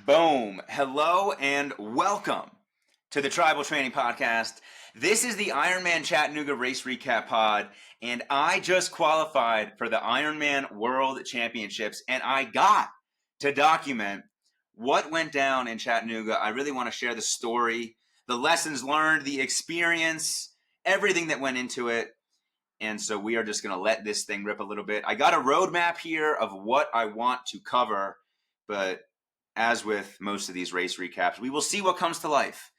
Boom. Hello and welcome to the Tribal Training Podcast. This is the Ironman Chattanooga Race Recap Pod, and I just qualified for the Ironman World Championships, and I got to document what went down in Chattanooga. I really want to share the story, the lessons learned, the experience, everything that went into it. And so we are just going to let this thing rip a little bit. I got a roadmap here of what I want to cover, but as with most of these race recaps, we will see what comes to life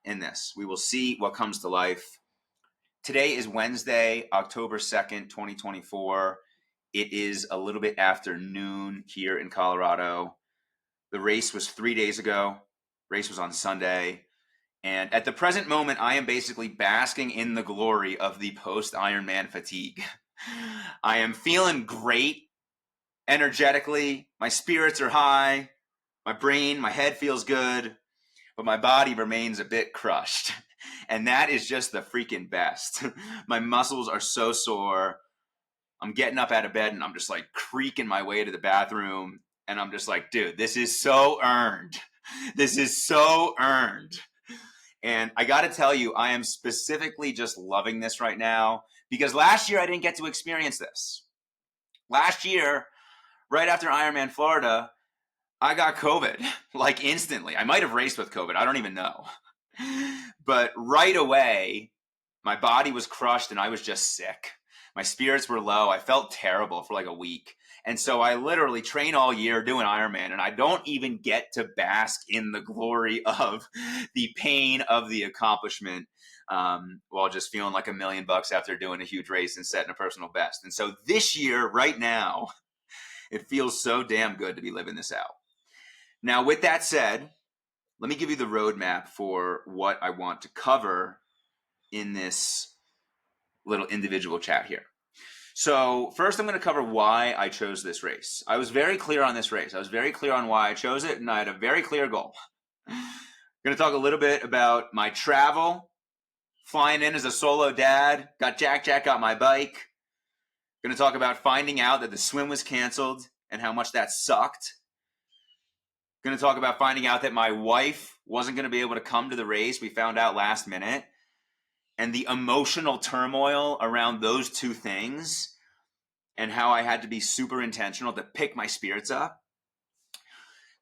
in this. We will see what comes to life. Today is Wednesday, October 2nd, 2024. It is a little bit after noon here in Colorado. The race was 3 days ago. Race was on Sunday. And at the present moment, I am basically basking in the glory of the post-Ironman fatigue. I am feeling great energetically. My spirits are high. My brain, my head feels good, but my body remains a bit crushed. And that is just the freaking best. My muscles are so sore. I'm getting up out of bed and I'm just like creaking my way to the bathroom. And I'm just like, dude, this is so earned. This is so earned. And I got to tell you, I am specifically just loving this right now because last year I didn't get to experience this. Last year, right after Ironman Florida, I got COVID, like instantly. I might have raced with COVID. I don't even know. But right away, my body was crushed and I was just sick. My spirits were low. I felt terrible for like a week. And so I literally train all year doing Ironman, and I don't even get to bask in the glory of the pain of the accomplishment while just feeling like $1 million after doing a huge race and setting a personal best. And so this year, right now, it feels so damn good to be living this out. Now, with that said, let me give you the roadmap for what I want to cover in this little individual chat here. So first, I'm going to cover why I chose this race. I was very clear on this race. I was very clear on why I chose it, and I had a very clear goal. I'm going to talk a little bit about my travel, flying in as a solo dad, got got my bike. Going to talk about finding out that the swim was canceled and how much that sucked. Going to talk about finding out that my wife wasn't going to be able to come to the race. We found out last minute. And the emotional turmoil around those two things and how I had to be super intentional to pick my spirits up.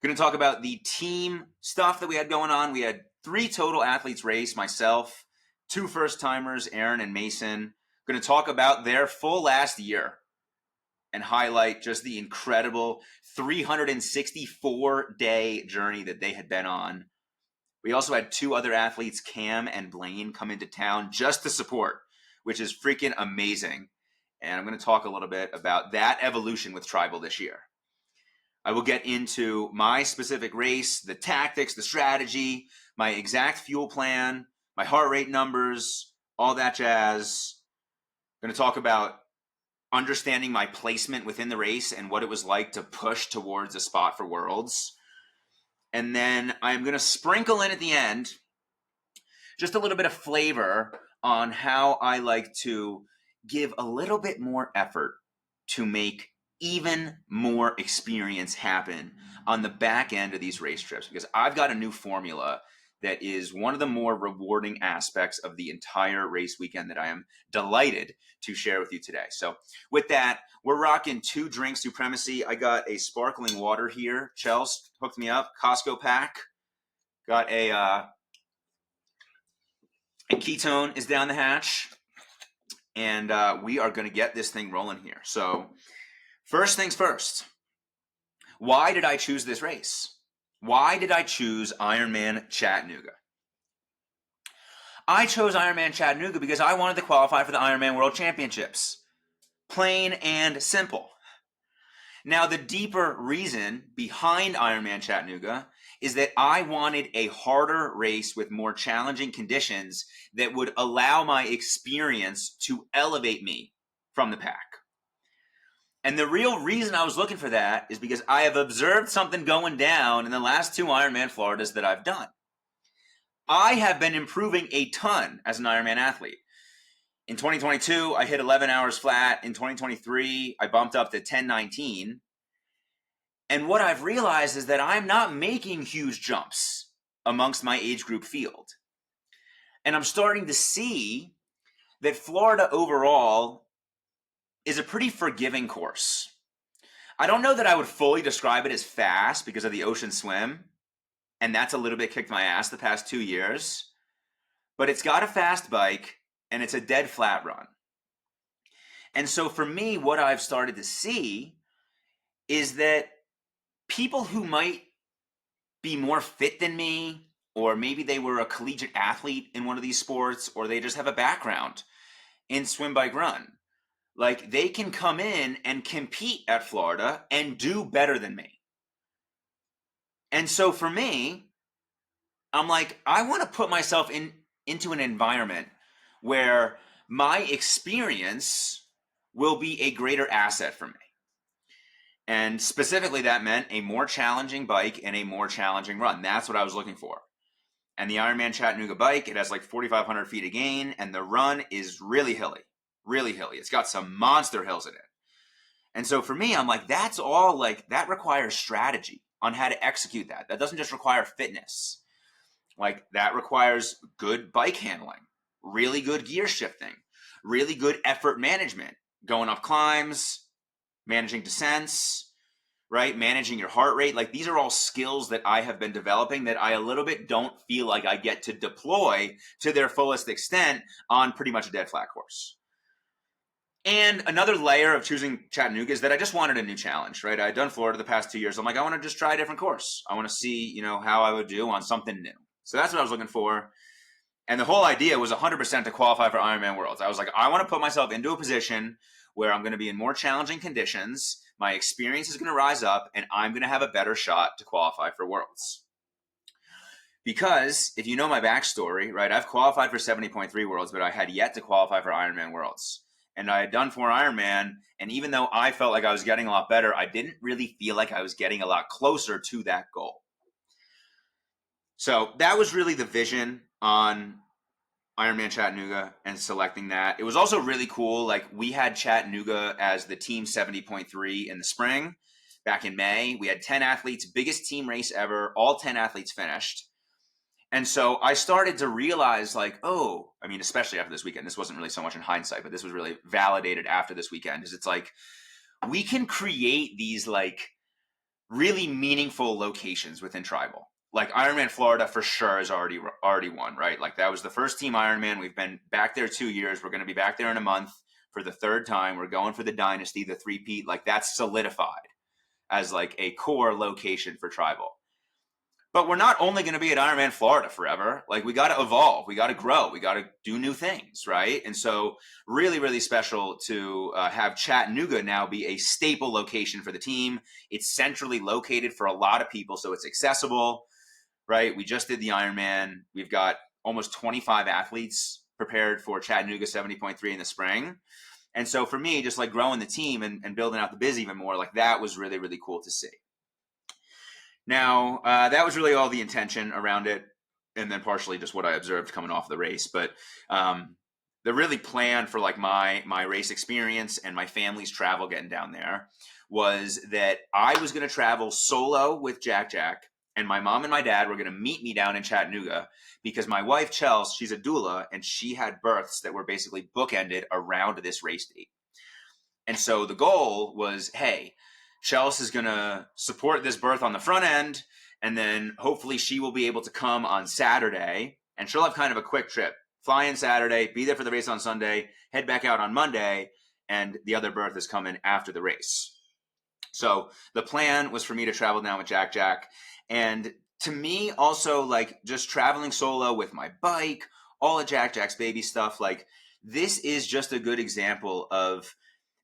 Going to talk about the team stuff that we had going on. We had 3 total athletes race, myself, 2 first-timers, Aaron and Mason. Going to talk about their full last year and highlight just the incredible 364-day journey that they had been on. We also had 2 other athletes, Cam and Blaine, come into town just to support, which is freaking amazing. And I'm going to talk a little bit about that evolution with Tribal this year. I will get into my specific race, the tactics, the strategy, my exact fuel plan, my heart rate numbers, all that jazz. I'm going to talk about understanding my placement within the race and what it was like to push towards a spot for Worlds. And then I'm going to sprinkle in at the end just a little bit of flavor on how I like to give a little bit more effort to make even more experience happen on the back end of these race trips, because I've got a new formula that is one of the more rewarding aspects of the entire race weekend that I am delighted to share with you today. So with that, we're rocking 2 drink supremacy. I got a sparkling water here. Chels hooked me up. Costco pack. Got a ketone is down the hatch. And we are going to get this thing rolling here. So first things first, why did I choose this race? Why did I choose Ironman Chattanooga? I chose Ironman Chattanooga because I wanted to qualify for the Ironman World Championships. Plain and simple. Now, the deeper reason behind Ironman Chattanooga is that I wanted a harder race with more challenging conditions that would allow my experience to elevate me from the pack. And the real reason I was looking for that is because I have observed something going down in the last 2 Ironman Floridas that I've done. I have been improving a ton as an Ironman athlete. In 2022, I hit 11 hours flat. In 2023, I bumped up to 10:19. And what I've realized is that I'm not making huge jumps amongst my age group field. And I'm starting to see that Florida overall is a pretty forgiving course. I don't know that I would fully describe it as fast because of the ocean swim, and that's a little bit kicked my ass the past 2 years, but it's got a fast bike and it's a dead flat run. And so for me, what I've started to see is that people who might be more fit than me, or maybe they were a collegiate athlete in one of these sports, or they just have a background in swim, bike, run, like they can come in and compete at Florida and do better than me. And so for me, I'm like, I want to put myself into an environment where my experience will be a greater asset for me. And specifically that meant a more challenging bike and a more challenging run. That's what I was looking for. And the Ironman Chattanooga bike, it has like 4,500 feet of gain, and the run is really hilly, really hilly. It's got some monster hills in it. And so for me, I'm like, that's all like, that requires strategy on how to execute that. That doesn't just require fitness. Like that requires good bike handling, really good gear shifting, really good effort management, going up climbs, managing descents, right? Managing your heart rate. Like these are all skills that I have been developing that I a little bit don't feel like I get to deploy to their fullest extent on pretty much a dead flat course. And another layer of choosing Chattanooga is that I just wanted a new challenge, right? I had done Florida the past 2 years. I'm like, I want to just try a different course. I want to see, how I would do on something new. So that's what I was looking for. And the whole idea was 100% to qualify for Ironman Worlds. I was like, I want to put myself into a position where I'm going to be in more challenging conditions. My experience is going to rise up and I'm going to have a better shot to qualify for Worlds. Because if you know my backstory, right, I've qualified for 70.3 Worlds, but I had yet to qualify for Ironman Worlds. And I had done 4 Ironman, and even though I felt like I was getting a lot better, I didn't really feel like I was getting a lot closer to that goal. So that was really the vision on Ironman Chattanooga and selecting that. It was also really cool. Like we had Chattanooga as the team 70.3 in the spring back in May. We had 10 athletes, biggest team race ever. All 10 athletes finished. And so I started to realize like, especially after this weekend, this wasn't really so much in hindsight, but this was really validated after this weekend, is it's like, we can create these like really meaningful locations within tribal. Like Ironman Florida for sure is already won, right? Like that was the first team Ironman. We've been back there 2 years. We're going to be back there in a month for the 3rd time. We're going for the dynasty, the 3-peat. Like that's solidified as like a core location for tribal. But we're not only going to be at Ironman Florida forever. Like we got to evolve, we got to grow, we got to do new things, right? And so really, really special to have Chattanooga now be a staple location for the team. It's centrally located for a lot of people, so it's accessible, right? We just did the Ironman. We've got almost 25 athletes prepared for Chattanooga 70.3 in the spring. And so for me, just like growing the team and building out the biz even more, like that was really, really cool to see. Now, that was really all the intention around it, and then partially just what I observed coming off the race. But the really plan for like my race experience and my family's travel getting down there was that I was going to travel solo with Jack, and my mom and my dad were going to meet me down in Chattanooga because my wife, Chelsea, she's a doula, and she had births that were basically bookended around this race date. And so the goal was, hey, Chelsea is going to support this birth on the front end, and then hopefully she will be able to come on Saturday, and she'll have kind of a quick trip. Fly in Saturday, be there for the race on Sunday, head back out on Monday, and the other birth is coming after the race. So the plan was for me to travel down with Jack, and to me also like just traveling solo with my bike, all of Jack's baby stuff, like this is just a good example of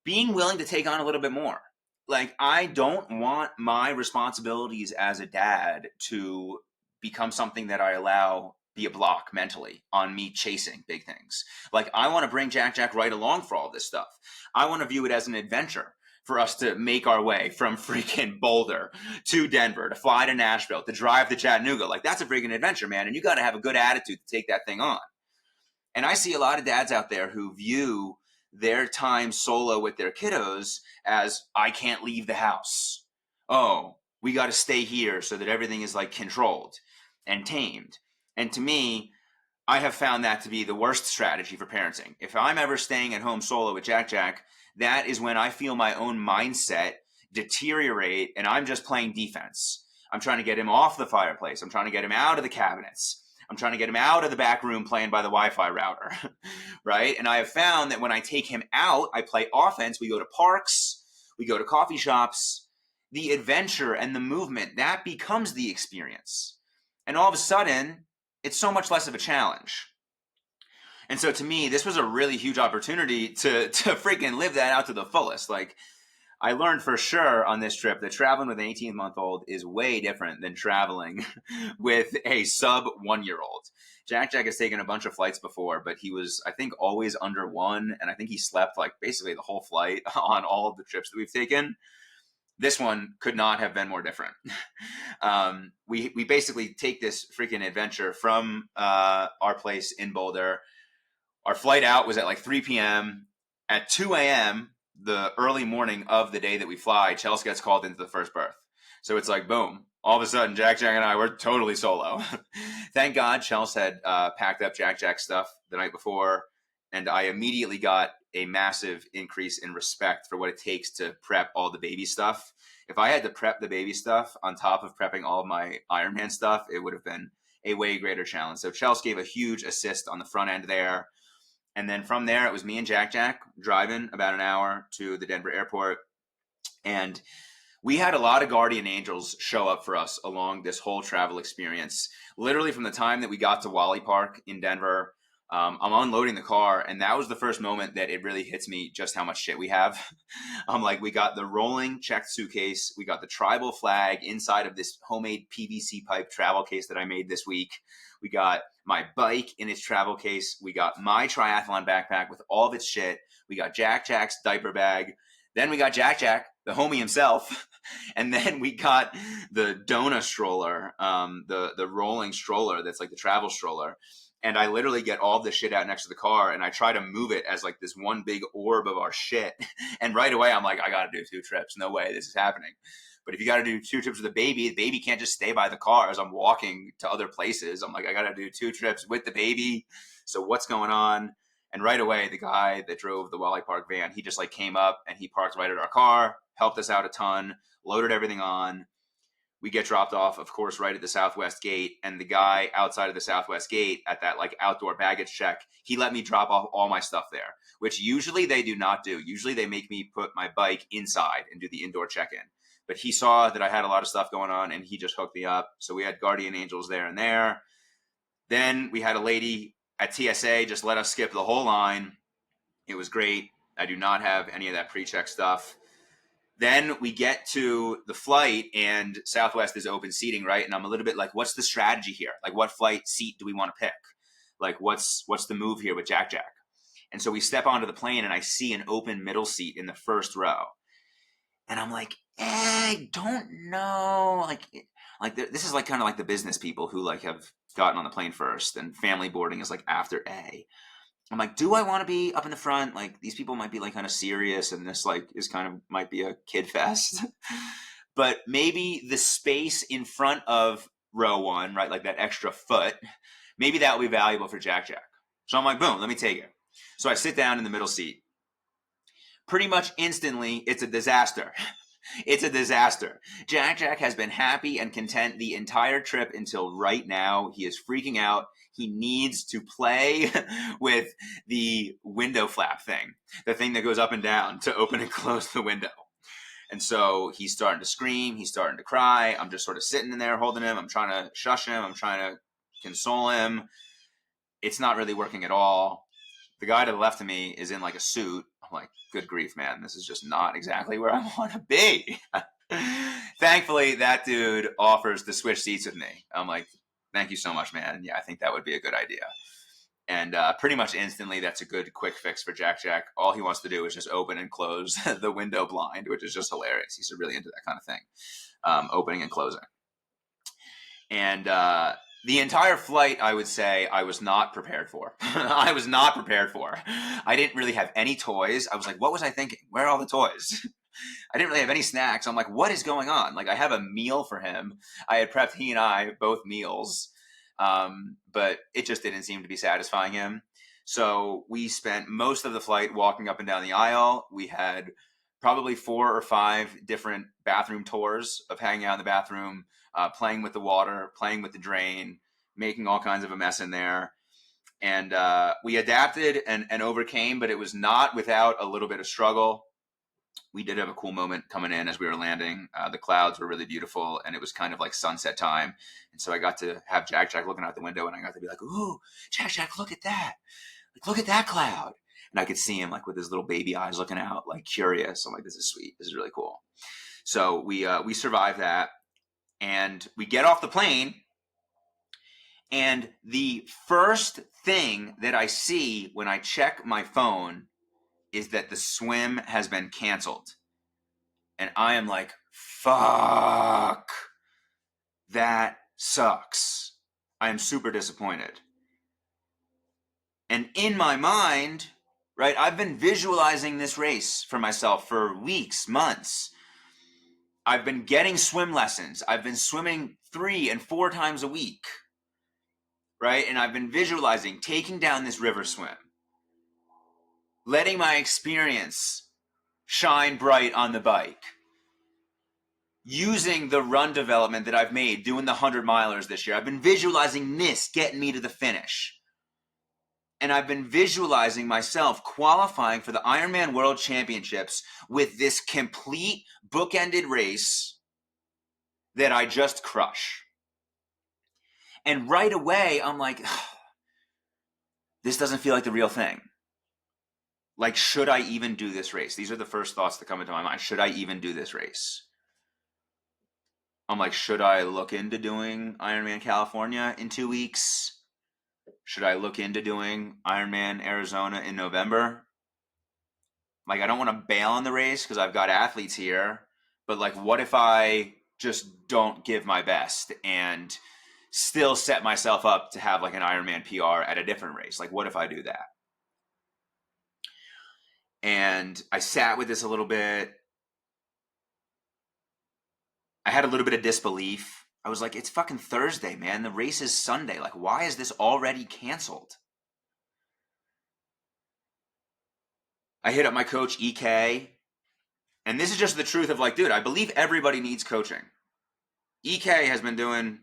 being willing to take on a little bit more. Like, I don't want my responsibilities as a dad to become something that I allow be a block mentally on me chasing big things. Like, I want to bring Jack right along for all this stuff. I want to view it as an adventure for us to make our way from freaking Boulder to Denver, to fly to Nashville, to drive to Chattanooga. Like, that's a freaking adventure, man. And you got to have a good attitude to take that thing on. And I see a lot of dads out there who view their time solo with their kiddos as, I can't leave the house. Oh, we got to stay here so that everything is like controlled and tamed. And to me, I have found that to be the worst strategy for parenting. If I'm ever staying at home solo with Jack Jack, that is when I feel my own mindset deteriorate and I'm just playing defense. I'm trying to get him off the fireplace. I'm trying to get him out of the cabinets. I'm trying to get him out of the back room playing by the Wi-Fi router, right? And I have found that when I take him out, I play offense. We go to parks, we go to coffee shops. The adventure and the movement, that becomes the experience. And all of a sudden, it's so much less of a challenge. And so to me, this was a really huge opportunity to freaking live that out to the fullest. Like, I learned for sure on this trip that traveling with an 18-month-old is way different than traveling with a sub 1-year-old. Jack Jack has taken a bunch of flights before, but he was, I think, always under 1. And I think he slept like basically the whole flight on all of the trips that we've taken. This one could not have been more different. We basically take this freaking adventure from our place in Boulder. Our flight out was at like 3 p.m. At 2 a.m., the early morning of the day that we fly, Chelsea gets called into the first berth. So it's like, boom. All of a sudden, Jack Jack and I were totally solo. Thank God Chelsea had packed up Jack Jack's stuff the night before, and I immediately got a massive increase in respect for what it takes to prep all the baby stuff. If I had to prep the baby stuff on top of prepping all of my Ironman stuff, it would have been a way greater challenge. So Chelsea gave a huge assist on the front end there. And then from there, it was me and Jack Jack driving about an hour to the Denver airport. And we had a lot of guardian angels show up for us along this whole travel experience. Literally from the time that we got to Wally Park in Denver, I'm unloading the car, and that was the first moment that it really hits me just how much shit we have. I'm like, we got the rolling checked suitcase. We got the tribal flag inside of this homemade PVC pipe travel case that I made this week. We got my bike in its travel case. We got my triathlon backpack with all of its shit. We got Jack Jack's diaper bag. Then we got Jack Jack, the homie himself. And then we got the Dona stroller, the rolling stroller that's like the travel stroller. And I literally get all this shit out next to the car, and I try to move it as like this one big orb of our shit. And right away, I'm like, I got to do 2 trips. No way this is happening. But if you got to do 2 trips with the baby can't just stay by the car as I'm walking to other places. I'm like, I got to do 2 trips with the baby. So what's going on? And right away, the guy that drove the Wally Park van, he just like came up and he parked right at our car, helped us out a ton, loaded everything on. We get dropped off, of course, right at the Southwest gate. And the guy outside of the Southwest gate at that like outdoor baggage check, he let me drop off all my stuff there, which usually they do not do. Usually they make me put my bike inside and do the indoor check-in. But he saw that I had a lot of stuff going on and he just hooked me up. So we had guardian angels there and there. Then we had a lady at TSA just let us skip the whole line. It was great. I do not have any of that pre-check stuff. Then we get to the flight and Southwest is open seating, right? And I'm a little bit like, what's the strategy here? Like, what flight seat do we want to pick? Like, what's the move here with Jack Jack? And so we step onto the plane and I see an open middle seat in the first row. And I'm like, I don't know. Like this is like kind of like the business people who like have gotten on the plane first, and family boarding is like after A. I'm like, do I want to be up in the front? Like, these people might be like kind of serious, and this like is kind of might be a kid fest. But maybe the space in front of row 1, right, like that extra foot, maybe that will be valuable for Jack Jack. So I'm like, boom, let me take it. So I sit down in the middle seat. Pretty much instantly, it's a disaster. It's a disaster. Jack Jack has been happy and content the entire trip until right now. He is freaking out. He needs to play with the window flap thing, the thing that goes up and down to open and close the window. And so he's starting to scream. He's starting to cry. I'm just sort of sitting in there holding him. I'm trying to shush him. I'm trying to console him. It's not really working at all. The guy to the left of me is in like a suit. I'm like, good grief, man. This is just not exactly where I want to be. Thankfully, that dude offers to switch seats with me. I'm like, thank you so much, man. Yeah, I think that would be a good idea. And pretty much instantly, that's a good quick fix for Jack Jack. All he wants to do is just open and close the window blind, which is just hilarious. He's really into that kind of thing, opening and closing. And the entire flight, I would say, I was not prepared for. I was not prepared for. I didn't really have any toys. I was like, what was I thinking? Where are all the toys? I didn't really have any snacks. I'm like, what is going on? Like, I have a meal for him. I had prepped he and I both meals, but it just didn't seem to be satisfying him. So we spent most of the flight walking up and down the aisle. We had probably 4 or 5 different bathroom tours of hanging out in the bathroom, playing with the water, playing with the drain, making all kinds of a mess in there. And we adapted and overcame, but it was not without a little bit of struggle. We did have a cool moment coming in as we were landing. The clouds were really beautiful, and it was kind of like sunset time. And so I got to have Jack looking out the window, and I got to be like, ooh, Jack, look at that. Like, look at that cloud. And I could see him like with his little baby eyes looking out, like curious. I'm like, this is sweet. This is really cool. So we survived that, and we get off the plane. And the first thing that I see when I check my phone is that the swim has been canceled. And I am like, fuck, that sucks. I am super disappointed. And in my mind, right, I've been visualizing this race for myself for weeks, months. I've been getting swim lessons. I've been swimming 3 and 4 times a week, right? And I've been visualizing taking down this river swim, letting my experience shine bright on the bike, using the run development that I've made doing the 100-milers this year. I've been visualizing this getting me to the finish. And I've been visualizing myself qualifying for the Ironman World Championships with this complete bookended race that I just crush. And right away, I'm like, this doesn't feel like the real thing. Like, should I even do this race? These are the first thoughts that come into my mind. Should I even do this race? I'm like, should I look into doing Ironman California in 2 weeks? Should I look into doing Ironman Arizona in November? Like, I don't want to bail on the race because I've got athletes here, but like, what if I just don't give my best and still set myself up to have like an Ironman PR at a different race? Like, what if I do that? And I sat with this a little bit. I had a little bit of disbelief. I was like, it's fucking Thursday, man. The race is Sunday. Like, why is this already canceled? I hit up my coach, EK. And this is just the truth of like, dude, I believe everybody needs coaching. EK has been doing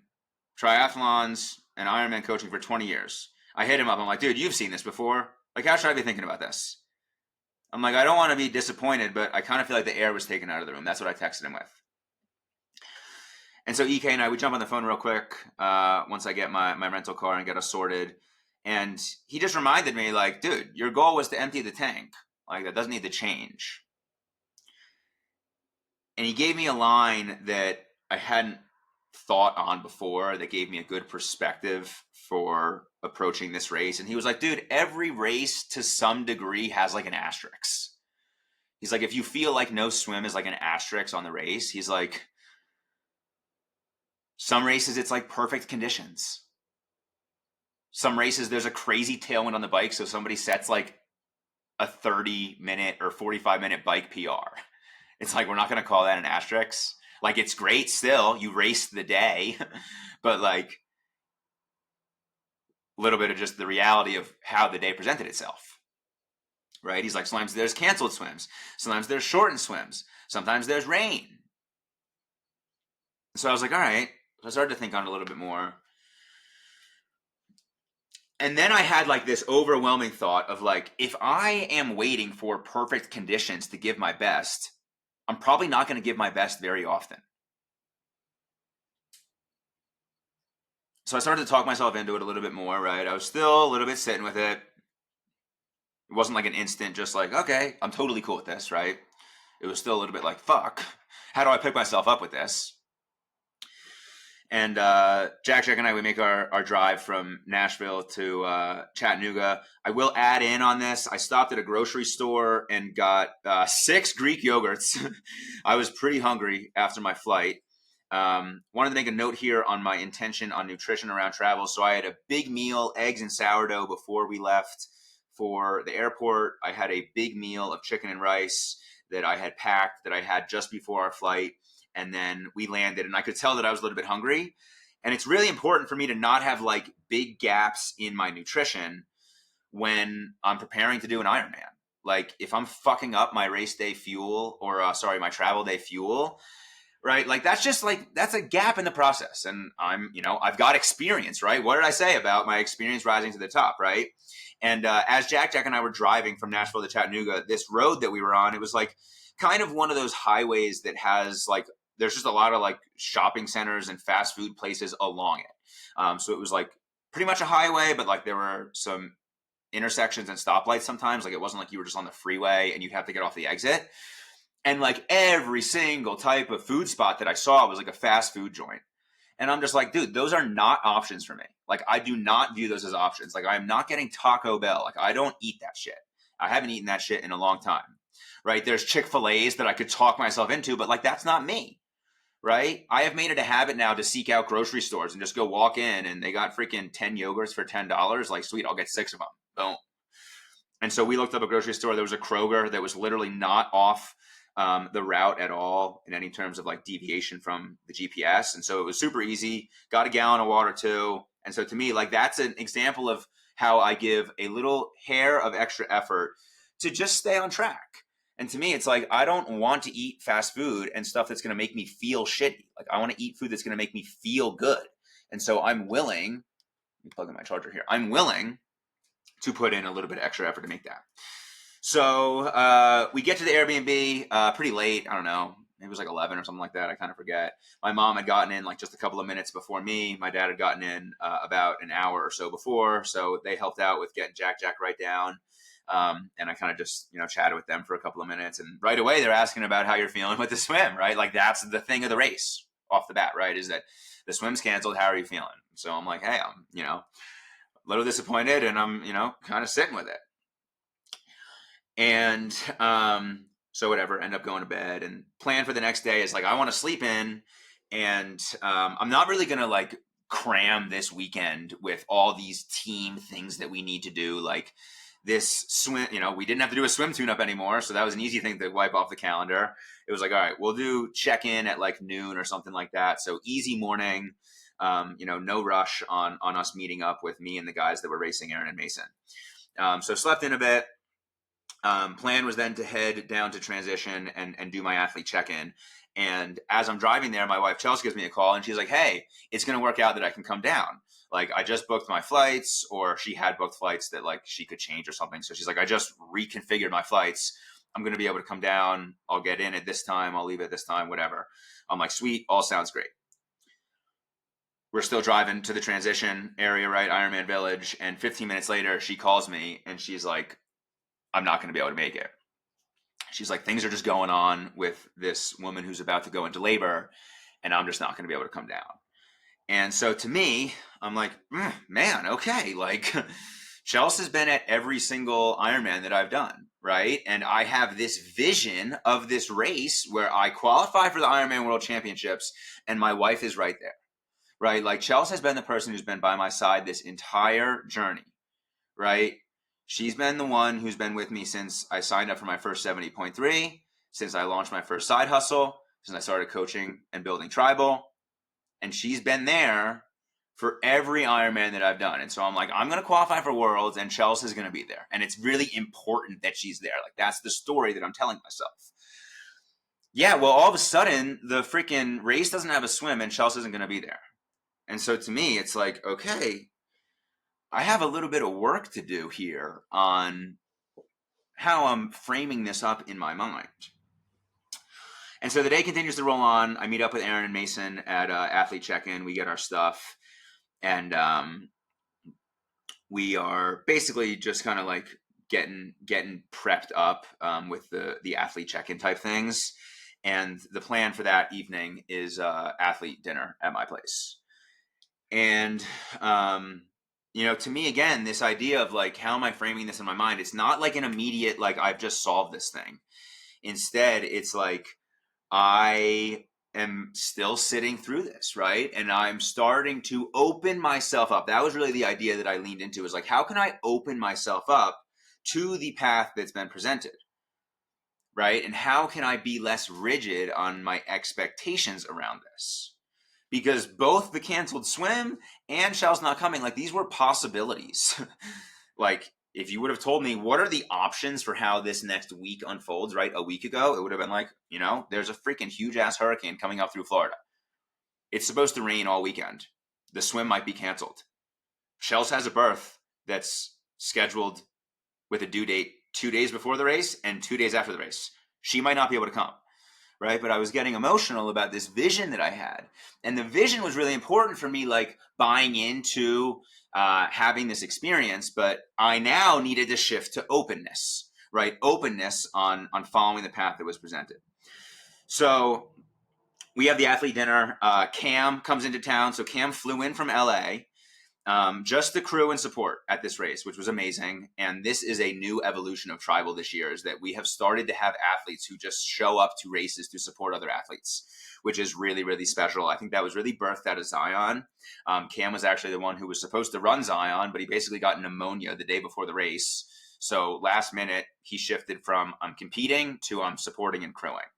triathlons and Ironman coaching for 20 years. I hit him up. I'm like, dude, you've seen this before. Like, how should I be thinking about this? I'm like, I don't want to be disappointed, but I kind of feel like the air was taken out of the room. That's what I texted him with. And so EK and I, we jump on the phone real quick once I get my rental car and get us sorted. And he just reminded me, like, dude, your goal was to empty the tank. Like, that doesn't need to change. And he gave me a line that I hadn't thought on before that gave me a good perspective for approaching this race. And he was like, dude, every race to some degree has like an asterisk. He's like, if you feel like no swim is like an asterisk on the race, he's like, some races, it's like perfect conditions. Some races, there's a crazy tailwind on the bike, so somebody sets like a 30-minute or 45-minute bike PR. It's like, we're not going to call that an asterisk. Like, it's great still. You raced the day. But like, a little bit of just the reality of how the day presented itself. Right? He's like, sometimes there's canceled swims. Sometimes there's shortened swims. Sometimes there's rain. So I was like, all right. So I started to think on it a little bit more. And then I had like this overwhelming thought of like, if I am waiting for perfect conditions to give my best, I'm probably not going to give my best very often. So I started to talk myself into it a little bit more, right? I was still a little bit sitting with it. It wasn't like an instant, just like, okay, I'm totally cool with this, right? It was still a little bit like, fuck, how do I pick myself up with this? And Jack and I, we make our drive from Nashville to Chattanooga. I will add in on this. I stopped at a grocery store and got 6 Greek yogurts. I was pretty hungry after my flight. Wanted to make a note here on my intention on nutrition around travel. So I had a big meal, eggs and sourdough before we left for the airport. I had a big meal of chicken and rice. that I had packed, that I had just before our flight. And then we landed, and I could tell that I was a little bit hungry. And it's really important for me to not have like big gaps in my nutrition when I'm preparing to do an Ironman. Like if I'm fucking up my race day fuel or my travel day fuel, right? Like that's just like, that's a gap in the process. And I've got experience, right? What did I say about my experience rising to the top, right? And as Jack and I were driving from Nashville to Chattanooga, this road that we were on, it was like kind of one of those highways that has like, there's just a lot of like shopping centers and fast food places along it. So it was like pretty much a highway, but like there were some intersections and stoplights sometimes. Like it wasn't like you were just on the freeway and you'd have to get off the exit. And like every single type of food spot that I saw was like a fast food joint. And I'm just like, dude, those are not options for me. Like I do not view those as options. Like I'm not getting Taco Bell. Like I don't eat that shit. I haven't eaten that shit in a long time. Right? There's Chick-fil-A's that I could talk myself into, but like that's not me. Right? I have made it a habit now to seek out grocery stores and just go walk in and they got freaking 10 yogurts for $10. Like, sweet, I'll get 6 of them. Boom. And so we looked up a grocery store. There was a Kroger that was literally not off the route at all in any terms of like deviation from the GPS. And so it was super easy. Got a gallon of water too. And so to me, like that's an example of how I give a little hair of extra effort to just stay on track. And to me, it's like, I don't want to eat fast food and stuff that's going to make me feel shitty. Like I want to eat food that's going to make me feel good. And so I'm willing, let me plug in my charger here. I'm willing to put in a little bit of extra effort to make that. So we get to the Airbnb pretty late. I don't know. It was like 11 or something like that. I kind of forget. My mom had gotten in like just a couple of minutes before me. My dad had gotten in about an hour or so before. So they helped out with getting Jack right down. And I kind of just, chatted with them for a couple of minutes. And right away, they're asking about how you're feeling with the swim, right? Like that's the thing of the race off the bat, right? Is that the swim's canceled. How are you feeling? So I'm like, hey, I'm, a little disappointed and I'm, kind of sitting with it. And so whatever, end up going to bed and plan for the next day is like, I want to sleep in and I'm not really going to like cram this weekend with all these team things that we need to do. Like this swim, we didn't have to do a swim tune-up anymore. So that was an easy thing to wipe off the calendar. It was like, all right, we'll do check-in at like noon or something like that. So easy morning, no rush on us meeting up with me and the guys that were racing, Aaron and Mason. So slept in a bit. Plan was then to head down to transition and do my athlete check-in. And as I'm driving there, my wife Chelsea gives me a call and she's like, hey, it's going to work out that I can come down. Like I just booked my flights, or she had booked flights that like she could change or something. So she's like, I just reconfigured my flights. I'm going to be able to come down. I'll get in at this time. I'll leave at this time, whatever. I'm like, sweet. All sounds great. We're still driving to the transition area, right? Ironman Village. And 15 minutes later, she calls me and she's like, I'm not going to be able to make it. She's like, things are just going on with this woman who's about to go into labor, and I'm just not going to be able to come down. And so to me, I'm like, man, okay. Like Chelsea's been at every single Ironman that I've done, right? And I have this vision of this race where I qualify for the Ironman World Championships, and my wife is right there, right? Like Chelsea has been the person who's been by my side this entire journey, right? She's been the one who's been with me since I signed up for my first 70.3, since I launched my first side hustle, since I started coaching and building Tribal. And she's been there for every Ironman that I've done. And so I'm like, I'm going to qualify for Worlds and Chelsea's going to be there. And it's really important that she's there. Like that's the story that I'm telling myself. Yeah, well, all of a sudden, the freaking race doesn't have a swim and Chelsea isn't going to be there. And so to me, it's like, okay, I have a little bit of work to do here on how I'm framing this up in my mind. And so the day continues to roll on. I meet up with Aaron and Mason at athlete check-in. We get our stuff. And we are basically just kind of like getting prepped up with the athlete check-in type things. And the plan for that evening is athlete dinner at my place. And to me, again, this idea of like, how am I framing this in my mind? It's not like an immediate, like I've just solved this thing. Instead, it's like, I am still sitting through this, right? And I'm starting to open myself up. That was really the idea that I leaned into, is like, how can I open myself up to the path that's been presented, right? And how can I be less rigid on my expectations around this? Because both the canceled swim and Shell's not coming, like these were possibilities. Like if you would have told me what are the options for how this next week unfolds, right? A week ago, it would have been like, there's a freaking huge ass hurricane coming up through Florida. It's supposed to rain all weekend. The swim might be canceled. Shells has a berth that's scheduled with a due date 2 days before the race and 2 days after the race. She might not be able to come, right? But I was getting emotional about this vision that I had. And the vision was really important for me, like buying into having this experience. But I now needed to shift to openness, right? Openness on following the path that was presented. So we have the athlete dinner. Cam comes into town. So Cam flew in from LA. Just the crew and support at this race, which was amazing. And this is a new evolution of Tribal this year, is that we have started to have athletes who just show up to races to support other athletes, which is really, really special. I think that was really birthed out of Zion. Cam was actually the one who was supposed to run Zion, but he basically got pneumonia the day before the race. So last minute, he shifted from I'm competing to I'm supporting and crewing.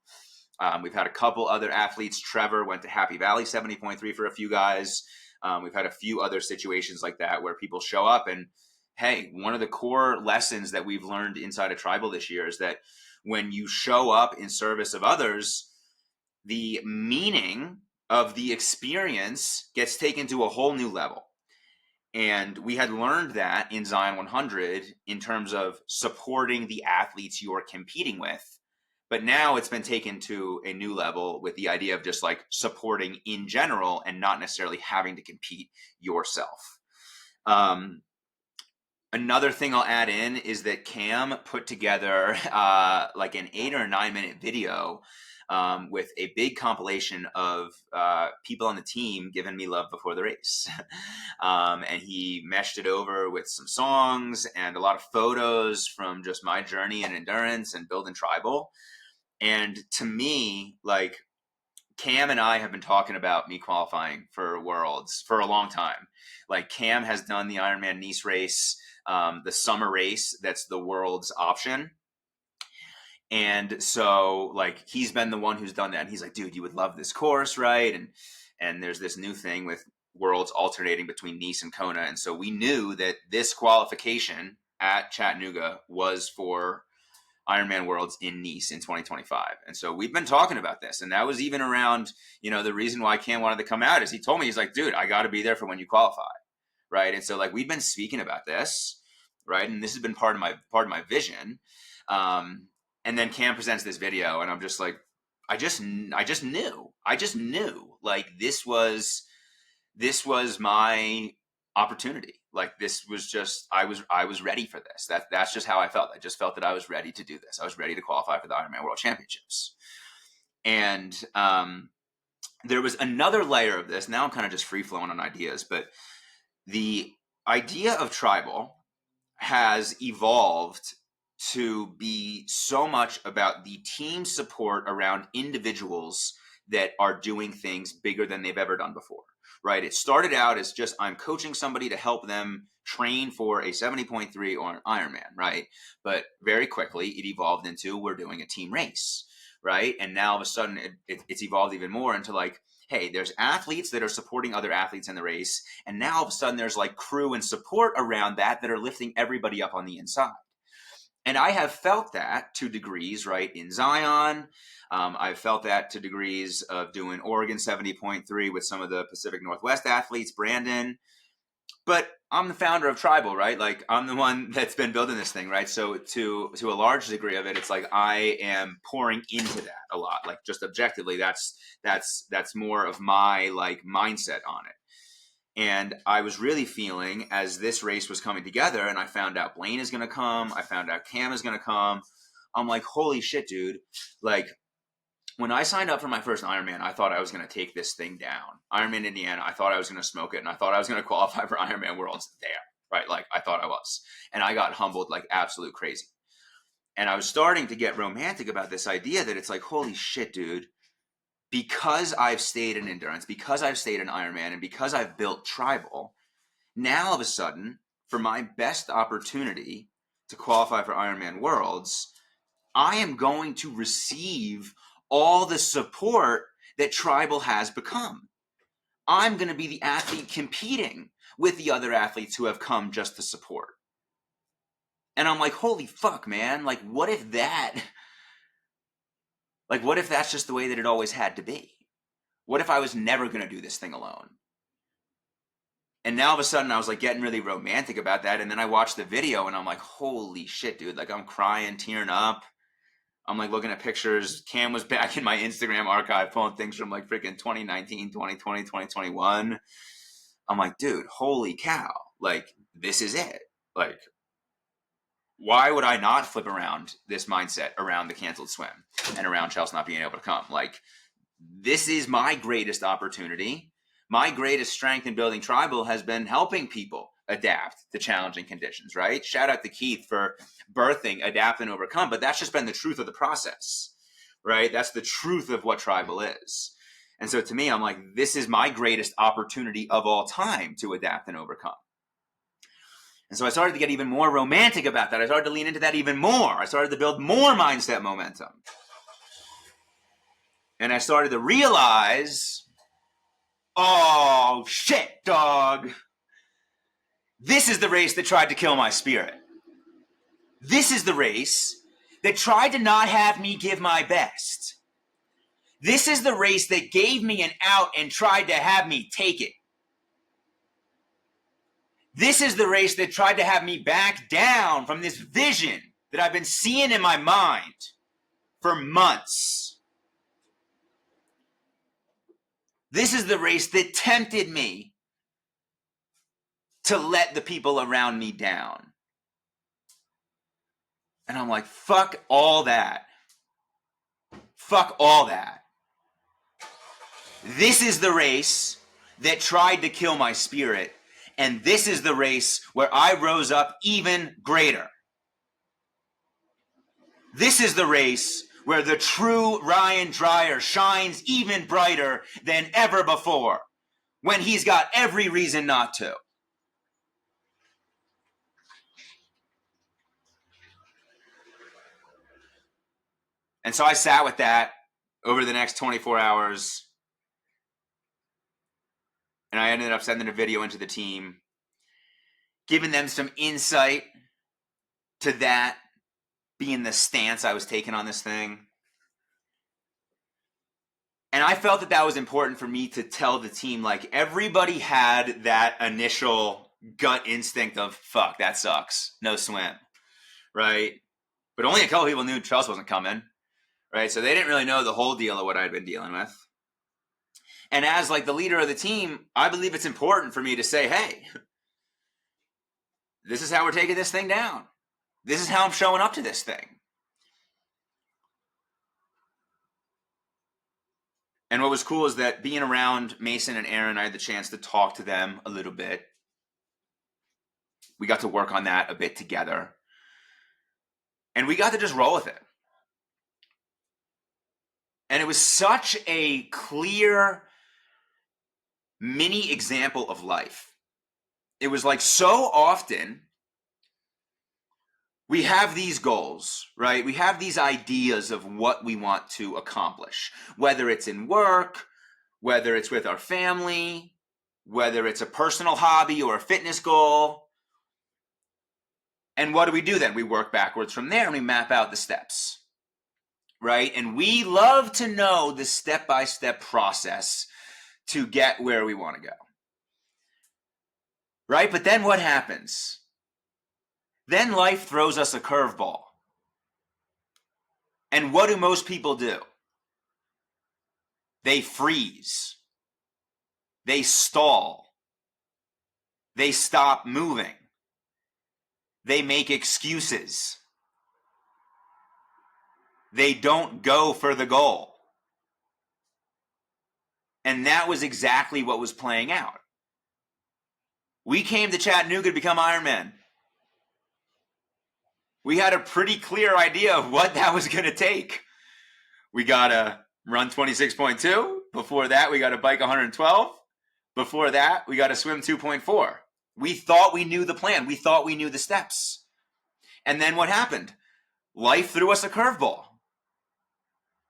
We've had a couple other athletes. Trevor went to Happy Valley 70.3 for a few guys. We've had a few other situations like that where people show up and, hey, one of the core lessons that we've learned inside of Tribal this year is that when you show up in service of others, the meaning of the experience gets taken to a whole new level. And we had learned that in Zion 100 in terms of supporting the athletes you're competing with. But now it's been taken to a new level with the idea of just like supporting in general and not necessarily having to compete yourself. Another thing I'll add in is that Cam put together like an 8 or 9 minute video with a big compilation of people on the team giving me love before the race. And he meshed it over with some songs and a lot of photos from just my journey and endurance and building Tribal. And to me, like Cam and I have been talking about me qualifying for Worlds for a long time. Like Cam has done the Ironman Nice race, the summer race that's the Worlds option. And so like he's been the one who's done that. And he's like, dude, you would love this course, right? And there's this new thing with Worlds alternating between Nice and Kona. And so we knew that this qualification at Chattanooga was for Ironman Worlds in Nice in 2025. And so we've been talking about this. And that was even around, the reason why Cam wanted to come out is he told me, he's like, dude, I got to be there for when you qualify. Right. And so like, we've been speaking about this. Right. And this has been part of my vision. And then Cam presents this video and I'm just like, I just knew like this was my opportunity. Like this was just, I was ready for this. That's just how I felt. I just felt that I was ready to do this. I was ready to qualify for the Ironman World Championships. And there was another layer of this. Now I'm kind of just free flowing on ideas, but the idea of Tribal has evolved to be so much about the team support around individuals that are doing things bigger than they've ever done before. Right. It started out as just I'm coaching somebody to help them train for a 70.3 or an Ironman. Right. But very quickly it evolved into we're doing a team race. Right. And now all of a sudden it's evolved even more into like, hey, there's athletes that are supporting other athletes in the race. And now all of a sudden there's like crew and support around that are lifting everybody up on the inside. And I have felt that to degrees, right, in Zion. I've felt that to degrees of doing Oregon 70.3 with some of the Pacific Northwest athletes, Brandon. But I'm the founder of Tribal, right? Like I'm the one that's been building this thing, right? So to a large degree of it, it's like I am pouring into that a lot. Like just objectively, that's more of my like mindset on it. And I was really feeling as this race was coming together and I found out Blaine is going to come. I found out Cam is going to come. I'm like, holy shit, dude. Like when I signed up for my first Ironman, I thought I was going to take this thing down. Ironman Indiana, I thought I was going to smoke it. And I thought I was going to qualify for Ironman Worlds there, right? Like I thought I was. And I got humbled like absolute crazy. And I was starting to get romantic about this idea that it's like, holy shit, dude. Because I've stayed in endurance, because I've stayed in Ironman, and because I've built Tribal, now all of a sudden, for my best opportunity to qualify for Ironman Worlds, I am going to receive all the support that Tribal has become. I'm going to be the athlete competing with the other athletes who have come just to support. And I'm like, holy fuck, man. Like, what if that's just the way that it always had to be? What if I was never going to do this thing alone? And now all of a sudden I was like getting really romantic about that. And then I watched the video and I'm like, holy shit, dude. Like, I'm crying, tearing up. I'm like looking at pictures. Cam was back in my Instagram archive pulling things from like freaking 2019, 2020, 2021. I'm like, dude, holy cow. Like, this is it. Like, why would I not flip around this mindset around the canceled swim and around Chelsea not being able to come? Like, this is my greatest opportunity. My greatest strength in building Tribal has been helping people adapt to challenging conditions, right? Shout out to Keith for birthing Adapt and Overcome, but that's just been the truth of the process, right? That's the truth of what Tribal is. And so to me, I'm like, this is my greatest opportunity of all time to adapt and overcome. And so I started to get even more romantic about that. I started to lean into that even more. I started to build more mindset momentum. And I started to realize, oh, shit, dog. This is the race that tried to kill my spirit. This is the race that tried to not have me give my best. This is the race that gave me an out and tried to have me take it. This is the race that tried to have me back down from this vision that I've been seeing in my mind for months. This is the race that tempted me to let the people around me down. And I'm like, fuck all that. Fuck all that. This is the race that tried to kill my spirit. And this is the race where I rose up even greater. This is the race where the true Ryan Dreyer shines even brighter than ever before, when he's got every reason not to. And so I sat with that over the next 24 hours, and I ended up sending a video into the team, giving them some insight to that being the stance I was taking on this thing. And I felt that that was important for me to tell the team, like, everybody had that initial gut instinct of, fuck, that sucks, no swim, right? But only a couple people knew Chelsea wasn't coming, right? So they didn't really know the whole deal of what I'd been dealing with. And as like the leader of the team, I believe it's important for me to say, hey, this is how we're taking this thing down. This is how I'm showing up to this thing. And what was cool is that being around Mason and Aaron, I had the chance to talk to them a little bit. We got to work on that a bit together. And we got to just roll with it. And it was such a clear mini example of life. It was like so often we have these goals, right? We have these ideas of what we want to accomplish, whether it's in work, whether it's with our family, whether it's a personal hobby or a fitness goal. And what do we do then? We work backwards from there and we map out the steps, right? And we love to know the step-by-step process to get where we want to go, right? But then what happens? Then life throws us a curveball. And what do most people do? They freeze. They stall. They stop moving. They make excuses. They don't go for the goal. And that was exactly what was playing out. We came to Chattanooga to become Ironman. We had a pretty clear idea of what that was going to take. We got to run 26.2. Before that, we got to bike 112. Before that, we got to swim 2.4. We thought we knew the plan. We thought we knew the steps. And then what happened? life threw us a curveball.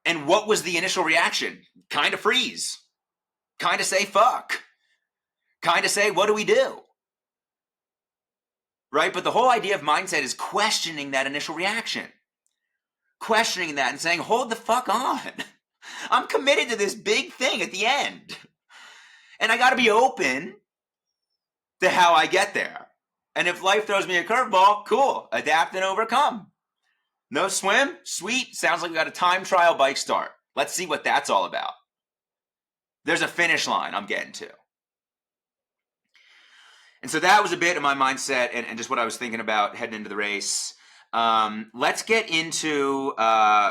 And what was the initial reaction? Kind of freeze. Kind of say, fuck. Kind of say, what do we do? Right? But the whole idea of mindset is questioning that initial reaction. Questioning that and saying, hold the fuck on. I'm committed to this big thing at the end. And I got to be open to how I get there. And if life throws me a curveball, cool. Adapt and overcome. No swim? Sweet. Sounds like we got a time trial bike start. Let's see what that's all about. There's a finish line I'm getting to. And so that was a bit of my mindset and just what I was thinking about heading into the race. Let's get into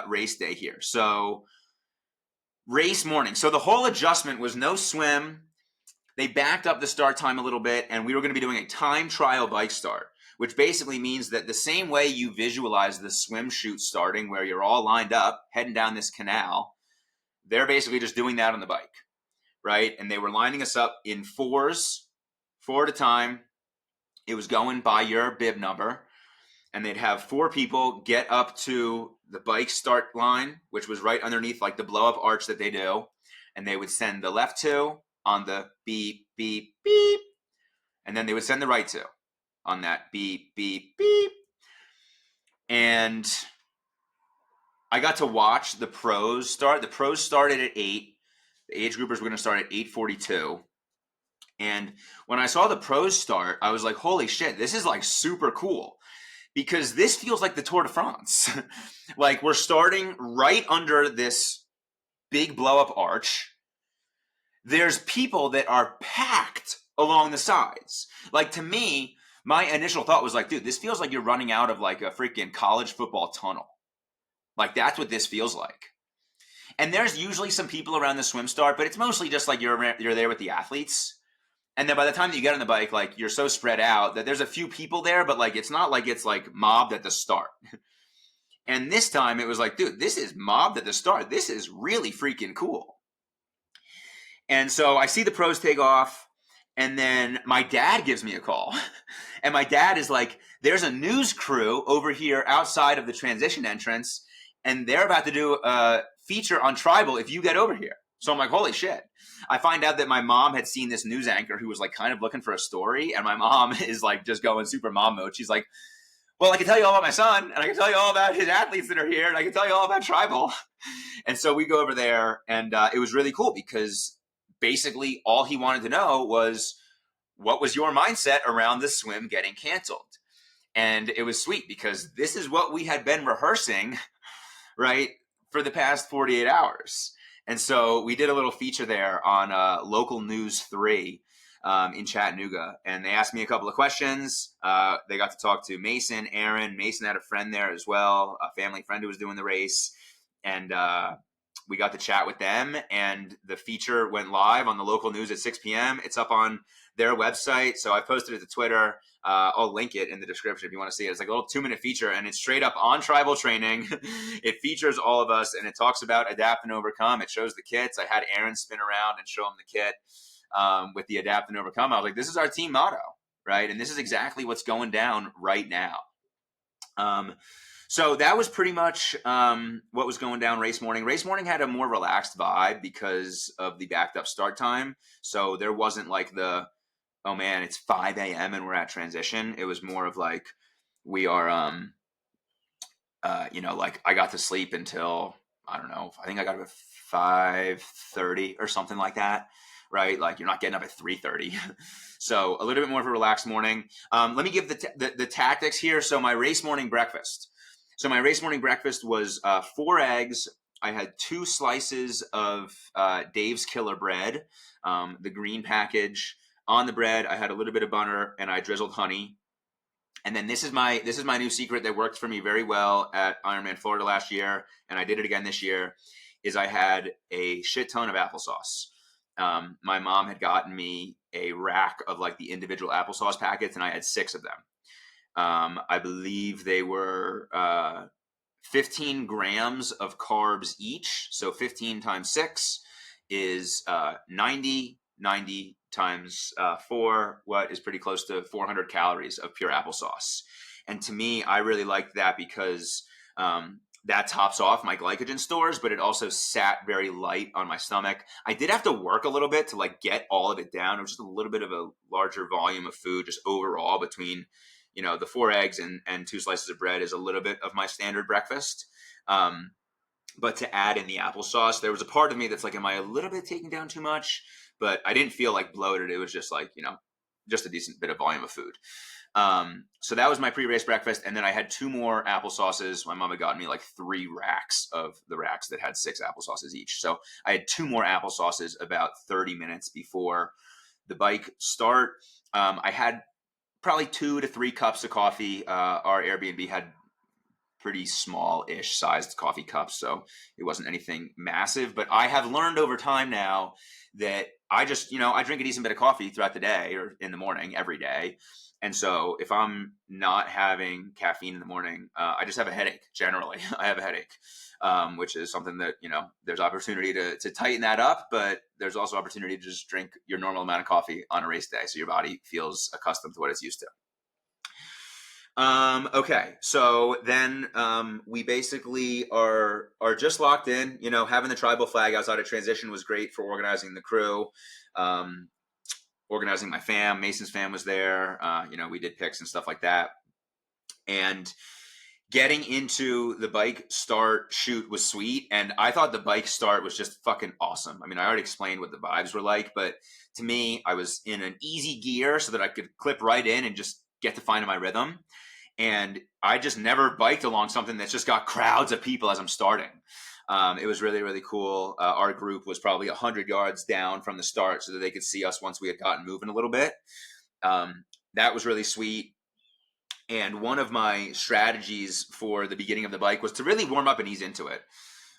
race day here. So race morning. So the whole adjustment was no swim. They backed up the start time a little bit, and we were going to be doing a time trial bike start, which basically means that the same way you visualize the swim shoot starting, where you're all lined up heading down this canal, they're basically just doing that on the bike, right? And they were lining us up in fours, 4 at a time. It was going by your bib number, and they'd have 4 people get up to the bike start line, which was right underneath like the blow-up arch that they do, and they would send the left 2 on the beep, beep, beep, and then they would send the right 2 on that beep, beep, beep. And I got to watch the pros start. The pros started at 8. The age groupers were going to start at 8:42. And when I saw the pros start, I was like, holy shit, this is like super cool. Because this feels like the Tour de France. Like we're starting right under this big blow-up arch. There's people that are packed along the sides. Like to me, my initial thought was like, dude, this feels like you're running out of like a freaking college football tunnel. Like that's what this feels like. And there's usually some people around the swim start, but it's mostly just like you're there with the athletes. And then by the time that you get on the bike, like you're so spread out that there's a few people there, but like it's not like it's like mobbed at the start. And this time it was like, dude, this is mobbed at the start. This is really freaking cool. And so I see the pros take off, and then my dad gives me a call. And my dad is like, there's a news crew over here outside of the transition entrance, and they're about to do a feature on Tribal if you get over here. So I'm like, holy shit. I find out that my mom had seen this news anchor who was like kind of looking for a story, and my mom is like just going super mom mode. She's like, well, I can tell you all about my son, and I can tell you all about his athletes that are here, and I can tell you all about Tribal. And so we go over there, and it was really cool because basically all he wanted to know was, what was your mindset around the swim getting canceled? And it was sweet because this is what we had been rehearsing, right, for the past 48 hours. And so we did a little feature there on Local News 3 in Chattanooga. And they asked me a couple of questions. They got to talk to Mason, Aaron. Mason had a friend there as well, a family friend who was doing the race. And we got to chat with them. And the feature went live on the local news at 6 p.m. It's up on their website. So I posted it to Twitter. I'll link it in the description if you want to see it. It's like a little 2-minute feature, and it's straight up on tribal training. It features all of us, and it talks about adapt and overcome. It shows the kits. I had Aaron spin around and show him the kit with the adapt and overcome. I was like, this is our team motto, right? And this is exactly what's going down right now. So that was pretty much what was going down race morning. Race morning had a more relaxed vibe because of the backed up start time. So there wasn't like the, oh man, it's 5 a.m. and we're at transition. It was more of like, we are, like I got to sleep until, I don't know, I think I got up at 5:30 or something like that, right? Like you're not getting up at 3:30. So a little bit more of a relaxed morning. Let me give the tactics here. So my race morning breakfast. Was 4 eggs. I had 2 slices of Dave's Killer Bread, the green package. On the bread, I had a little bit of butter and I drizzled honey. And then this is my new secret that worked for me very well at Ironman Florida last year, and I did it again this year, is I had a shit ton of applesauce. My mom had gotten me a rack of like the individual applesauce packets, and I had 6 of them. I believe they were 15 grams of carbs each. So 15 times 6 is 90 times 4, what is pretty close to 400 calories of pure applesauce. And to me, I really liked that because That tops off my glycogen stores, but it also sat very light on my stomach. I did have to work a little bit to like get all of it down. It was just a little bit of a larger volume of food just overall between, the 4 eggs and 2 slices of bread is a little bit of my standard breakfast. But to add in the applesauce, there was a part of me that's like, am I a little bit taking down too much? But I didn't feel like bloated. It was just like, just a decent bit of volume of food. So that was my pre-race breakfast. And then I had 2 more applesauces. My mom had gotten me like 3 racks of the racks that had 6 applesauces each. So I had 2 more applesauces about 30 minutes before the bike start. I had probably 2 to 3 cups of coffee. Our Airbnb had pretty small-ish sized coffee cups, so it wasn't anything massive. But I have learned over time now that I just, I drink a decent bit of coffee throughout the day or in the morning every day. And so if I'm not having caffeine in the morning, I just have a headache. Generally, I have a headache, which is something that, there's opportunity to tighten that up, but there's also opportunity to just drink your normal amount of coffee on a race day so your body feels accustomed to what it's used to. Okay, so then we basically are just locked in. Having the tribal flag outside of transition was great for organizing the crew, organizing my fam. Mason's fam was there. We did picks and stuff like that. And getting into the bike start shoot was sweet. And I thought the bike start was just fucking awesome. I mean, I already explained what the vibes were like, but to me, I was in an easy gear so that I could clip right in and just get to find my rhythm. And I just never biked along something that's just got crowds of people as I'm starting. It was really, really cool. Our group was probably 100 yards down from the start so that they could see us once we had gotten moving a little bit. That was really sweet. And one of my strategies for the beginning of the bike was to really warm up and ease into it.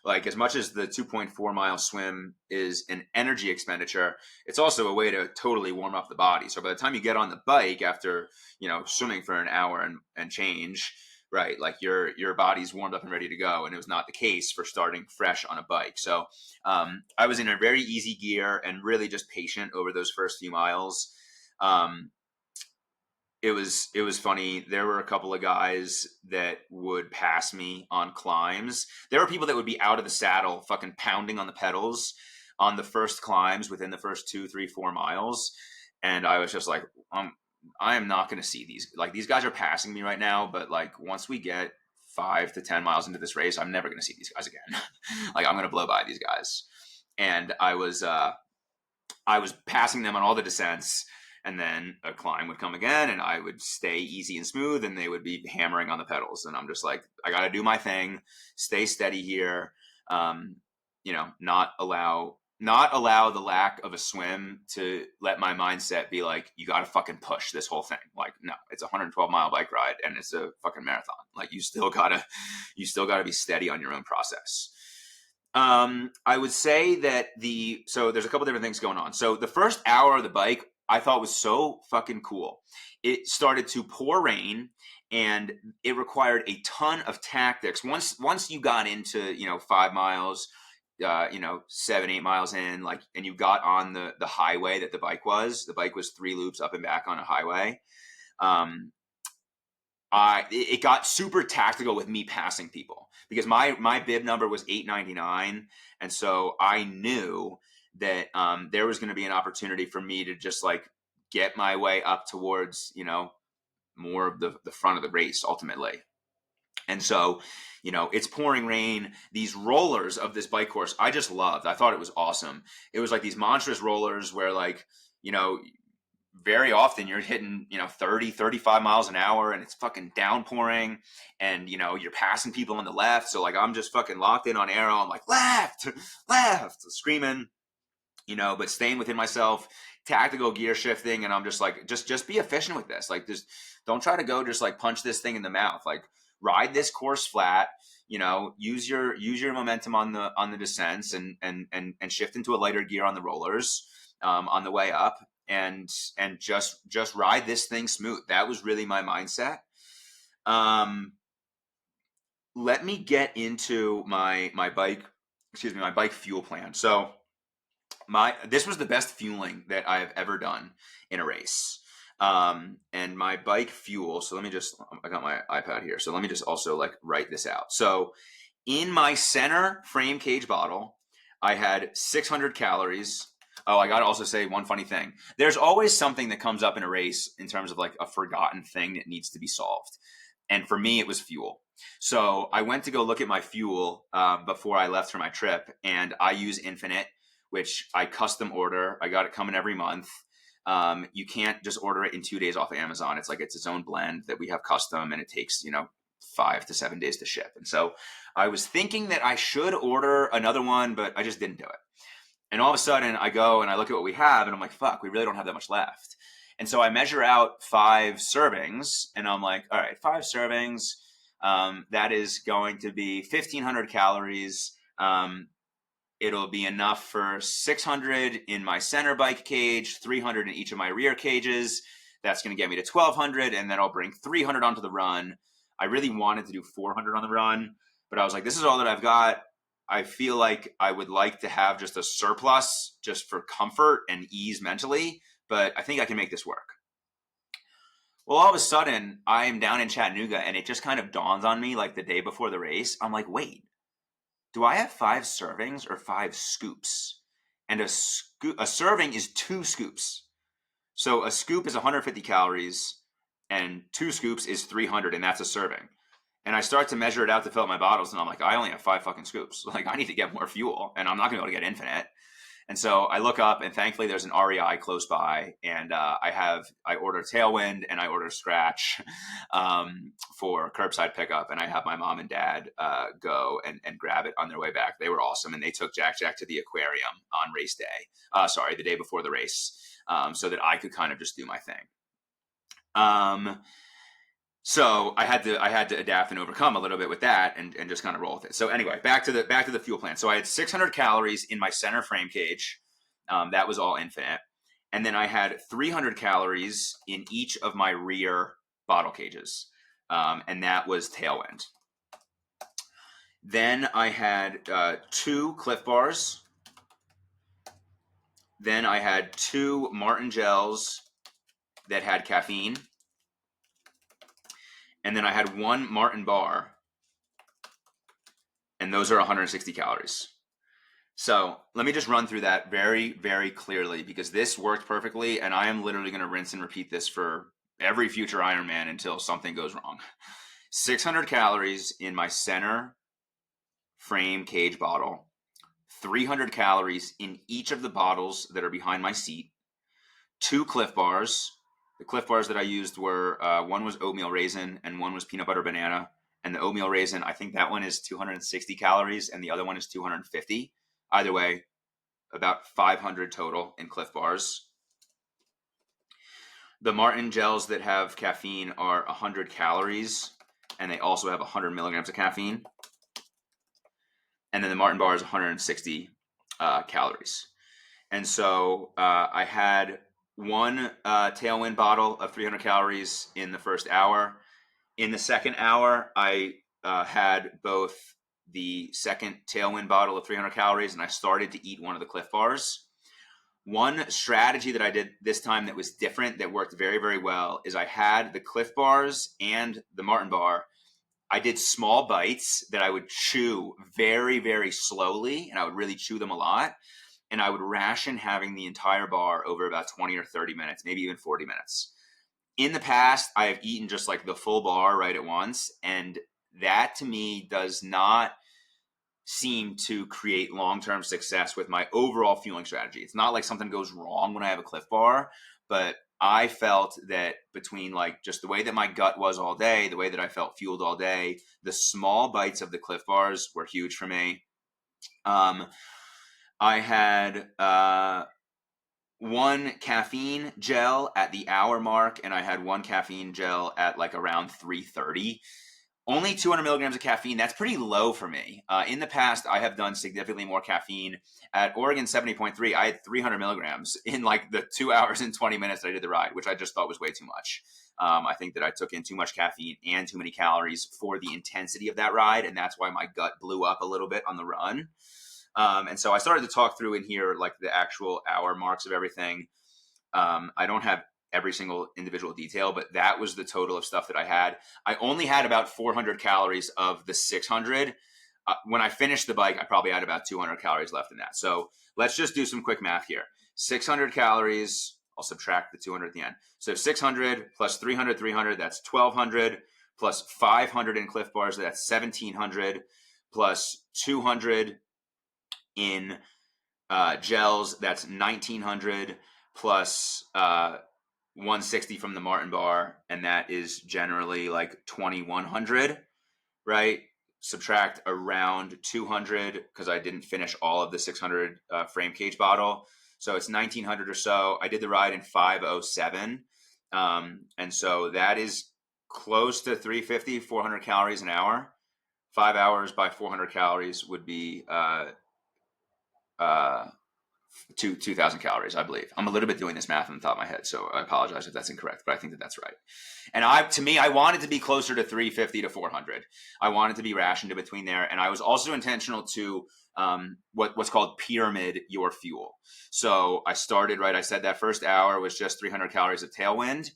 Like, as much as the 2.4 mile swim is an energy expenditure, it's also a way to totally warm up the body. So by the time you get on the bike after, swimming for an hour and change, right, like your body's warmed up and ready to go. And it was not the case for starting fresh on a bike. So I was in a very easy gear and really just patient over those first few miles. It was funny. There were a couple of guys that would pass me on climbs. There were people that would be out of the saddle, fucking pounding on the pedals on the first climbs within the first 2, 3, 4 miles. And I was just like, I am not going to see these. Like, these guys are passing me right now, but like once we get 5 to 10 miles into this race, I'm never going to see these guys again. Like, I'm going to blow by these guys. And I was passing them on all the descents. And then a climb would come again and I would stay easy and smooth and they would be hammering on the pedals. And I'm just like, I got to do my thing, stay steady here. Not allow the lack of a swim to let my mindset be like, you got to fucking push this whole thing. Like, no, it's a 112-mile bike ride and it's a fucking marathon. Like, you still gotta be steady on your own process. I would say that so there's a couple different things going on. So the first hour of the bike, I thought was so fucking cool. It started to pour rain and it required a ton of tactics. Once you got into, 5 miles, 7, 8 miles in, like, and you got on the highway that the bike was 3 loops up and back on a highway. It got super tactical with me passing people because my bib number was 899. And so I knew that there was going to be an opportunity for me to just like get my way up towards, more of the front of the race ultimately. And so, it's pouring rain. These rollers of this bike course, I just loved. I thought it was awesome. It was like these monstrous rollers where like, very often you're hitting, 30, 35 miles an hour and it's fucking downpouring and, you're passing people on the left. So like, I'm just fucking locked in on arrow. I'm like, left, screaming, but staying within myself, tactical gear shifting. And I'm just like, just be efficient with this. Like, just don't try to go just like punch this thing in the mouth. Like, ride this course flat, use your momentum on the descents and shift into a lighter gear on the rollers, on the way up. And just ride this thing smooth. That was really my mindset. Let me get into my bike fuel plan. So this was the best fueling that I have ever done in a race. And my bike fuel. So I got my iPad here. So let me just also like write this out. So in my center frame cage bottle, I had 600 calories. Oh, I got to also say one funny thing. There's always something that comes up in a race in terms of like a forgotten thing that needs to be solved. And for me, it was fuel. So I went to go look at my fuel before I left for my trip, and I use Infinite, which I custom order. I got it coming every month. You can't just order it in 2 days off of Amazon. It's like it's its own blend that we have custom, and it takes 5 to 7 days to ship. And so I was thinking that I should order another one, but I just didn't do it. And all of a sudden, I go and I look at what we have, and I'm like, "Fuck, we really don't have that much left." And so I measure out 5 servings, and I'm like, "All right, 5 servings. That is going to be 1,500 calories." It'll be enough for 600 in my center bike cage, 300 in each of my rear cages. That's going to get me to 1,200, and then I'll bring 300 onto the run. I really wanted to do 400 on the run, but I was like, this is all that I've got. I feel like I would like to have just a surplus just for comfort and ease mentally, but I think I can make this work. Well, all of a sudden, I am down in Chattanooga, and it just kind of dawns on me like the day before the race. I'm like, wait, do I have 5 servings or 5 scoops? And a serving is 2 scoops. So a scoop is 150 calories, and 2 scoops is 300, and that's a serving. And I start to measure it out to fill up my bottles, and I'm like, I only have 5 fucking scoops. Like, I need to get more fuel, and I'm not going to be able to get Infinite. And so I look up, and thankfully there's an REI close by, and I order Tailwind and I order Scratch for curbside pickup, and I have my mom and dad go and grab it on their way back. They were awesome, and they took Jack to the aquarium on race day. The day before the race, so that I could kind of just do my thing. So I had to adapt and overcome a little bit with that and just kind of roll with it. So anyway, back to the fuel plan. So I had 600 calories in my center frame cage. That was all Infinite. And then I had 300 calories in each of my rear bottle cages. And that was Tailwind. Then I had 2 Cliff Bars. Then I had 2 Martin Gels that had caffeine. And then I had 1 Martin bar, and those are 160 calories. So let me just run through that very, very clearly, because this worked perfectly, and I am literally going to rinse and repeat this for every future Ironman until something goes wrong. 600 calories in my center frame cage bottle, 300 calories in each of the bottles that are behind my seat, 2 Cliff Bars. The Cliff Bars that I used were, one was oatmeal raisin and one was peanut butter banana. And the oatmeal raisin, I think that one is 260 calories and the other one is 250. Either way, about 500 total in Cliff Bars. The Martin Gels that have caffeine are 100 calories, and they also have 100 milligrams of caffeine. And then the Martin Bar is 160 calories. And so I had 1 Tailwind bottle of 300 calories in the first hour. In the second hour, I had both the second Tailwind bottle of 300 calories, and I started to eat one of the Cliff Bars. One strategy that I did this time that was different, that worked very, very well, is I had the Cliff Bars and the Martin Bar. I did small bites that I would chew very, very slowly, and I would really chew them a lot. And I would ration having the entire bar over about 20 or 30 minutes, maybe even 40 minutes. In the past, I have eaten just like the full bar right at once, and that to me does not seem to create long-term success with my overall fueling strategy. It's not like something goes wrong when I have a Cliff Bar, but I felt that between like just the way that my gut was all day, the way that I felt fueled all day, the small bites of the Cliff Bars were huge for me. I had 1 caffeine gel at the hour mark, and I had 1 caffeine gel at like around 3:30. Only 200 milligrams of caffeine. That's pretty low for me. In the past, I have done significantly more caffeine. At Oregon 70.3, I had 300 milligrams in like the 2 hours and 20 minutes that I did the ride, which I just thought was way too much. I think that I took in too much caffeine and too many calories for the intensity of that ride, and that's why my gut blew up a little bit on the run. And so I started to talk through in here like the actual hour marks of everything. I don't have every single individual detail, but that was the total of stuff that I had. I only had about 400 calories of the 600. When I finished the bike, I probably had about 200 calories left in that. So let's just do some quick math here. 600 calories, I'll subtract the 200 at the end. So 600 plus 300, 300, that's 1200, plus 500 in Cliff Bars, that's 1700, plus 200 in gels, that's 1900, plus 160 from the Martin bar, and that is generally like 2100, right? Subtract around 200 because I didn't finish all of the 600 frame cage bottle. So it's 1900 or so. I did the ride in 5:07. And so that is close to 350, 400 calories an hour. 5 hours by 400 calories would be 2,000 calories, I believe. I'm a little bit doing this math on the top of my head, so I apologize if that's incorrect, but I think that that's right. And I wanted to be closer to 350 to 400. I wanted to be rationed in between there, and I was also intentional to what's called pyramid your fuel. So I started, right, I said that first hour was just 300 calories of tailwind,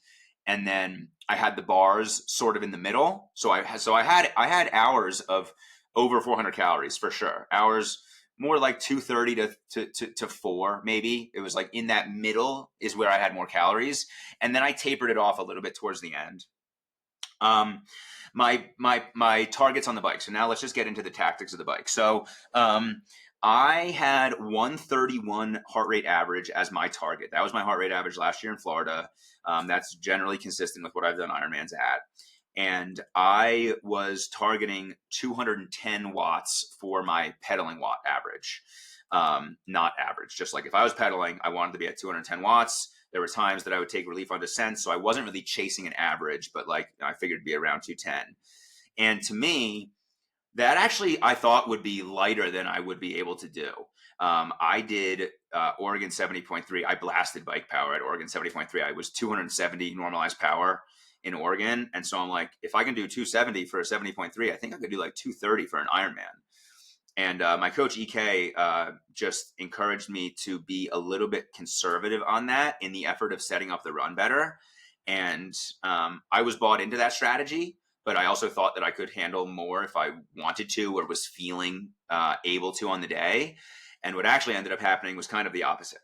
and then I had the bars sort of in the middle. So I had hours of over 400 calories for sure. Hours more like 230 to 4, maybe. It was like in that middle is where I had more calories. And then I tapered it off a little bit towards the end. My targets on the bike. So now let's just get into the tactics of the bike. So I had 131 heart rate average as my target. That was my heart rate average last year in Florida. That's generally consistent with what I've done Ironmans at. And I was targeting 210 watts for my pedaling watt average. Not average, just like if I was pedaling, I wanted to be at 210 watts. There were times that I would take relief on descent, so I wasn't really chasing an average, but like I figured it'd be around 210. And to me, that actually I thought would be lighter than I would be able to do. I did Oregon 70.3. I blasted bike power at Oregon 70.3. I was 270 normalized power in Oregon. And so I'm like, if I can do 270 for a 70.3, I think I could do like 230 for an Ironman. And my coach EK just encouraged me to be a little bit conservative on that in the effort of setting up the run better. And I was bought into that strategy, but I also thought that I could handle more if I wanted to or was feeling able to on the day. And what actually ended up happening was kind of the opposite.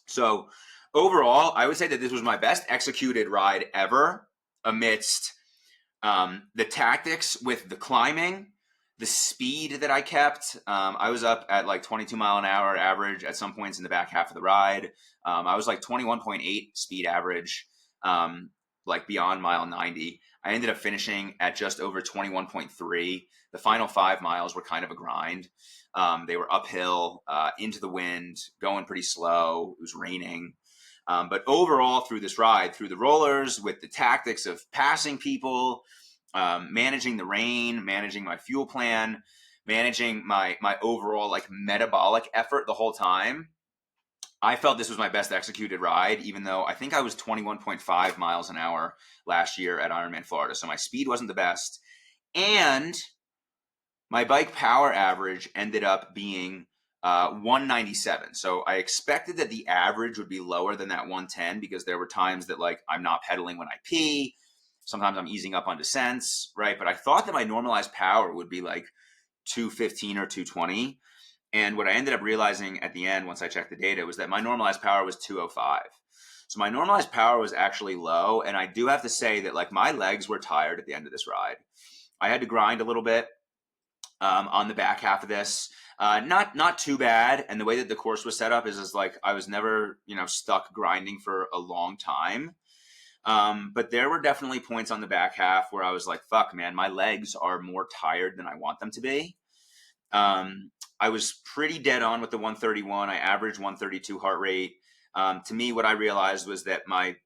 So overall, I would say that this was my best executed ride ever amidst the tactics with the climbing, the speed that I kept. I was up at like 22 mile an hour average at some points in the back half of the ride. I was like 21.8 speed average, like beyond mile 90. I ended up finishing at just over 21.3. The final 5 miles were kind of a grind. They were uphill, into the wind, going pretty slow. It was raining. But overall, through this ride, through the rollers, with the tactics of passing people, managing the rain, managing my fuel plan, managing my overall like metabolic effort the whole time, I felt this was my best executed ride, even though I think I was 21.5 miles an hour last year at Ironman Florida. So my speed wasn't the best. And my bike power average ended up being 197. So I expected that the average would be lower than that 110 because there were times that like I'm not pedaling when I pee. Sometimes I'm easing up on descents, right? But I thought that my normalized power would be like 215 or 220. And what I ended up realizing at the end, once I checked the data, was that my normalized power was 205. So my normalized power was actually low. And I do have to say that like my legs were tired at the end of this ride. I had to grind a little bit on the back half of this. Not too bad. And the way that the course was set up is like I was never, stuck grinding for a long time. But there were definitely points on the back half where I was like, fuck, man, my legs are more tired than I want them to be. I was pretty dead on with the 131. I averaged 132 heart rate. To me, what I realized was that my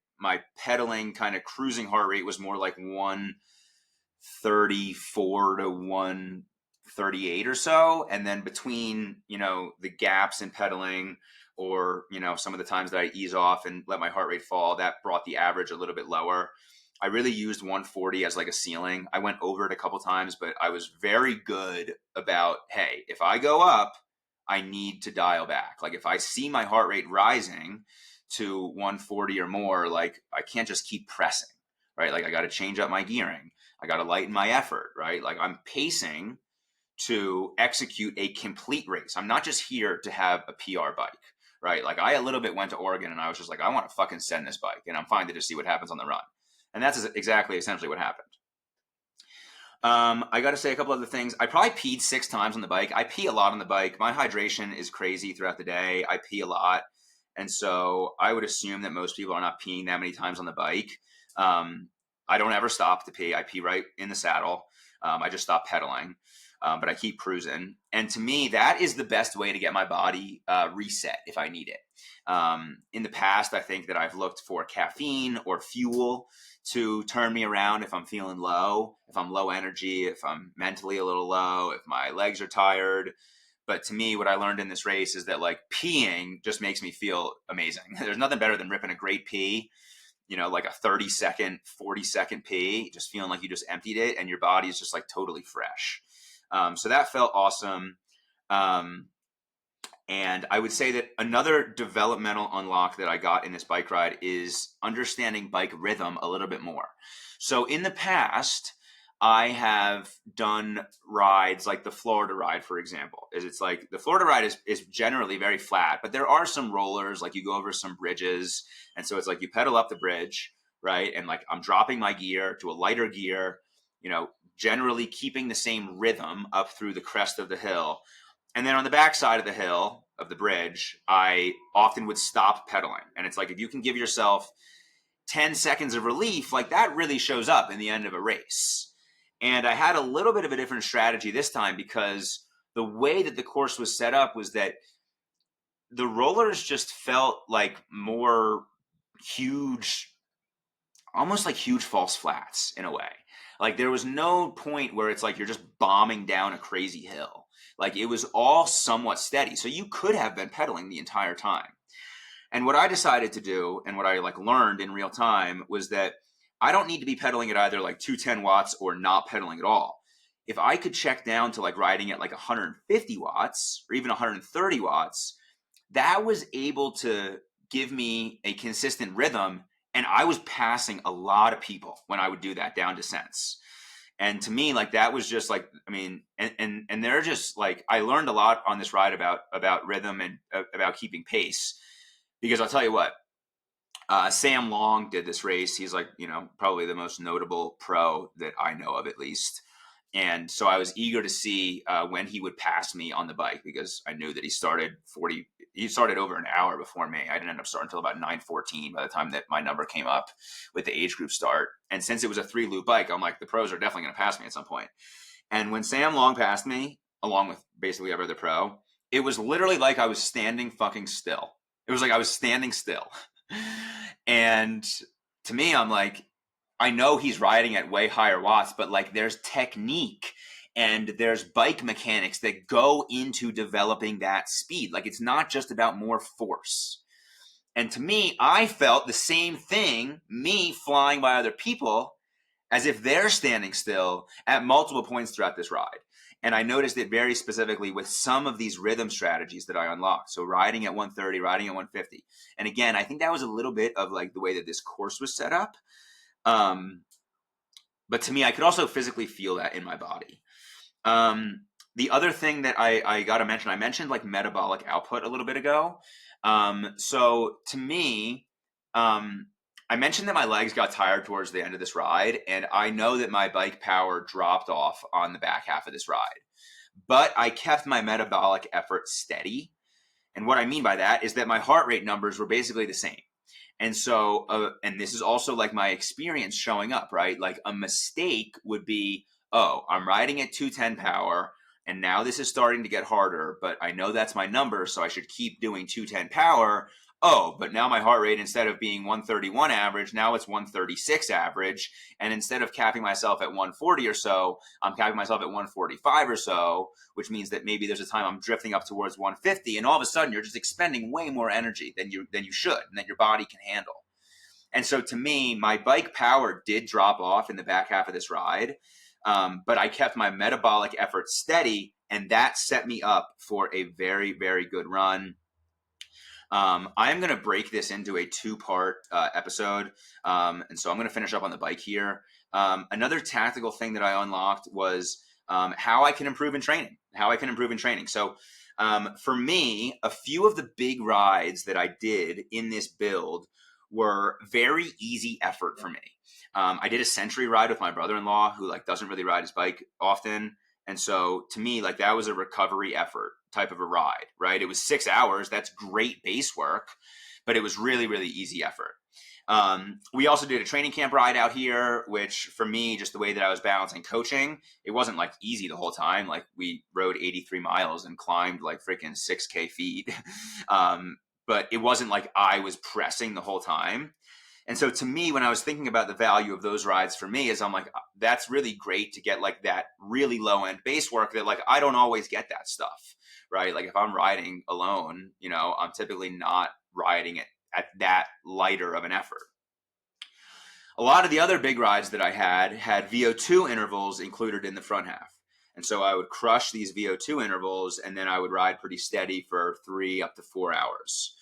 pedaling kind of cruising heart rate was more like 134 to 138 or so. And then between, the gaps in pedaling or, some of the times that I ease off and let my heart rate fall, that brought the average a little bit lower. I really used 140 as like a ceiling. I went over it a couple times, but I was very good about, hey, if I go up, I need to dial back. Like if I see my heart rate rising, to 140 or more, like I can't just keep pressing, right? Like I got to change up my gearing. I got to lighten my effort, right? Like I'm pacing to execute a complete race. I'm not just here to have a PR bike, right? Like I a little bit went to Oregon and I was just like, I want to fucking send this bike and I'm fine to just see what happens on the run. And that's exactly essentially what happened. I got to say a couple other things. I probably peed 6 times on the bike. I pee a lot on the bike. My hydration is crazy throughout the day. I pee a lot. And so I would assume that most people are not peeing that many times on the bike. I don't ever stop to pee. I pee right in the saddle. I just stop pedaling, but I keep cruising. And to me, that is the best way to get my body reset if I need it. In the past, I think that I've looked for caffeine or fuel to turn me around if I'm feeling low, if I'm low energy, if I'm mentally a little low, if my legs are tired. But to me, what I learned in this race is that like peeing just makes me feel amazing. There's nothing better than ripping a great pee, like a 30-second, 40-second pee, just feeling like you just emptied it and your body is just like totally fresh. So that felt awesome. And I would say that another developmental unlock that I got in this bike ride is understanding bike rhythm a little bit more. So in the past, I have done rides like the Florida ride, for example. It's like the Florida ride is generally very flat, but there are some rollers, like you go over some bridges. And so it's like you pedal up the bridge, right? And like I'm dropping my gear to a lighter gear, generally keeping the same rhythm up through the crest of the hill. And then on the back side of the hill of the bridge, I often would stop pedaling. And it's like, if you can give yourself 10 seconds of relief, like that really shows up in the end of a race. And I had a little bit of a different strategy this time because the way that the course was set up was that the rollers just felt like more huge, almost like huge false flats in a way. Like there was no point where it's like you're just bombing down a crazy hill. Like it was all somewhat steady. So you could have been pedaling the entire time. And what I decided to do and what I like learned in real time was that I don't need to be pedaling at either like 210 watts or not pedaling at all. If I could check down to like riding at like 150 watts or even 130 watts, that was able to give me a consistent rhythm. And I was passing a lot of people when I would do that down descents. And to me, like that was just like, I mean, and they're just like, I learned a lot on this ride about rhythm and about keeping pace, because I'll tell you what, Sam Long did this race. He's like, probably the most notable pro that I know of at least. And so I was eager to see when he would pass me on the bike, because I knew that he started over an hour before me. I didn't end up starting until about 9:14 by the time that my number came up with the age group start. And since it was a 3-loop bike, I'm like, the pros are definitely going to pass me at some point. And when Sam Long passed me, along with basically every other pro, it was literally like I was standing fucking still. It was like I was standing still. And to me, I'm like, I know he's riding at way higher watts, but like there's technique and there's bike mechanics that go into developing that speed. Like it's not just about more force. And to me, I felt the same thing, me flying by other people, as if they're standing still at multiple points throughout this ride. And I noticed it very specifically with some of these rhythm strategies that I unlocked. So riding at 130, riding at 150. And again, I think that was a little bit of like the way that this course was set up. But to me, I could also physically feel that in my body. The other thing that I got to mention, I mentioned like metabolic output a little bit ago. So to me, I mentioned that my legs got tired towards the end of this ride, and I know that my bike power dropped off on the back half of this ride. But I kept my metabolic effort steady. And what I mean by that is that my heart rate numbers were basically the same. And so, and this is also like my experience showing up, right? Like a mistake would be, oh, I'm riding at 210 power, and now this is starting to get harder, but I know that's my number, so I should keep doing 210 power. Oh, but now my heart rate, instead of being 131 average, now it's 136 average. And instead of capping myself at 140 or so, I'm capping myself at 145 or so, which means that maybe there's a time I'm drifting up towards 150. And all of a sudden, you're just expending way more energy than you should and that your body can handle. And so to me, my bike power did drop off in the back half of this ride, but I kept my metabolic effort steady, and that set me up for a very, very good run. I am going to break this into a two-part episode. And so I'm going to finish up on the bike here. Another tactical thing that I unlocked was how I can improve in training. So for me, a few of the big rides that I did in this build were very easy effort for me. I did a century ride with my brother-in-law who like doesn't really ride his bike often. And so to me, like that was a recovery effort type of a ride, right? It was 6 hours. That's great base work, but it was really, really easy effort. We also did a training camp ride out here, which for me, just the way that I was balancing coaching, it wasn't like easy the whole time. Like we rode 83 miles and climbed like freaking 6K feet. But it wasn't like I was pressing the whole time. And so to me, when I was thinking about the value of those rides for me is I'm like, that's really great to get like that really low end base work that like, I don't always get that stuff, right? Like if I'm riding alone, I'm typically not riding it at that lighter of an effort. A lot of the other big rides that I had VO2 intervals included in the front half. And so I would crush these VO2 intervals and then I would ride pretty steady for 3 up to 4 hours.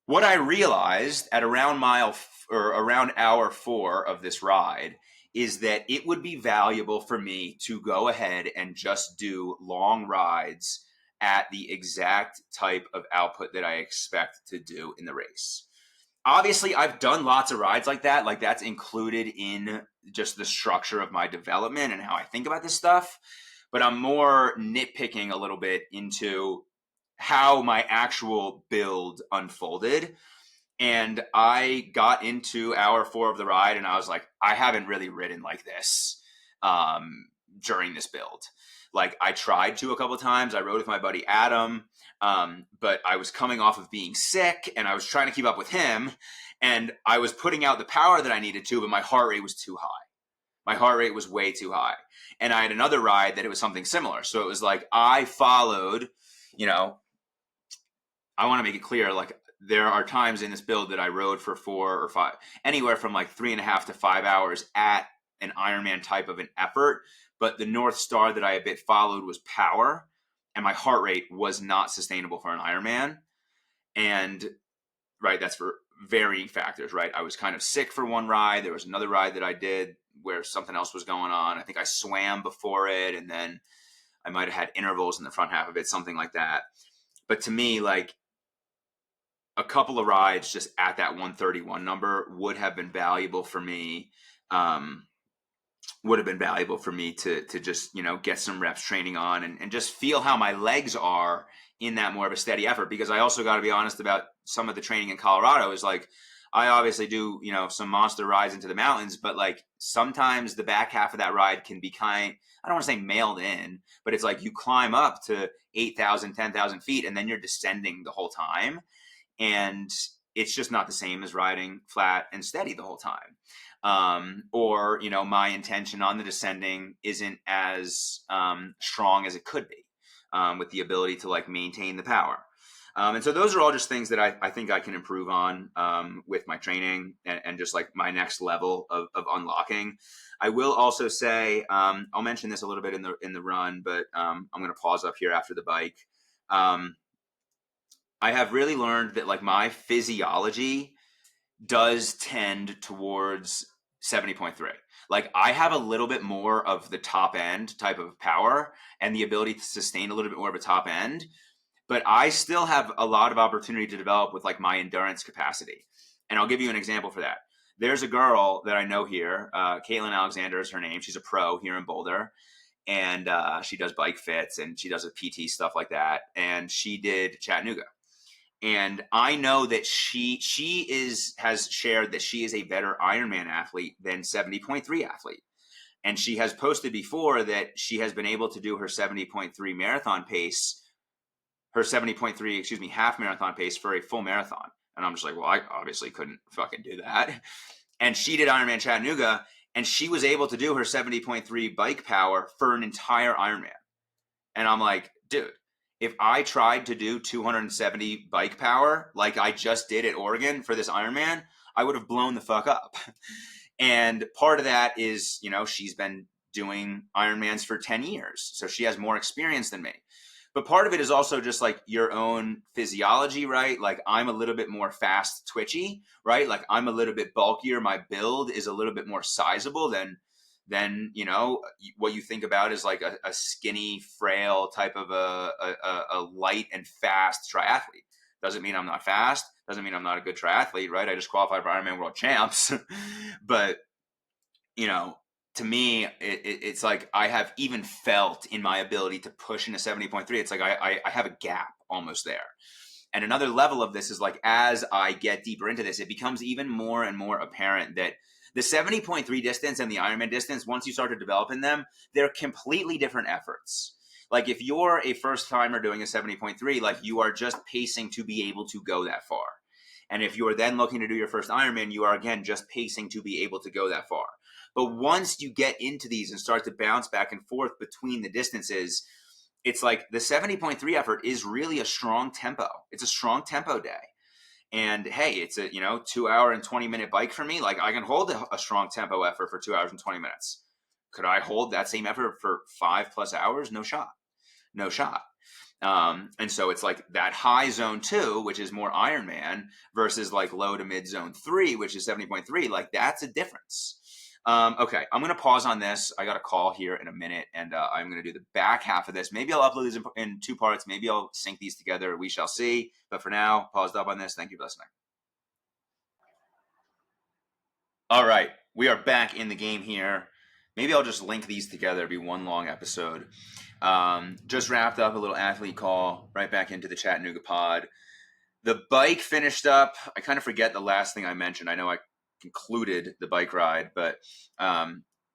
What I realized at around around hour 4 of this ride is that it would be valuable for me to go ahead and just do long rides at the exact type of output that I expect to do in the race. Obviously, I've done lots of rides like that. Like that's included in just the structure of my development and how I think about this stuff. But I'm more nitpicking a little bit into how my actual build unfolded. And I got into hour 4 of the ride and I was like, I haven't really ridden like this during this build. Like I tried to a couple of times. I rode with my buddy Adam, but I was coming off of being sick and I was trying to keep up with him. And I was putting out the power that I needed to, but my heart rate was too high. My heart rate was way too high. And I had another ride that it was something similar. So it was like I followed, I want to make it clear, like there are times in this build that I rode for 4 or 5, anywhere from like 3.5 to 5 hours at an Ironman type of an effort. But the North Star that I a bit followed was power, and my heart rate was not sustainable for an Ironman. And right, that's for varying factors, right? I was kind of sick for one ride. There was another ride that I did where something else was going on. I think I swam before it, and then I might have had intervals in the front half of it, something like that. But to me, like a couple of rides just at that 131 number would have been valuable for me. To just, get some reps training on and just feel how my legs are in that more of a steady effort. Because I also got to be honest about some of the training in Colorado is like, I obviously do, some monster rides into the mountains, but like sometimes the back half of that ride can be I don't want to say mailed in, but it's like you climb up to 8,000, 10,000 feet and then you're descending the whole time. And it's just not the same as riding flat and steady the whole time. Or, my intention on the descending isn't as strong as it could be with the ability to like maintain the power. And so those are all just things that I think I can improve on with my training and just like my next level of unlocking. I will also say, I'll mention this a little bit in the run, but I'm going to pause up here after the bike. I have really learned that like my physiology does tend towards 70.3. Like I have a little bit more of the top end type of power and the ability to sustain a little bit more of a top end, but I still have a lot of opportunity to develop with like my endurance capacity. And I'll give you an example for that. There's a girl that I know here, Caitlin Alexander is her name. She's a pro here in Boulder. And she does bike fits and she does a PT stuff like that. And she did Chattanooga. And I know that she has shared that she is a better Ironman athlete than 70.3 athlete. And she has posted before that she has been able to do her 70.3 marathon pace, her 70.3, half marathon pace for a full marathon. And I'm just like, well, I obviously couldn't fucking do that. And she did Ironman Chattanooga and she was able to do her 70.3 bike power for an entire Ironman. And I'm like, dude, if I tried to do 270 bike power like I just did at Oregon for this Ironman, I would have blown the fuck up. And part of that is, she's been doing Ironmans for 10 years. So she has more experience than me. But part of it is also just like your own physiology, right? Like I'm a little bit more fast twitchy, right? Like I'm a little bit bulkier. My build is a little bit more sizable than what you think about is like a skinny, frail type of a light and fast triathlete. Doesn't mean I'm not fast. Doesn't mean I'm not a good triathlete, right? I just qualified for Ironman World Champs, but to me, it's like I have even felt in my ability to push into 70.3. It's like I have a gap almost there. And another level of this is like as I get deeper into this, it becomes even more and more apparent that the 70.3 distance and the Ironman distance, once you start to develop in them, they're completely different efforts. Like if you're a first timer doing a 70.3, like you are just pacing to be able to go that far. And if you are then looking to do your first Ironman, you are again just pacing to be able to go that far. But once you get into these and start to bounce back and forth between the distances, it's like the 70.3 effort is really a strong tempo. It's a strong tempo day. And hey, it's a 2 hour and 20-minute bike for me. Like I can hold a strong tempo effort for 2 hours and 20 minutes. Could I hold that same effort for 5+ hours? No shot. No shot. And so it's like that high zone 2, which is more Ironman, versus like low to mid zone 3, which is 70.3. Like that's a difference. Okay, I'm going to pause on this. I got a call here in a minute, and I'm going to do the back half of this. Maybe I'll upload these in 2 parts. Maybe I'll sync these together. We shall see. But for now, paused up on this. Thank you for listening. All right, we are back in the game here. Maybe I'll just link these together. It'll be one long episode. Just wrapped up a little athlete call, right back into the Chattanooga pod. The bike finished up. I kind of forget the last thing I mentioned. I know I concluded the bike ride, but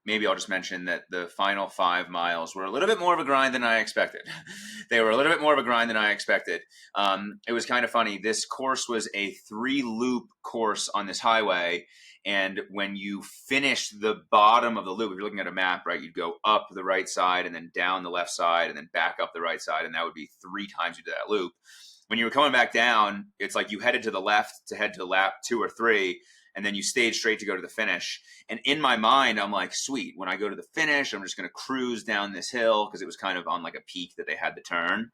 maybe I'll just mention that the final 5 miles were a little bit more of a grind than I expected. They were a little bit more of a grind than I expected. It was kind of funny. This course was a 3-loop course on this highway. And when you finish the bottom of the loop, if you're looking at a map, right, you'd go up the right side and then down the left side and then back up the right side. And that would be 3 times you did that loop. When you were coming back down, it's like you headed to the left to head to lap 2 or 3, and then you stayed straight to go to the finish. And in my mind, I'm like, sweet, when I go to the finish, I'm just going to cruise down this hill because it was kind of on like a peak that they had the turn.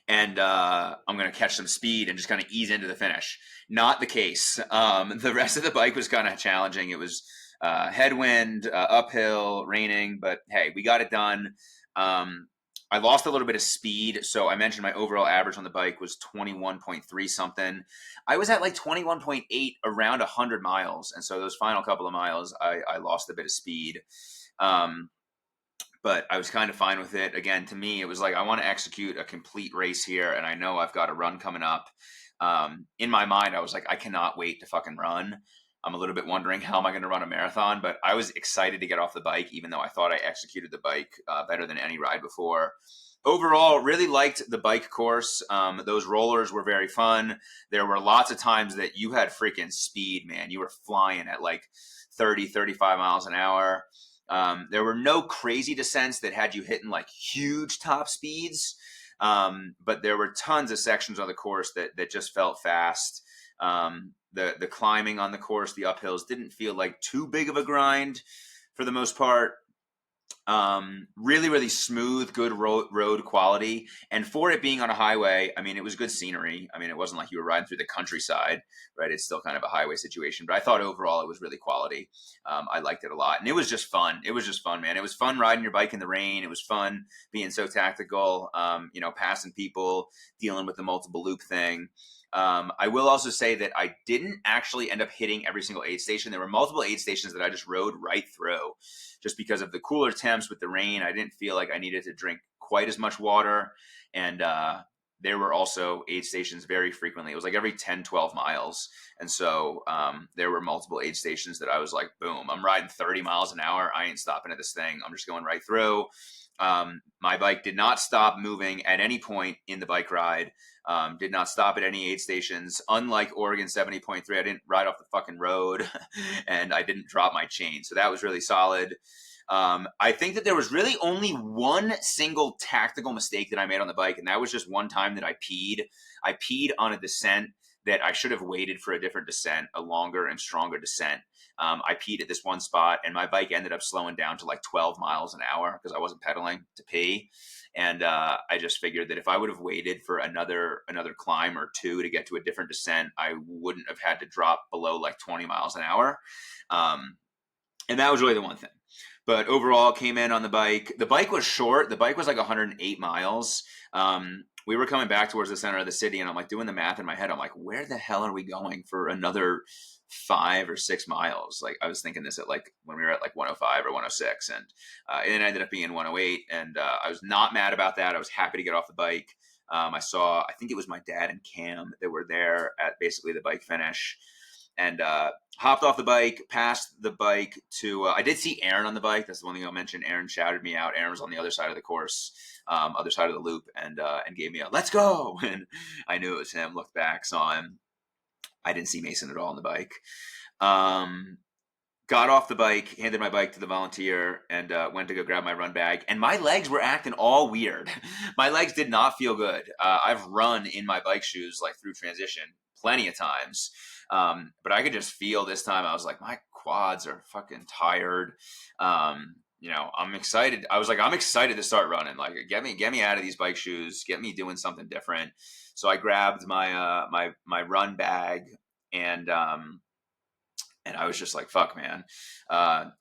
And I'm going to catch some speed and just kind of ease into the finish. Not the case. The rest of the bike was kind of challenging. It was headwind, uphill, raining, but hey, we got it done. I lost a little bit of speed. So I mentioned my overall average on the bike was 21.3 something. I was at like 21.8 around 100 miles. And so those final couple of miles, I lost a bit of speed. But I was kind of fine with it. Again, to me, it was like, I want to execute a complete race here. And I know I've got a run coming up. In my mind, I was like, I cannot wait to fucking run. I'm a little bit wondering how am I going to run a marathon, but I was excited to get off the bike, even though I thought I executed the bike better than any ride before. Overall, really liked the bike course. Those rollers were very fun. There were lots of times that you had freaking speed, man. You were flying at like 30, 35 miles an hour. There were no crazy descents that had you hitting like huge top speeds. But there were tons of sections on the course that just felt fast. The climbing on the course, the uphills didn't feel like too big of a grind for the most part. Really, really smooth, good road quality. And for it being on a highway, I mean, it was good scenery. I mean, it wasn't like you were riding through the countryside, right? It's still kind of a highway situation, but I thought overall it was really quality. I liked it a lot. And it was just fun. It was just fun, man. It was fun riding your bike in the rain. It was fun being so tactical, passing people, dealing with the multiple loop thing. I will also say that I didn't actually end up hitting every single aid station. There were multiple aid stations that I just rode right through just because of the cooler temps with the rain. I didn't feel like I needed to drink quite as much water. And there were also aid stations very frequently. It was like every 10, 12 miles. And so there were multiple aid stations that I was like, boom, I'm riding 30 miles an hour. I ain't stopping at this thing. I'm just going right through. My bike did not stop moving at any point in the bike ride. Did not stop at any aid stations. Unlike Oregon 70.3, I didn't ride off the fucking road and I didn't drop my chain. So that was really solid. I think that there was really only one single tactical mistake that I made on the bike. And that was just one time that I peed. I peed on a descent that I should have waited for a different descent, a longer and stronger descent. I peed at this one spot, and my bike ended up slowing down to like 12 miles an hour because I wasn't pedaling to pee. And I just figured that if I would have waited for another climb or two to get to a different descent, I wouldn't have had to drop below like 20 miles an hour. And that was really the one thing. But overall, came in on the bike. The bike was short. The bike was like 108 miles. We were coming back towards the center of the city, and I'm like doing the math in my head. I'm like, where the hell are we going for another 5 or 6 miles? Like I was thinking this at like when we were at like 105 or 106, and it ended up being 108. And I was not mad about that. I was happy to get off the bike. I think it was my dad and Cam that were there at basically the bike finish. And hopped off the bike, passed the bike to, I did see Aaron on the bike. That's the one thing I'll mention. Aaron shouted me out. Aaron was on the other side of the course, other side of the loop, and gave me a, let's go. And I knew it was him, looked back, saw him. I didn't see Mason at all on the bike. Got off the bike, handed my bike to the volunteer, and went to go grab my run bag. And my legs were acting all weird. My legs did not feel good. I've run in my bike shoes, like through transition, plenty of times. But I could just feel this time. I was like, my quads are fucking tired. I'm excited. I was like, I'm excited to start running. Like, get me out of these bike shoes. Get me doing something different. So I grabbed my my run bag, and I was just like, fuck, man.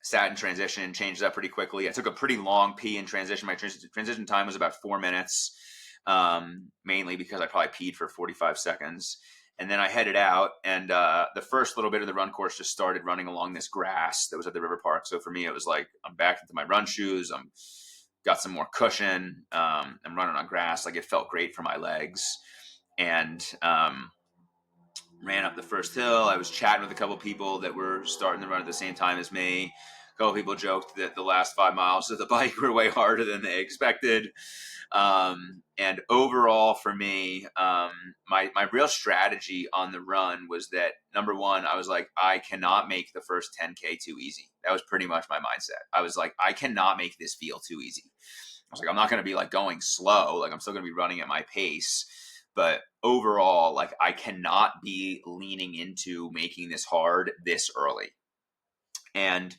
Sat in transition, changed up pretty quickly. I took a pretty long pee in transition. My transition time was about 4 minutes, mainly because I probably peed for 45 seconds. And then I headed out, and the first little bit of the run course just started running along this grass that was at the river park. So for me, it was like, I'm back into my run shoes. I'm got some more cushion. I'm running on grass. Like, it felt great for my legs. And ran up the first hill. I was chatting with a couple people that were starting to run at the same time as me. A couple people joked that the last 5 miles of the bike were way harder than they expected. And overall for me, my real strategy on the run was that, number one, I was like, I cannot make the first 10K too easy. That was pretty much my mindset. I was like, I cannot make this feel too easy. I was like, I'm not going to be like going slow. Like, I'm still going to be running at my pace. But overall, like, I cannot be leaning into making this hard this early. And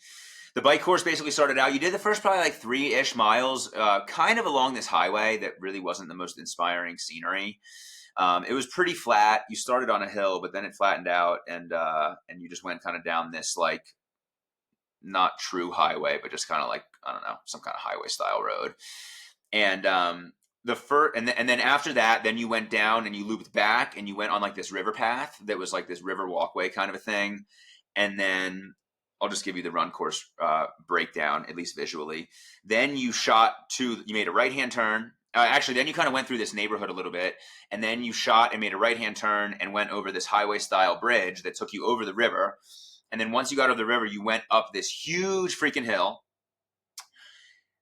the bike course basically started out, you did the first probably like 3-ish miles, kind of along this highway that really wasn't the most inspiring scenery. It was pretty flat. You started on a hill, but then it flattened out, and you just went kind of down this, like, not true highway, but just kind of like, I don't know, some kind of highway style road. And and then after that, then you went down and you looped back and you went on like this river path that was like this river walkway kind of a thing. And then I'll just give you the run course breakdown, at least visually. Then you made a right-hand turn. Actually, then you kind of went through this neighborhood a little bit, and then you shot and made a right-hand turn and went over this highway-style bridge that took you over the river. And then once you got over the river, you went up this huge freaking hill.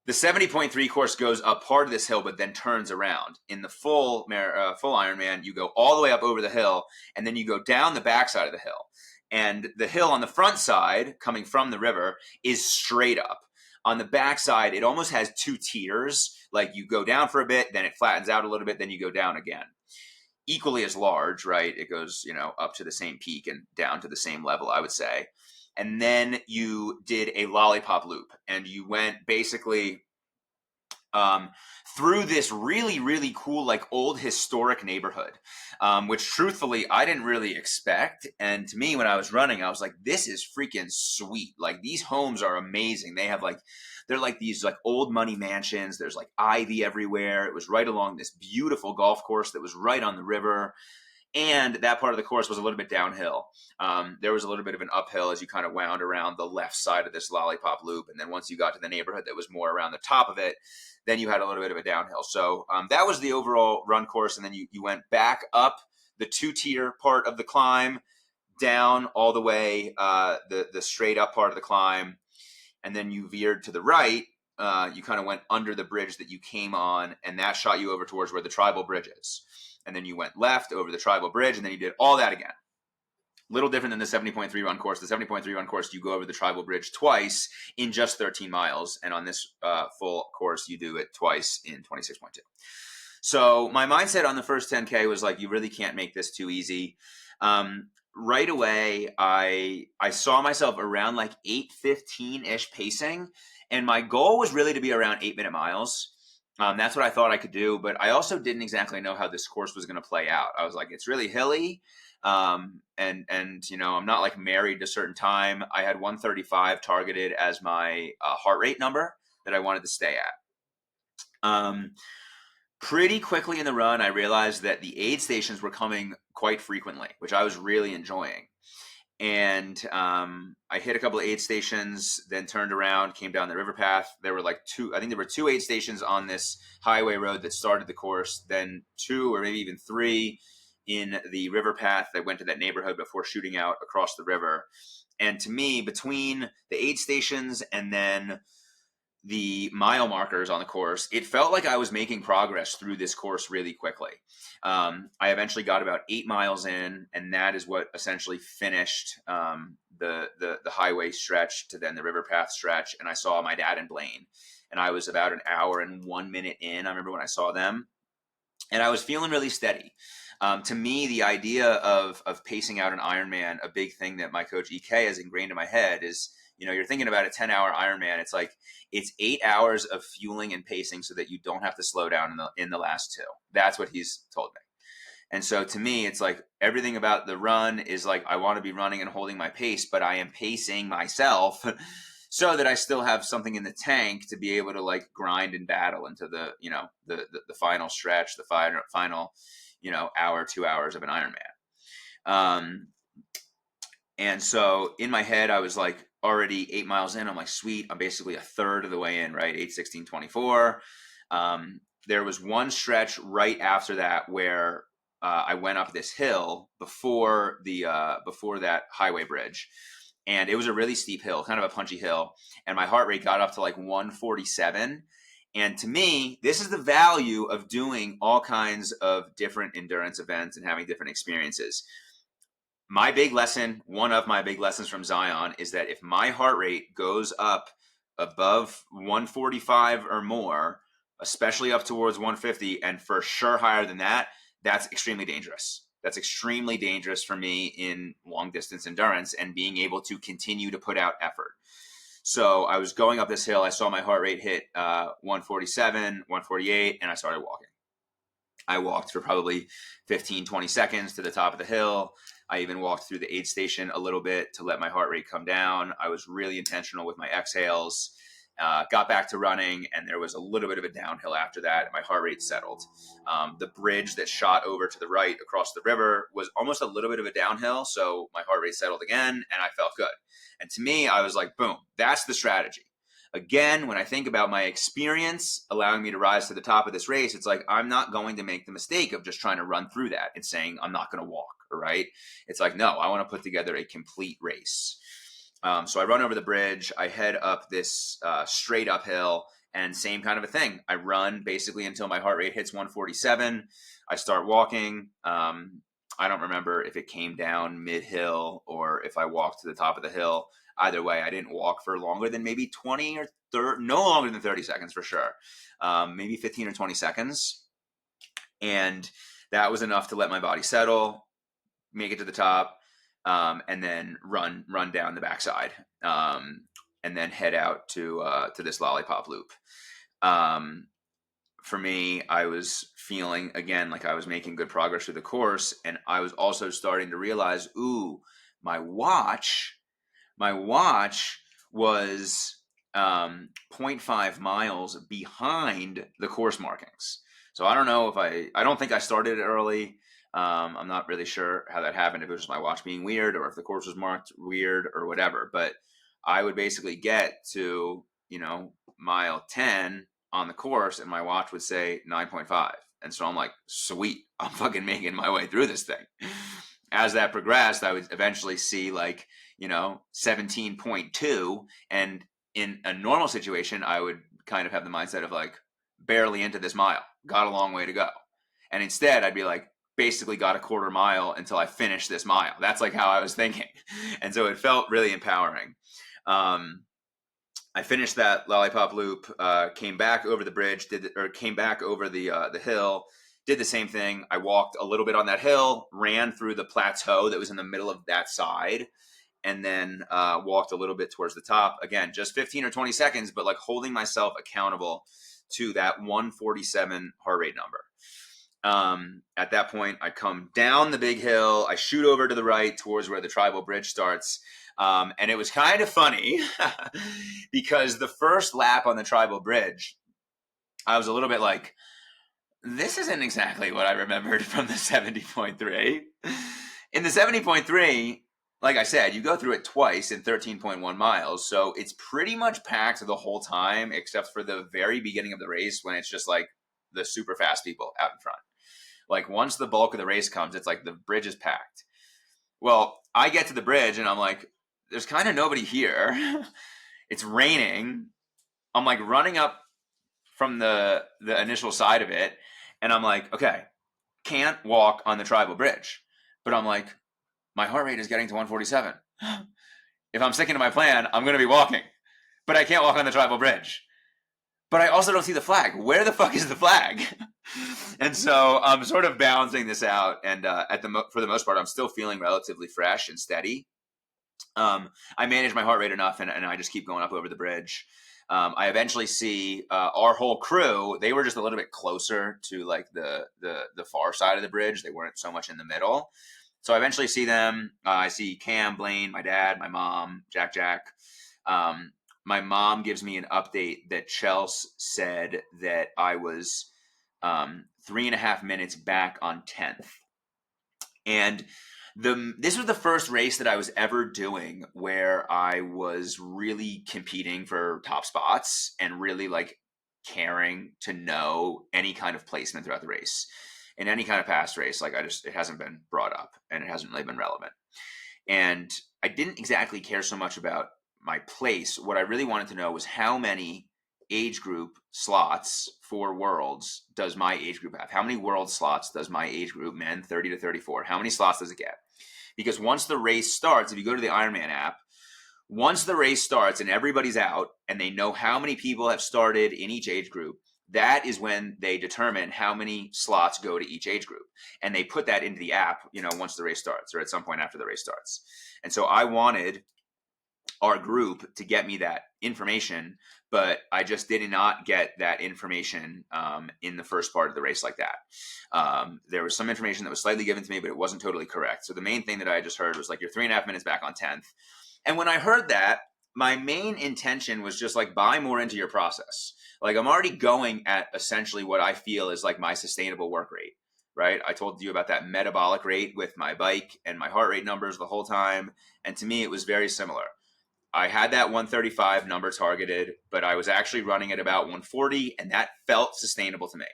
The 70.3 course goes up part of this hill, but then turns around. In the full Ironman, you go all the way up over the hill, and then you go down the backside of the hill. And the hill on the front side, coming from the river, is straight up. On the backside, it almost has 2 tiers. Like, you go down for a bit, then it flattens out a little bit, then you go down again. Equally as large, right? It goes, up to the same peak and down to the same level, I would say. And then you did a lollipop loop, and you went basically through this really, really cool, like, old historic neighborhood, which truthfully I didn't really expect. And to me, when I was running, I was like, this is freaking sweet. Like, these homes are amazing. They have they're like these like old money mansions. There's like ivy everywhere. It was right along this beautiful golf course that was right on the river. And that part of the course was a little bit downhill. There was a little bit of an uphill as you kind of wound around the left side of this lollipop loop. And then once you got to the neighborhood that was more around the top of it, then you had a little bit of a downhill. So that was the overall run course. And then you went back up the 2-tier part of the climb, down all the way, the straight up part of the climb. And then you veered to the right. You kind of went under the bridge that you came on, and that shot you over towards where the tribal bridge is. And then you went left over the tribal bridge, and then you did all that again. Little different than the 70.3 run course. The 70.3 run course, you go over the tribal bridge twice in just 13 miles. And on this full course, you do it twice in 26.2. So my mindset on the first 10K was like, you really can't make this too easy. Right away, I saw myself around like 8:15-ish pacing, and my goal was really to be around 8-minute miles. That's what I thought I could do, but I also didn't exactly know how this course was going to play out. I was like, it's really hilly, and I'm not like married to a certain time. I had 135 targeted as my heart rate number that I wanted to stay at. Pretty quickly in the run, I realized that the aid stations were coming quite frequently, which I was really enjoying. And I hit a couple of aid stations, then turned around, came down the river path. There were like I think there were 2 aid stations on this highway road that started the course, then 2 or maybe even 3 in the river path that went to that neighborhood before shooting out across the river. And to me, between the aid stations and then the mile markers on the course, it felt like I was making progress through this course really quickly. I eventually got about 8 miles in, and that is what essentially finished the highway stretch to then the river path stretch. And I saw my dad and Blaine, and I was about an hour and 1 minute in. I remember when I saw them, and I was feeling really steady. To me, the idea of pacing out an Ironman, a big thing that my coach EK has ingrained in my head is, you're thinking about a 10-hour Ironman. It's like it's 8 hours of fueling and pacing so that you don't have to slow down in the last 2. That's what he's told me. And so to me, it's like everything about the run is like I want to be running and holding my pace, but I am pacing myself so that I still have something in the tank to be able to like grind and battle into the final stretch, the final hour, 2 hours of an Ironman. And so in my head, I was like already 8 miles in. I'm like, sweet, I'm basically a third of the way in, right? 8:16:24. There was one stretch right after that where I went up this hill before that highway bridge. And it was a really steep hill, kind of a punchy hill. And my heart rate got up to like 147. And to me, this is the value of doing all kinds of different endurance events and having different experiences. My big lesson, one of my big lessons from Zion, is that if my heart rate goes up above 145 or more, especially up towards 150, and for sure higher than that, that's extremely dangerous. That's extremely dangerous for me in long distance endurance and being able to continue to put out effort. So I was going up this hill. I saw my heart rate hit 147, 148, and I started walking. I walked for probably 15, 20 seconds to the top of the hill. I even walked through the aid station a little bit to let my heart rate come down. I was really intentional with my exhales. Got back to running, and there was a little bit of a downhill after that, and my heart rate settled. The bridge that shot over to the right across the river was almost a little bit of a downhill, so my heart rate settled again, and I felt good. And to me, I was like, boom, that's the strategy. Again, when I think about my experience allowing me to rise to the top of this race, it's like I'm not going to make the mistake of just trying to run through that and saying I'm not going to walk, right? It's like, no, I want to put together a complete race. So I run over the bridge. I head up this straight uphill, and same kind of a thing. I run basically until my heart rate hits 147. I start walking. I don't remember if it came down mid-hill or if I walked to the top of the hill. Either way, I didn't walk for longer than maybe 20 or 30, no longer than 30 seconds for sure. Maybe 15 or 20 seconds. And that was enough to let my body settle, make it to the top, and then run down the backside, and then head out to this lollipop loop. For me, I was feeling again like I was making good progress through the course, and I was also starting to realize, my watch was 0.5 miles behind the course markings. So I don't know if I don't think I started it early. I'm not really sure how that happened, if it was just my watch being weird or if the course was marked weird or whatever. But I would basically get to, mile 10 on the course and my watch would say 9.5. And so I'm like, sweet, I'm fucking making my way through this thing. As that progressed, I would eventually see 17.2. And in a normal situation, I would kind of have the mindset of like, barely into this mile, got a long way to go. And instead, I'd be like, basically got a quarter mile until I finished this mile. That's like how I was thinking. And so it felt really empowering. I finished that lollipop loop, came back over the bridge, came back over the hill, did the same thing. I walked a little bit on that hill, ran through the plateau that was in the middle of that side, and then walked a little bit towards the top. Again, just 15 or 20 seconds, but like holding myself accountable to that 147 heart rate number. At that point, I come down the big hill. I shoot over to the right towards where the tribal bridge starts. And it was kind of funny because the first lap on the tribal bridge, I was a little bit like, this isn't exactly what I remembered from the 70.3. In the 70.3, like I said, you go through it twice in 13.1 miles. So it's pretty much packed the whole time, except for the very beginning of the race when it's just like the super fast people out in front. Like once the bulk of the race comes, it's like the bridge is packed. Well, I get to the bridge and I'm like, there's kind of nobody here. It's raining. I'm like running up from the initial side of it. And I'm like, okay, can't walk on the tribal bridge. But I'm like, my heart rate is getting to 147. If I'm sticking to my plan, I'm going to be walking. But I can't walk on the tribal bridge. But I also don't see the flag. Where the fuck is the flag? And so I'm sort of balancing this out. And for the most part, I'm still feeling relatively fresh and steady. I manage my heart rate enough, and I just keep going up over the bridge. I eventually see our whole crew. They were just a little bit closer to like the far side of the bridge. They weren't so much in the middle. So I eventually see them. I see Cam, Blaine, my dad, my mom, Jack. My mom gives me an update that Chelsea said that I was 3.5 minutes back on 10th. And this was the first race that I was ever doing where I was really competing for top spots and really like caring to know any kind of placement throughout the race. In any kind of past race, like it hasn't been brought up and it hasn't really been relevant. And I didn't exactly care so much about my place. What I really wanted to know was how many age group slots for worlds does my age group have? How many world slots does my age group, men 30 to 34, how many slots does it get? Because once the race starts, if you go to the Ironman app, once the race starts and everybody's out and they know how many people have started in each age group, that is when they determine how many slots go to each age group. And they put that into the app, once the race starts or at some point after the race starts. And so I wanted our group to get me that information, but I just did not get that information in the first part of the race like that. There was some information that was slightly given to me, but it wasn't totally correct. So the main thing that I just heard was like, you're 3.5 minutes back on 10th. And when I heard that, my main intention was just like, buy more into your process. Like I'm already going at essentially what I feel is like my sustainable work rate, right? I told you about that metabolic rate with my bike and my heart rate numbers the whole time. And to me, it was very similar. I had that 135 number targeted, but I was actually running at about 140, and that felt sustainable to me.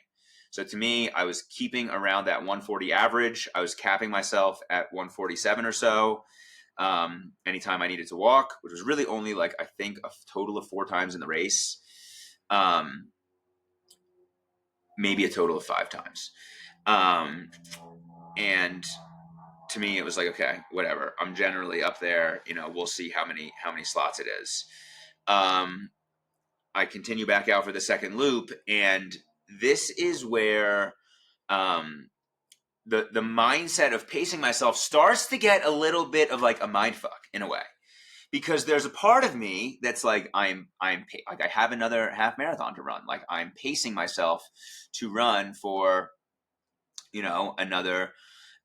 So to me, I was keeping around that 140 average. I was capping myself at 147 or so anytime I needed to walk, which was really only like, I think, a total of 4 times in the race. Maybe a total of 5 times. And to me, it was like, okay, whatever. I'm generally up there. We'll see how many slots it is. I continue back out for the second loop, and this is where the mindset of pacing myself starts to get a little bit of like a mind fuck in a way, because there's a part of me that's like I'm like I have another half marathon to run. Like I'm pacing myself to run for another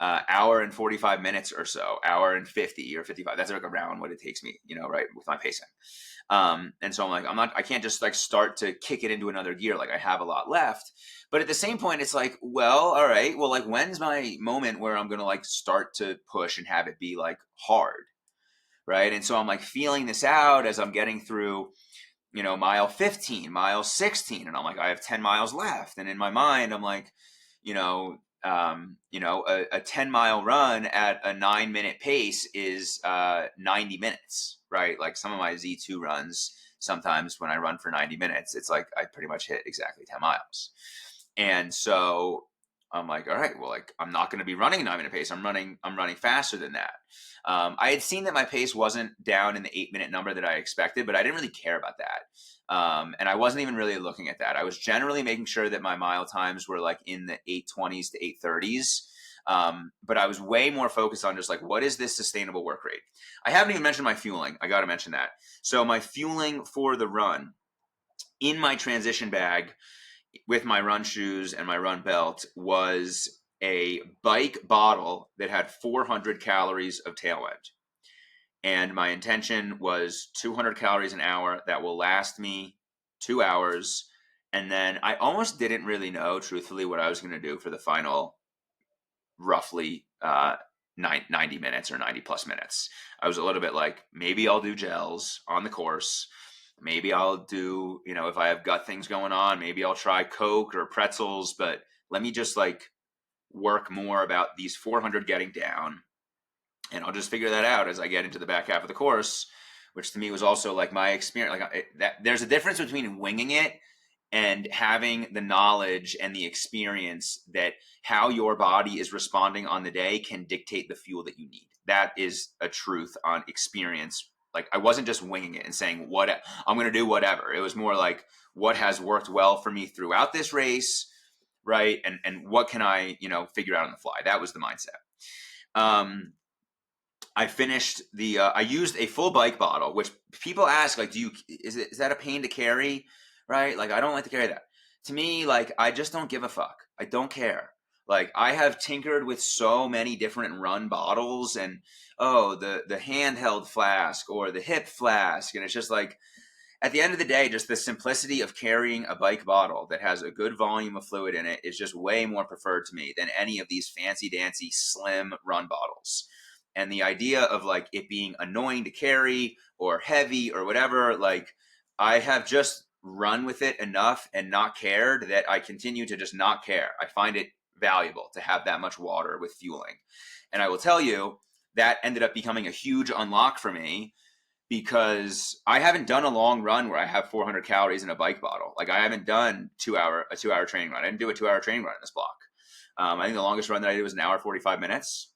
hour and 45 minutes or so, hour and 50 or 55. That's like around what it takes me, right, with my pacing. And so I'm like, I can't just like start to kick it into another gear. Like I have a lot left. But at the same point, it's like, well, all right, well, like when's my moment where I'm going to like start to push and have it be like hard, right? And so I'm like feeling this out as I'm getting through, mile 15, mile 16. And I'm like, I have 10 miles left. And in my mind, I'm like, a 10-mile run at a 9-minute pace is 90 minutes, right? Like some of my Z2 runs, sometimes when I run for 90 minutes, it's like I pretty much hit exactly 10 miles. And so I'm like, all right, well, like I'm not going to be running a 9-minute pace. I'm running faster than that. I had seen that my pace wasn't down in the 8-minute number that I expected, but I didn't really care about that. And I wasn't even really looking at that. I was generally making sure that my mile times were like in the 8:20s to 8:30s. But I was way more focused on just like, what is this sustainable work rate? I haven't even mentioned my fueling. I got to mention that. So my fueling for the run in my transition bag with my run shoes and my run belt was a bike bottle that had 400 calories of tail end. And my intention was 200 calories an hour that will last me 2 hours. And then I almost didn't really know, truthfully, what I was going to do for the final roughly 90 minutes or 90 plus minutes. I was a little bit like, maybe I'll do gels on the course. Maybe I'll do, if I have gut things going on, maybe I'll try Coke or pretzels, but let me just like work more about these 400 getting down. And I'll just figure that out as I get into the back half of the course, which to me was also like my experience. Like there's a difference between winging it and having the knowledge and the experience that how your body is responding on the day can dictate the fuel that you need. That is a truth on experience. Like I wasn't just winging it and saying what I'm going to do, whatever. It was more like what has worked well for me throughout this race, right? And what can I, figure out on the fly. That was the mindset. I finished I used a full bike bottle, which people ask, like, is that a pain to carry? Right? Like, I don't like to carry that. To me, like, I just don't give a fuck. I don't care. Like, I have tinkered with so many different run bottles and, the handheld flask or the hip flask. And it's just like, at the end of the day, just the simplicity of carrying a bike bottle that has a good volume of fluid in it is just way more preferred to me than any of these fancy dancy slim run bottles. And the idea of like it being annoying to carry or heavy or whatever, like I have just run with it enough and not cared that I continue to just not care. I find it valuable to have that much water with fueling. And I will tell you that ended up becoming a huge unlock for me because I haven't done a long run where I have 400 calories in a bike bottle. Like I haven't done a 2-hour training run. I didn't do a 2-hour training run in this block. I think the longest run that I did was an hour 45 minutes.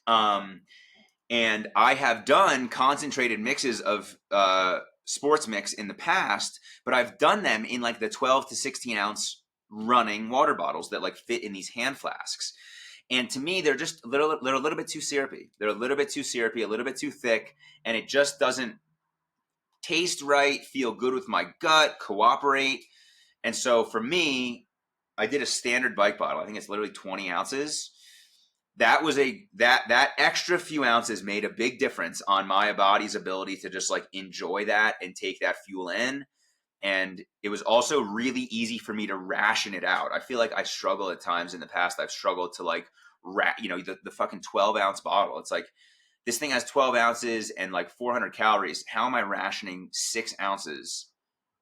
And I have done concentrated mixes of sports mix in the past, but I've done them in like the 12 to 16 ounce running water bottles that like fit in these hand flasks. And to me, they're just they're a little bit too syrupy. They're a little bit too syrupy, a little bit too thick, and it just doesn't taste right, feel good with my gut, cooperate. And so for me, I did a standard bike bottle. I think it's literally 20 ounces. That was that extra few ounces made a big difference on my body's ability to just like enjoy that and take that fuel in. And it was also really easy for me to ration it out. I feel like I struggle at times in the past. I've struggled to like, the fucking 12 ounce bottle. It's like, this thing has 12 ounces and like 400 calories. How am I rationing 6 ounces?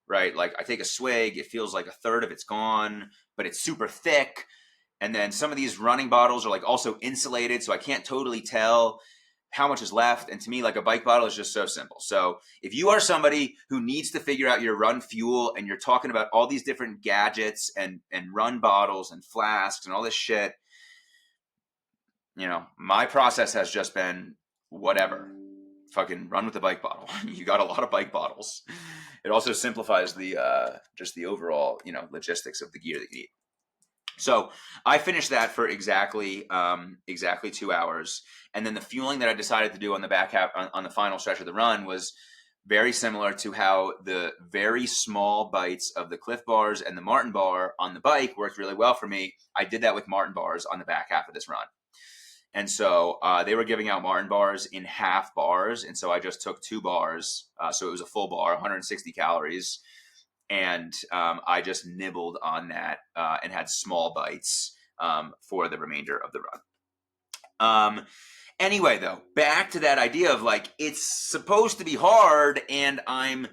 Right? Like I take a swig, it feels like a third of it's gone, but it's super thick. And then some of these running bottles are like also insulated, so I can't totally tell how much is left. And to me, like a bike bottle is just so simple. So if you are somebody who needs to figure out your run fuel and you're talking about all these different gadgets and run bottles and flasks and all this shit, my process has just been whatever. Fucking run with the bike bottle. You got a lot of bike bottles. It also simplifies the just the overall, logistics of the gear that you need. So I finished that for exactly 2 hours. And then the fueling that I decided to do on the back half, on the final stretch of the run, was very similar to how the very small bites of the Cliff Bars and the Martin Bar on the bike worked really well for me. I did that with Martin Bars on the back half of this run. And so they were giving out Martin Bars in half bars. And so I just took 2 bars. So it was a full bar, 160 calories. And I just nibbled on that and had small bites for the remainder of the run. Anyway, though, back to that idea of like, it's supposed to be hard and I'm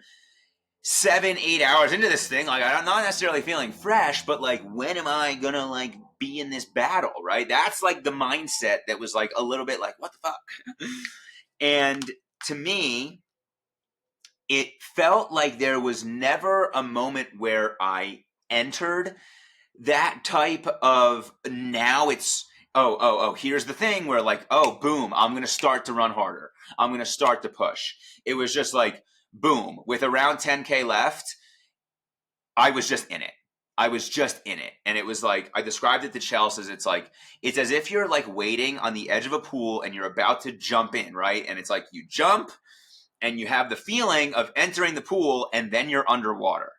7-8 hours into this thing. Like, I'm not necessarily feeling fresh, but like, when am I going to like be in this battle, right? That's like the mindset that was like a little bit like, what the fuck? And to me, it felt like there was never a moment where I entered that type of now it's oh, here's the thing where like, oh, boom, I'm going to start to run harder. I'm going to start to push. It was just like, boom, with around 10K left, I was just in it. I was just in it. And it was like, I described it to Chelsea as it's like, it's as if you're like waiting on the edge of a pool and you're about to jump in, right? And it's like you jump and you have the feeling of entering the pool and then you're underwater.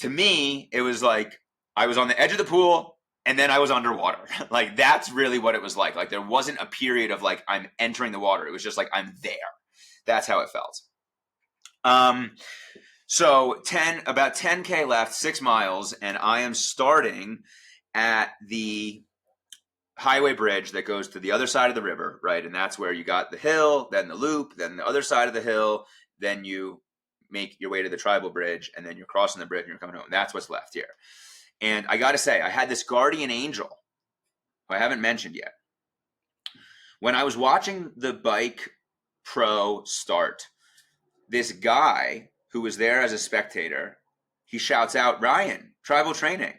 To me, it was like I was on the edge of the pool and then I was underwater. Like that's really what it was like. Like there wasn't a period of like I'm entering the water. It was just like I'm there. That's how it felt. So about 10K left, 6 miles, and I am starting at the highway bridge that goes to the other side of the river, right? And that's where you got the hill, then the loop, then the other side of the hill, then you make your way to the tribal bridge, and then you're crossing the bridge and you're coming home. That's what's left here. And I got to say, I had this guardian angel who I haven't mentioned yet. When I was watching the bike pro start, this guy who was there as a spectator, he shouts out, Ryan, tribal training.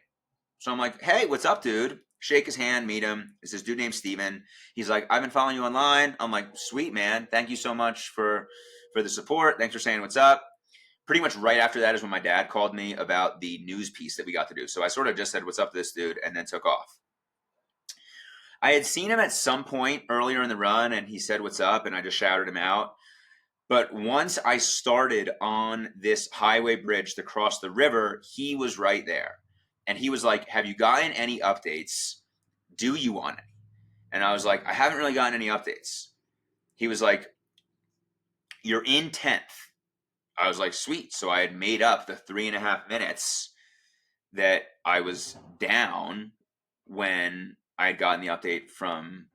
So I'm like, hey, what's up, dude? Shake his hand, meet him. It's this dude named Steven. He's like, I've been following you online. I'm like, sweet, man. Thank you so much for the support. Thanks for saying what's up. Pretty much right after that is when my dad called me about the news piece that we got to do. So I sort of just said, what's up to this dude, and then took off. I had seen him at some point earlier in the run, and he said, what's up, and I just shouted him out. But once I started on this highway bridge to cross the river, he was right there. And he was like, have you gotten any updates? Do you want any? And I was like, I haven't really gotten any updates. He was like, you're in 10th. I was like, sweet. So I had made up the 3.5 minutes that I was down when I had gotten the update from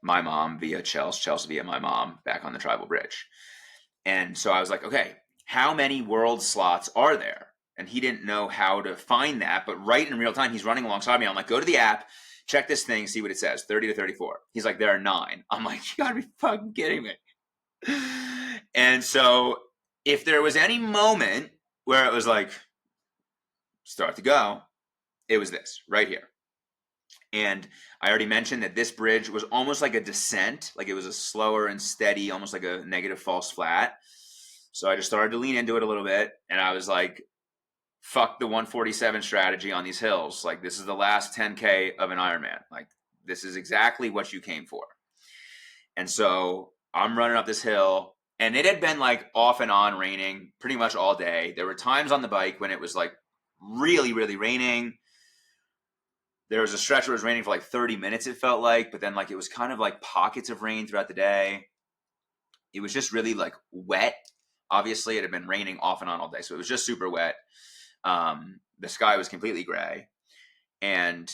my mom via Chelsea via my mom back on the tribal bridge. And so I was like, okay, how many world slots are there? And he didn't know how to find that, but right in real time, he's running alongside me. I'm like, go to the app, check this thing, see what it says, 30 to 34. He's like, there are 9. I'm like, you gotta be fucking kidding me. And so if there was any moment where it was like, start to go, it was this right here. And I already mentioned that this bridge was almost like a descent, like it was a slower and steady, almost like a negative false flat. So I just started to lean into it a little bit, and I was like, fuck the 147 strategy on these hills. Like, this is the last 10K of an Ironman. Like, this is exactly what you came for. And so I'm running up this hill, and it had been like off and on raining pretty much all day. There were times on the bike when it was like really, really raining. There was a stretch where it was raining for like 30 minutes, it felt like, but then like it was kind of like pockets of rain throughout the day. It was just really like wet. Obviously, it had been raining off and on all day, so it was just super wet. The sky was completely gray. And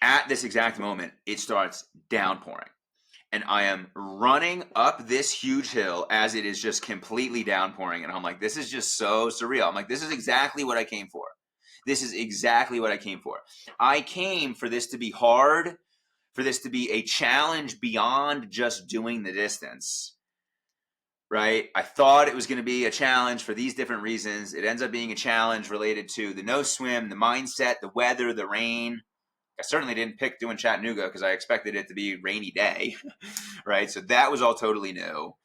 at this exact moment, it starts downpouring. And I am running up this huge hill as it is just completely downpouring. And I'm like, this is just so surreal. I'm like, this is exactly what I came for. This is exactly what I came for. I came for this to be hard, for this to be a challenge beyond just doing the distance, right? I thought it was going to be a challenge for these different reasons. It ends up being a challenge related to the no swim, the mindset, the weather, the rain. I certainly didn't pick doing Chattanooga because I expected it to be a rainy day, right? So that was all totally new.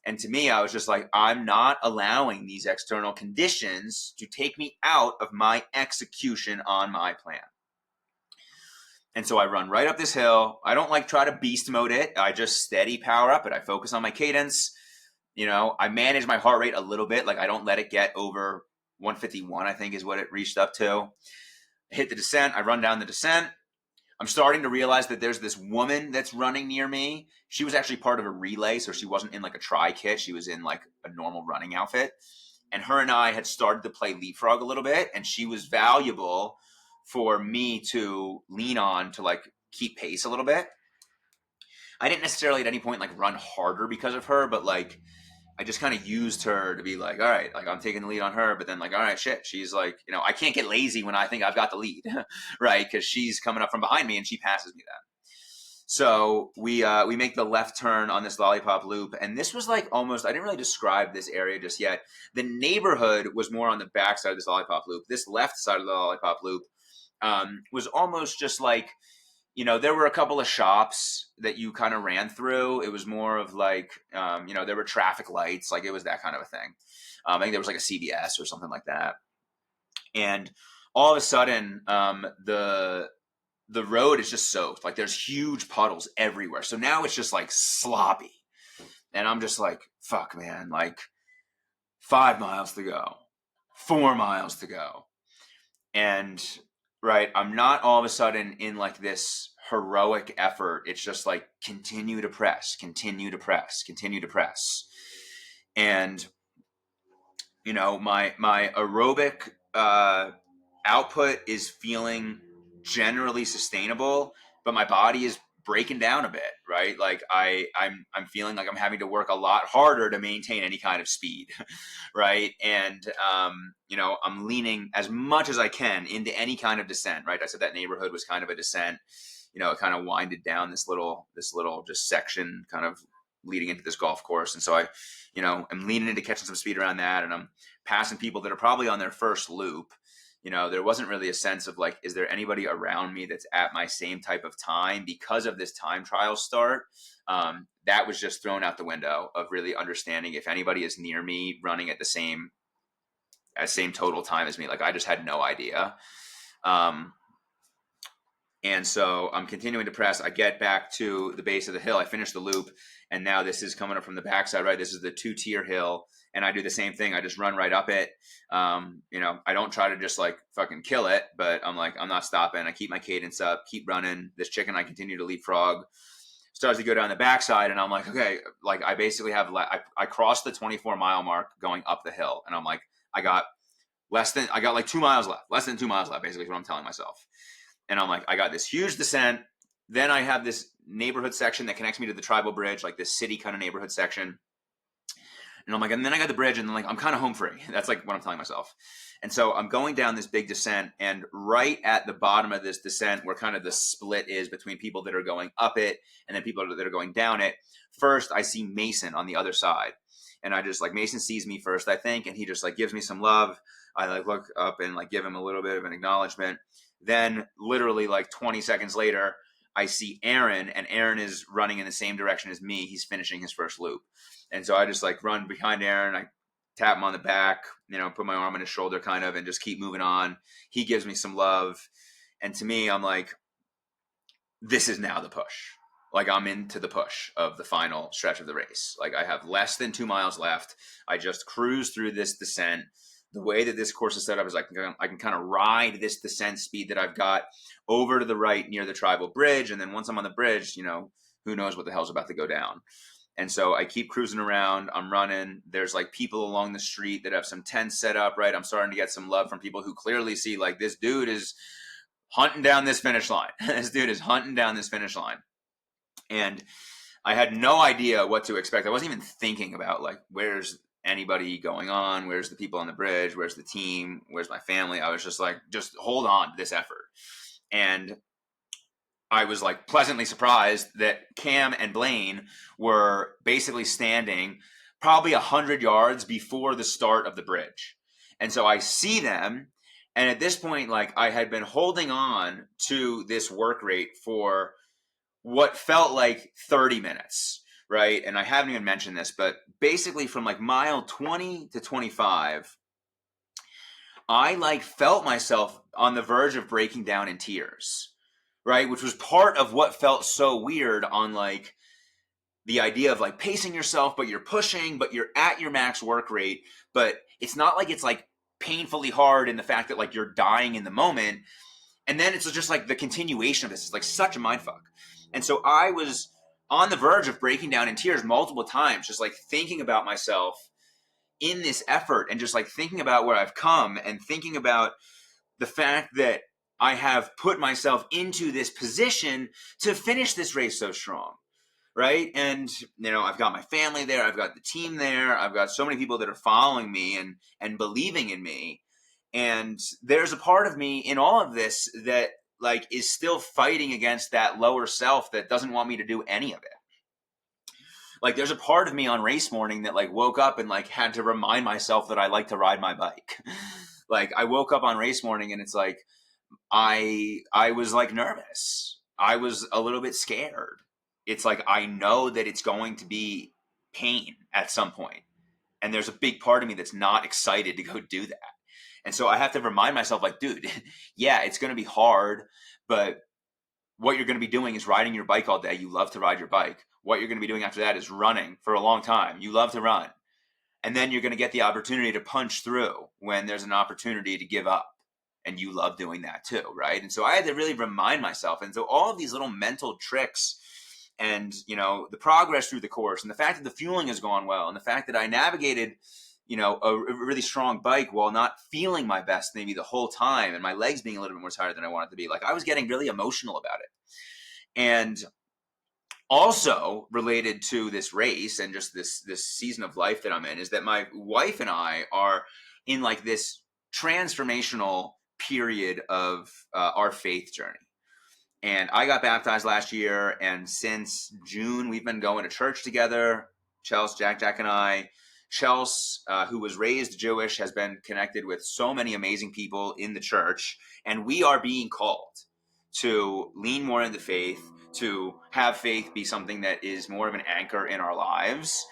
And to me, I was just like, I'm not allowing these external conditions to take me out of my execution on my plan. And so I run right up this hill. I don't like try to beast mode it. I just steady power up it. I focus on my cadence. You know, I manage my heart rate a little bit. Like I don't let it get over 151, I think is what it reached up to. I hit the descent. I run down the descent. I'm starting to realize that there's this woman that's running near me. She was actually part of a relay, so she wasn't in like a tri-kit. She was in like a normal running outfit. And her and I had started to play leapfrog a little bit, and she was valuable for me to lean on to like keep pace a little bit. I didn't necessarily at any point like run harder because of her, but like I just kind of used her to be like, all right, like I'm taking the lead on her, but then like, all right, shit. She's like, you know, I can't get lazy when I think I've got the lead, right? Because she's coming up from behind me and she passes me then. So we make the left turn on this lollipop loop. And this was like almost, I didn't really describe this area just yet. The neighborhood was more on the back side of this lollipop loop. This left side of the lollipop loop was almost just like, there were a couple of shops that you kind of ran through. It was more of like, there were traffic lights, like it was that kind of a thing. I think there was like a CVS or something like that. And all of a sudden, the road is just soaked. Like there's huge puddles everywhere. So now it's just like sloppy. And I'm just like, fuck, man, like 5 miles to go, 4 miles to go. And right, I'm not all of a sudden in like this heroic effort. It's just like continue to press, continue to press, continue to press. And my aerobic output is feeling generally sustainable, but my body is breaking down a bit, right? Like I'm feeling like I'm having to work a lot harder to maintain any kind of speed, right? And I'm leaning as much as I can into any kind of descent, right? I said that neighborhood was kind of a descent. It kind of winded down this little just section, kind of leading into this golf course, and so I'm leaning into catching some speed around that, and I'm passing people that are probably on their first loop. There wasn't really a sense of like, is there anybody around me that's at my same type of time because of this time trial start? That was just thrown out the window of really understanding if anybody is near me running at the same total time as me. Like I just had no idea. And so I'm continuing to press. I get back to the base of the hill. I finish the loop, and now this is coming up from the backside, right? This is the 2-tier hill, and I do the same thing. I just run right up it. I don't try to just like fucking kill it, but I'm like, I'm not stopping. I keep my cadence up, keep running. This chicken, I continue to leapfrog. Starts to go down the backside, and I'm like, okay, like I basically have, I crossed the 24-mile mark going up the hill, and I'm like, I got like 2 miles left, less than 2 miles left, basically is what I'm telling myself. And I'm like, I got this huge descent. Then I have this neighborhood section that connects me to the tribal bridge, like this city kind of neighborhood section. And I'm like, and then I got the bridge, and then like I'm kind of home free. That's like what I'm telling myself. And so I'm going down this big descent, and right at the bottom of this descent, where kind of the split is between people that are going up it and then people that are going down it. First, I see Mason on the other side, and I just like, Mason sees me first, I think, and he just like gives me some love. I like look up and like give him a little bit of an acknowledgement. Then literally like 20 seconds later, I see Aaron, and Aaron is running in the same direction as me. He's finishing his first loop. And so I just like run behind Aaron. I tap him on the back, put my arm on his shoulder kind of, and just keep moving on. He gives me some love. And to me, I'm like, this is now the push. Like I'm into the push of the final stretch of the race. Like I have less than 2 miles left. I just cruise through this descent. The way that this course is set up is I can kind of ride this descent speed that I've got over to the right near the tribal bridge. And then once I'm on the bridge, who knows what the hell's about to go down. And so I keep cruising around. I'm running. There's like people along the street that have some tents set up, right? I'm starting to get some love from people who clearly see like this dude is hunting down this finish line. This dude is hunting down this finish line. And I had no idea what to expect. I wasn't even thinking about like, where's anybody going on? Where's the people on the bridge? Where's the team? Where's my family? I was just like, just hold on to this effort. And I was like pleasantly surprised that Cam and Blaine were basically standing probably 100 yards before the start of the bridge. And so I see them. And at this point, like I had been holding on to this work rate for what felt like 30 minutes. Right. And I haven't even mentioned this, but basically from like mile 20 to 25, I like felt myself on the verge of breaking down in tears. Right. Which was part of what felt so weird on like the idea of like pacing yourself, but you're pushing, but you're at your max work rate. But it's not like it's like painfully hard in the fact that like you're dying in the moment. And then it's just like the continuation of this is like such a mindfuck. And so I was on the verge of breaking down in tears multiple times, just like thinking about myself in this effort and just like thinking about where I've come and thinking about the fact that I have put myself into this position to finish this race so strong. Right. And, I've got my family there. I've got the team there. I've got so many people that are following me and believing in me. And there's a part of me in all of this that like is still fighting against that lower self that doesn't want me to do any of it. Like there's a part of me on race morning that like woke up and like had to remind myself that I like to ride my bike. Like I woke up on race morning and it's like, I was like nervous. I was a little bit scared. It's like I know that it's going to be pain at some point, and there's a big part of me that's not excited to go do that. And so I have to remind myself, like, dude, yeah, it's going to be hard, but what you're going to be doing is riding your bike all day. You love to ride your bike. What you're going to be doing after that is running for a long time. You love to run. And then you're going to get the opportunity to punch through when there's an opportunity to give up. And you love doing that too, right? And so I had to really remind myself. And so all of these little mental tricks and, the progress through the course and the fact that the fueling has gone well and the fact that I navigated, a really strong bike while not feeling my best maybe the whole time and my legs being a little bit more tired than I wanted to be. Like I was getting really emotional about it. And also related to this race and just this season of life that I'm in is that my wife and I are in like this transformational period of our faith journey. And I got baptized last year, and since June we've been going to church together. Chelsea, Jack and I. Chelsea, who was raised Jewish, has been connected with so many amazing people in the church, and we are being called to lean more into faith, to have faith be something that is more of an anchor in our lives.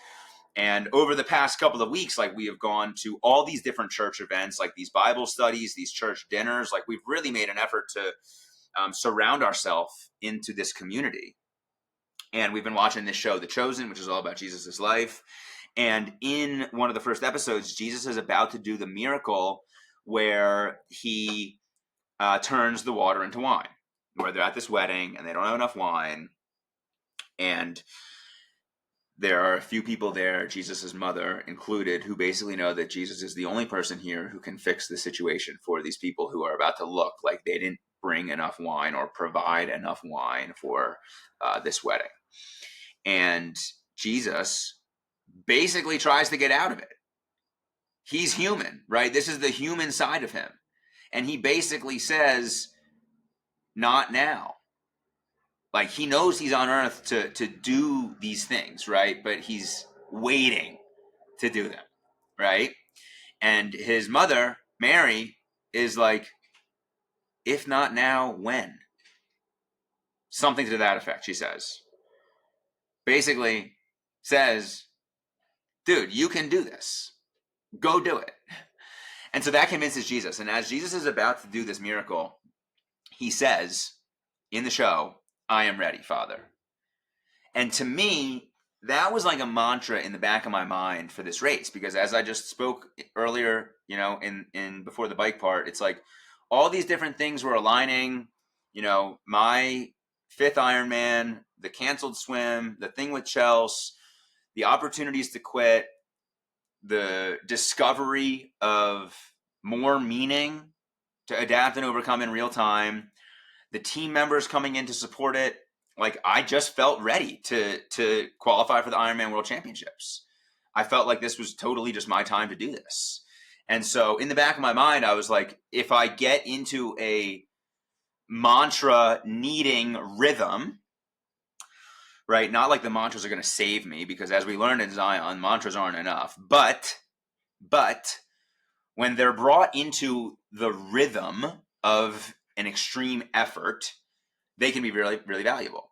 And over the past couple of weeks, like we have gone to all these different church events, like these Bible studies, these church dinners. Like we've really made an effort to surround ourselves into this community. And we've been watching this show, The Chosen, which is all about Jesus' life. And in one of the first episodes, Jesus is about to do the miracle where he turns the water into wine, where they're at this wedding and they don't have enough wine. And there are a few people there, Jesus' mother included, who basically know that Jesus is the only person here who can fix the situation for these people who are about to look like they didn't bring enough wine or provide enough wine for this wedding. And Jesus basically tries to get out of it. He's human, right? This is the human side of him. And he basically says, not now. Like he knows he's on earth to do these things, right? But he's waiting to do them, right? And his mother, Mary, is like, if not now, when? Something to that effect, she says. Basically says, dude, you can do this. Go do it. And so that convinces Jesus. And as Jesus is about to do this miracle, he says in the show, I am ready, Father. And to me, that was like a mantra in the back of my mind for this race, because as I just spoke earlier, in before the bike part, it's like all these different things were aligning, my fifth Ironman, the canceled swim, the thing with Chelsea, the opportunities to quit, the discovery of more meaning to adapt and overcome in real time, the team members coming in to support it. Like I just felt ready to qualify for the Ironman World Championships. I felt like this was totally just my time to do this. And so in the back of my mind, I was like, if I get into a mantra needing rhythm, right? Not like the mantras are going to save me, because as we learned in Zion, mantras aren't enough. But when they're brought into the rhythm of an extreme effort, they can be really, really valuable.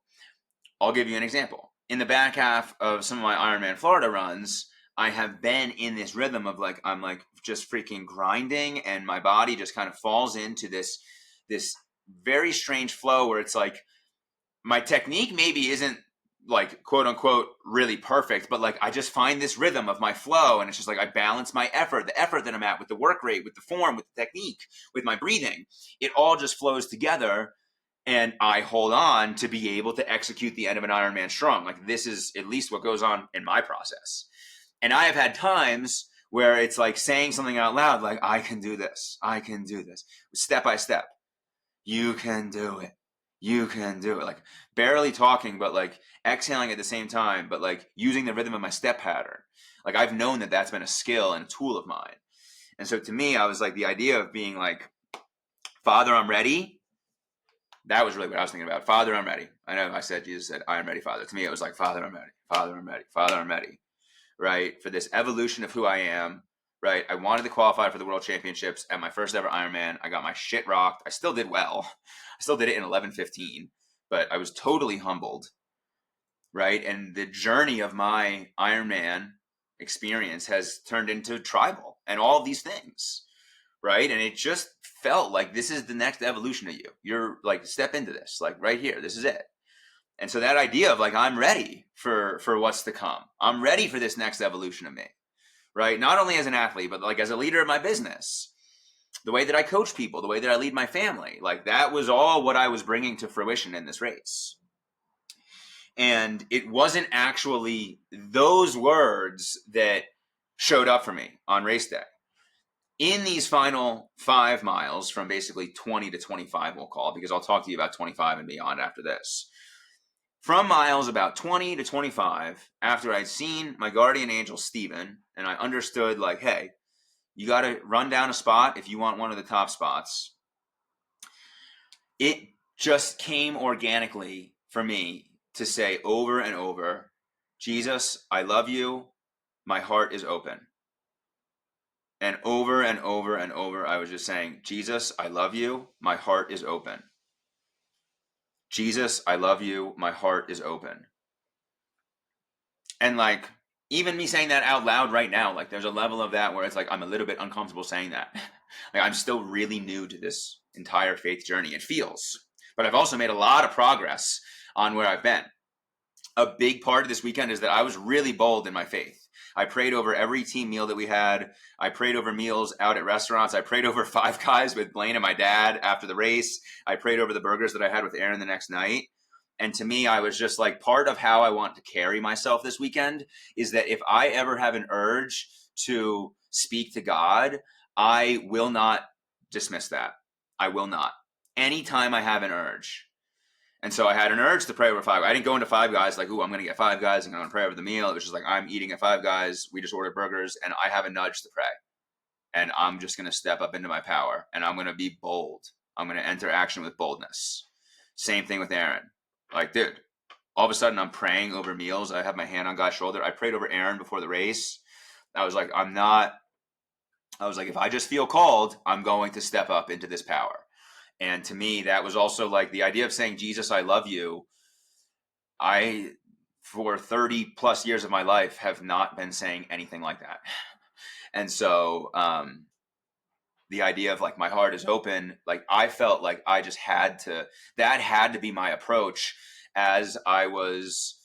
I'll give you an example. In the back half of some of my Ironman Florida runs, I have been in this rhythm of like, I'm like just freaking grinding, and my body just kind of falls into this very strange flow where it's like my technique maybe isn't like quote unquote really perfect, but like I just find this rhythm of my flow, and it's just like I balance my effort, the effort that I'm at with the work rate, with the form, with the technique, with my breathing. It all just flows together. And I hold on to be able to execute the end of an Ironman strong. Like this is at least what goes on in my process. And I have had times where it's like saying something out loud, like, I can do this. I can do this. Step by step. You can do it. You can do it. Like barely talking, but like exhaling at the same time, but like using the rhythm of my step pattern. Like I've known that that's been a skill and a tool of mine. And so to me, I was like, the idea of being like, Father, I'm ready. That was really what I was thinking about. Father, I'm ready. I know Jesus said, I am ready, Father. To me, it was like, Father, I'm ready. Father, I'm ready. Father, I'm ready. Right? For this evolution of who I am, right? I wanted to qualify for the World Championships at my first ever Ironman. I got my shit rocked. I still did well. I still did it in 11:15, but I was totally humbled, right? And the journey of my Ironman experience has turned into tribal and all of these things, right? And it just felt like this is the next evolution of you. You're like, step into this, like right here. This is it. And so that idea of like, I'm ready for what's to come. I'm ready for this next evolution of me, right? Not only as an athlete, but like as a leader of my business, the way that I coach people, the way that I lead my family, like that was all what I was bringing to fruition in this race. And it wasn't actually those words that showed up for me on race day. In these final 5 miles, from basically 20 to 25, we'll call, because I'll talk to you about 25 and beyond after this. From miles about 20 to 25, after I'd seen my guardian angel, Steven, and I understood, like, hey, you got to run down a spot if you want one of the top spots. It just came organically for me to say over and over, Jesus, I love you. My heart is open. And over and over and over, I was just saying, Jesus, I love you. My heart is open. Jesus, I love you. My heart is open. And like, even me saying that out loud right now, like there's a level of that where it's like, I'm a little bit uncomfortable saying that. Like I'm still really new to this entire faith journey. It feels, but I've also made a lot of progress on where I've been. A big part of this weekend is that I was really bold in my faith. I prayed over every team meal that we had. I prayed over meals out at restaurants. I prayed over Five Guys with Blaine and my dad after the race. I prayed over the burgers that I had with Aaron the next night. And to me, I was just like, part of how I want to carry myself this weekend is that if I ever have an urge to speak to God, I will not dismiss that. I will not. Anytime I have an urge. And so I had an urge to pray over Five Guys. I didn't go into Five Guys like, ooh, I'm going to get Five Guys and I'm going to pray over the meal. It was just like, I'm eating at Five Guys. We just ordered burgers and I have a nudge to pray. And I'm just going to step up into my power and I'm going to be bold. I'm going to enter action with boldness. Same thing with Aaron. Like, dude, all of a sudden I'm praying over meals. I have my hand on God's shoulder. I prayed over Aaron before the race. I was like, if I just feel called, I'm going to step up into this power. And to me, that was also like the idea of saying, Jesus, I love you. I, for 30 plus years of my life, have not been saying anything like that. And so the idea of like, my heart is open, like I felt like I just that had to be my approach as I was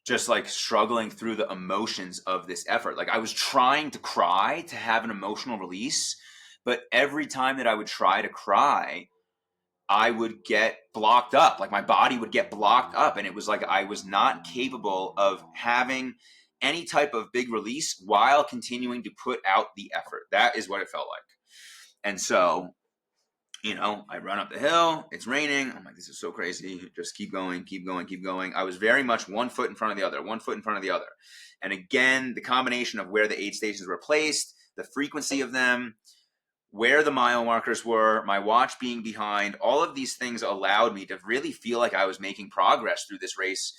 just like struggling through the emotions of this effort. Like I was trying to cry to have an emotional release, but every time that I would try to cry, I would get blocked up. Like my body would get blocked up. And it was like I was not capable of having any type of big release while continuing to put out the effort. That is what it felt like. And so, I run up the hill. It's raining. I'm like, this is so crazy. Just keep going, keep going, keep going. I was very much one foot in front of the other, one foot in front of the other. And again, the combination of where the aid stations were placed, the frequency of them, where the mile markers were, my watch being behind, all of these things allowed me to really feel like I was making progress through this race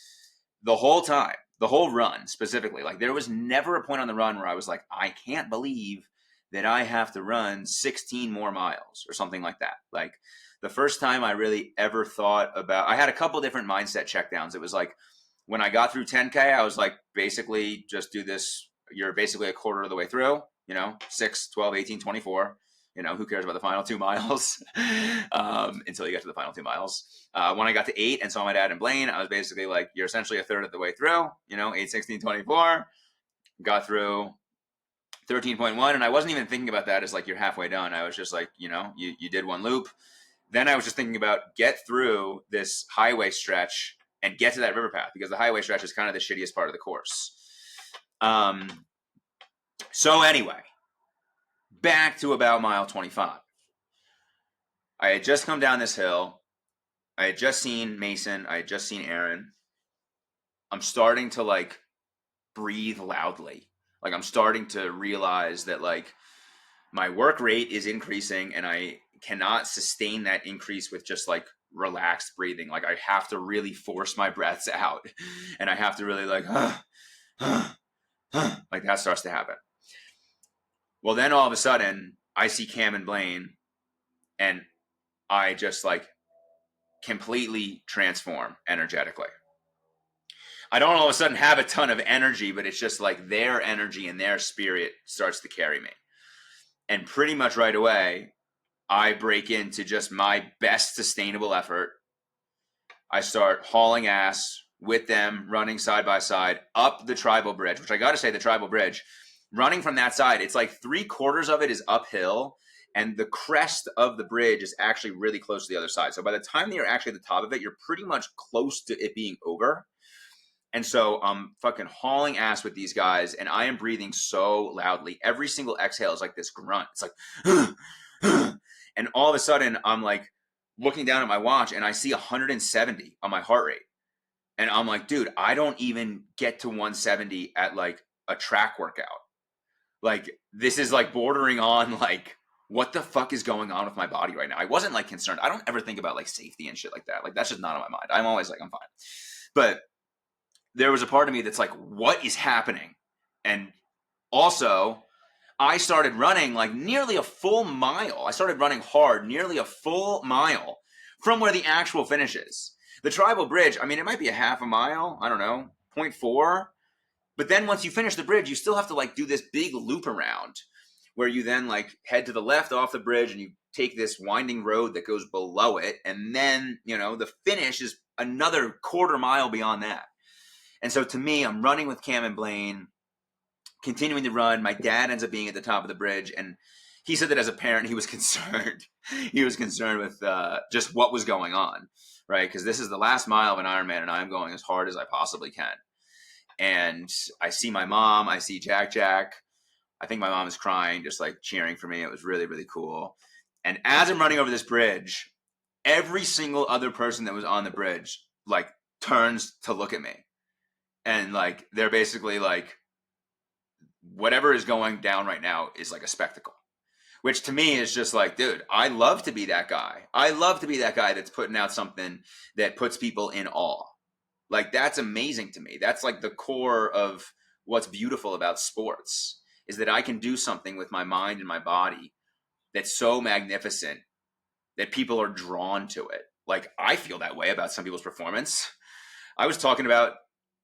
the whole time, the whole run specifically. Like there was never a point on the run where I was like, I can't believe that I have to run 16 more miles or something like that. Like the first time I really ever thought about, I had a couple different mindset checkdowns. It was like when I got through 10K, I was like, basically just do this. You're basically a quarter of the way through, 6, 12, 18, 24. Who cares about the final 2 miles until you get to the final 2 miles. When I got to 8 and saw my dad and Blaine, I was basically like, you're essentially a third of the way through, 8, 16, 24, got through 13.1. And I wasn't even thinking about that as like, you're halfway done. I was just like, you did one loop. Then I was just thinking about get through this highway stretch and get to that river path because the highway stretch is kind of the shittiest part of the course. So anyway, back to about mile 25. I had just come down this hill. I had just seen Mason. I had just seen Aaron. I'm starting to like breathe loudly. Like I'm starting to realize that like my work rate is increasing and I cannot sustain that increase with just like relaxed breathing. Like I have to really force my breaths out and I have to really like, like that starts to happen. Well, then all of a sudden I see Cam and Blaine, and I just like completely transform energetically. I don't all of a sudden have a ton of energy, but it's just like their energy and their spirit starts to carry me. And pretty much right away, I break into just my best sustainable effort. I start hauling ass with them, running side by side up the tribal bridge, which I got to say, the tribal bridge, running from that side, it's like 3/4 of it is uphill, and the crest of the bridge is actually really close to the other side. So by the time that you're actually at the top of it, you're pretty much close to it being over. And so I'm fucking hauling ass with these guys, and I am breathing so loudly. Every single exhale is like this grunt. It's like, and all of a sudden I'm like looking down at my watch, and I see 170 on my heart rate. And I'm like, dude, I don't even get to 170 at like a track workout. Like, this is like bordering on like, what the fuck is going on with my body right now? I wasn't like concerned. I don't ever think about like safety and shit like that. Like, that's just not on my mind. I'm always like, I'm fine. But there was a part of me that's like, what is happening? And also, I started running like nearly a full mile. I started running hard, nearly a full mile from where the actual finish is. The tribal bridge, I mean, it might be a half a mile, I don't know, 0.4. But then once you finish the bridge, you still have to like do this big loop around where you then like head to the left off the bridge and you take this winding road that goes below it. And then, you know, the finish is another 1/4 mile beyond that. And so to me, I'm running with Cam and Blaine, continuing to run. My dad ends up being at the top of the bridge, and he said that as a parent, he was concerned. He was concerned with just what was going on, right? Because this is the last mile of an Ironman, and I'm going as hard as I possibly can. And I see my mom. I see Jack. I think my mom is crying, just like cheering for me. It was really, really cool. And as I'm running over this bridge, every single other person that was on the bridge like turns to look at me. And like they're basically like, whatever is going down right now is like a spectacle, which to me is just like, dude, I love to be that guy. I love to be that guy that's putting out something that puts people in awe. Like, that's amazing to me. That's like the core of what's beautiful about sports, is that I can do something with my mind and my body that's so magnificent that people are drawn to it. Like, I feel that way about some people's performance. I was talking about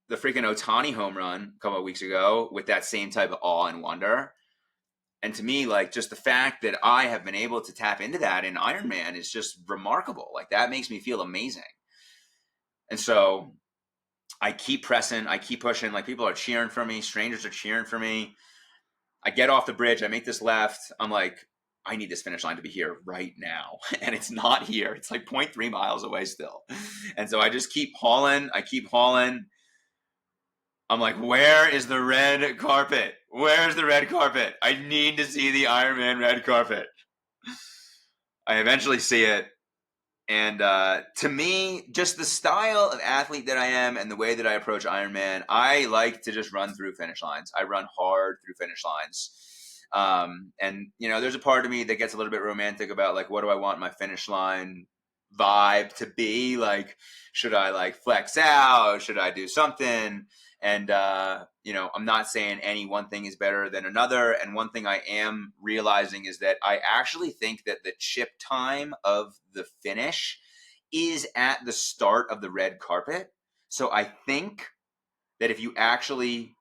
the freaking Ohtani home run a couple of weeks ago with that same type of awe and wonder. And to me, like, just the fact that I have been able to tap into that in Ironman is just remarkable. Like, that makes me feel amazing. And so I keep pressing, I keep pushing. Like, people are cheering for me, strangers are cheering for me. I get off the bridge, I make this left. I'm like, I need this finish line to be here right now. And it's not here. It's like 0.3 miles away still. And so I just keep hauling. I keep hauling. I'm like, where is the red carpet? Where's the red carpet? I need to see the Ironman red carpet. I eventually see it. And to me, just the style of athlete that I am and the way that I approach Ironman, I like to just run through finish lines. I run hard through finish lines. And, you know, there's a part of me that gets a little bit romantic about, like, what do I want my finish line vibe to be? Like, should I, like, flex out? Should I do something? And, you know, I'm not saying any one thing is better than another. And one thing I am realizing is that I actually think that the chip time of the finish is at the start of the red carpet. So I think that if you actually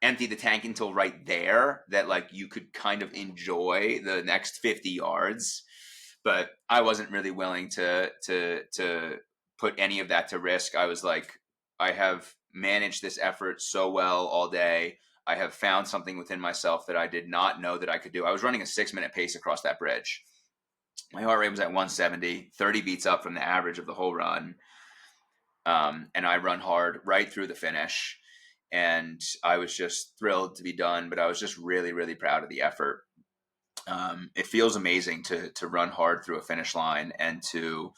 empty the tank until right there, that like you could kind of enjoy the next 50 yards. But I wasn't really willing to put any of that to risk. I was like, I have managed this effort so well all day. I have found something within myself that I did not know that I could do. I was running a 6-minute pace across that bridge. My heart rate was at 170, 30 beats up from the average of the whole run. And I run hard right through the finish. And I was just thrilled to be done, but I was just really, really proud of the effort. It feels amazing to run hard through a finish line and to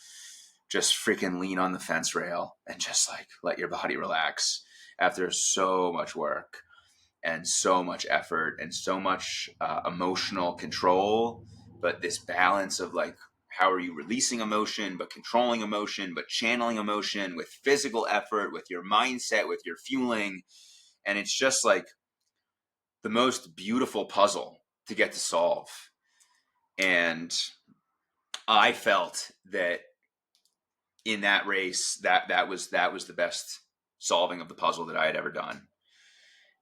just freaking lean on the fence rail and just like let your body relax after so much work and so much effort and so much emotional control. But this balance of like, how are you releasing emotion, but controlling emotion, but channeling emotion with physical effort, with your mindset, with your fueling. And it's just like the most beautiful puzzle to get to solve. And I felt that in that race, that was the best solving of the puzzle that I had ever done.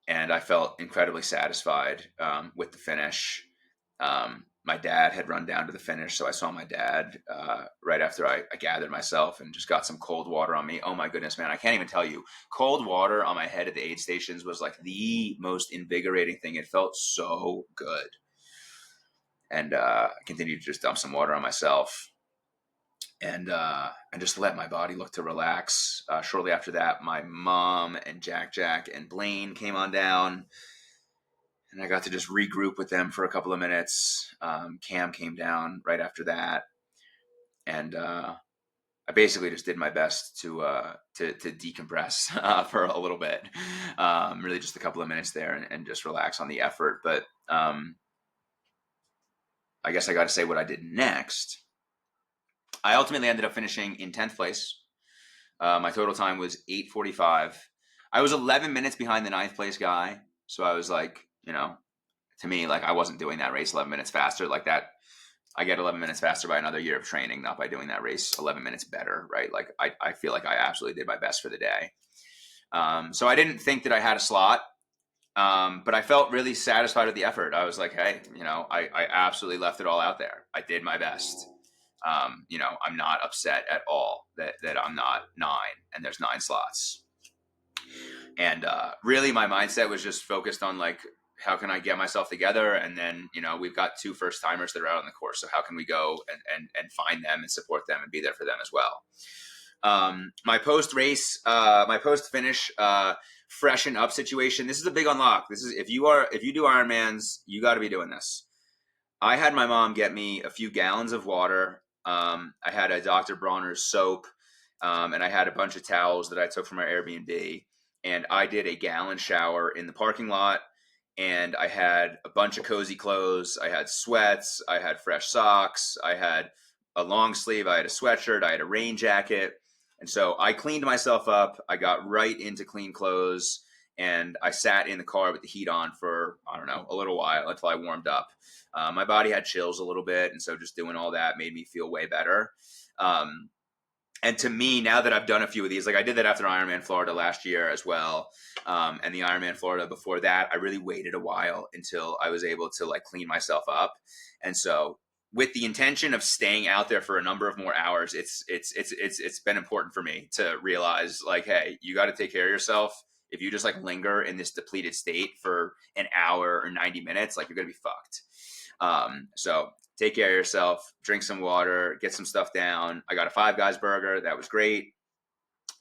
And I felt incredibly satisfied with the finish. My dad had run down to the finish, so I saw my dad right after I gathered myself and just got some cold water on me. Oh my goodness, man, I can't even tell you. Cold water on my head at the aid stations was like the most invigorating thing. It felt so good. And I continued to just dump some water on myself and just let my body look to relax. Shortly after that, my mom and Jack and Blaine came on down, and I got to just regroup with them for a couple of minutes. Cam came down right after that, and I basically just did my best to decompress for a little bit, really just a couple of minutes there, and just relax on the effort. But I guess I got to say what I did next. I ultimately ended up finishing in 10th place. My total time was 8:45. I was 11 minutes behind the 9th place guy. So I was like, to me, like I wasn't doing that race 11 minutes faster like that. I get 11 minutes faster by another year of training, not by doing that race 11 minutes better, right? Like I feel like I absolutely did my best for the day. So I didn't think that I had a slot, but I felt really satisfied with the effort. I was like, hey, I absolutely left it all out there. I did my best. I'm not upset at all that I'm not 9 and there's 9 slots. And really my mindset was just focused on like, how can I get myself together? And then, we've got 2 first timers that are out on the course. So how can we go and find them and support them and be there for them as well? My post race, my post finish, freshen up situation. This is a big unlock. This is, if you do Ironmans, you got to be doing this. I had my mom get me a few gallons of water. I had a Dr. Bronner's soap, and I had a bunch of towels that I took from our Airbnb. And I did a gallon shower in the parking lot. And I had a bunch of cozy clothes. I had sweats. I had fresh socks. I had a long sleeve. I had a sweatshirt. I had a rain jacket. And so I cleaned myself up. I got right into clean clothes. And I sat in the car with the heat on for, I don't know, a little while until I warmed up. My body had chills a little bit, and so just doing all that made me feel way better. And to me, now that I've done a few of these, like I did that after Ironman Florida last year as well, and the Ironman Florida before that, I really waited a while until I was able to like clean myself up. And so with the intention of staying out there for a number of more hours, it's been important for me to realize like, hey, you got to take care of yourself. If you just like linger in this depleted state for an hour or 90 minutes, like you're going to be fucked. So take care of yourself, drink some water, get some stuff down. I got a Five Guys burger. That was great.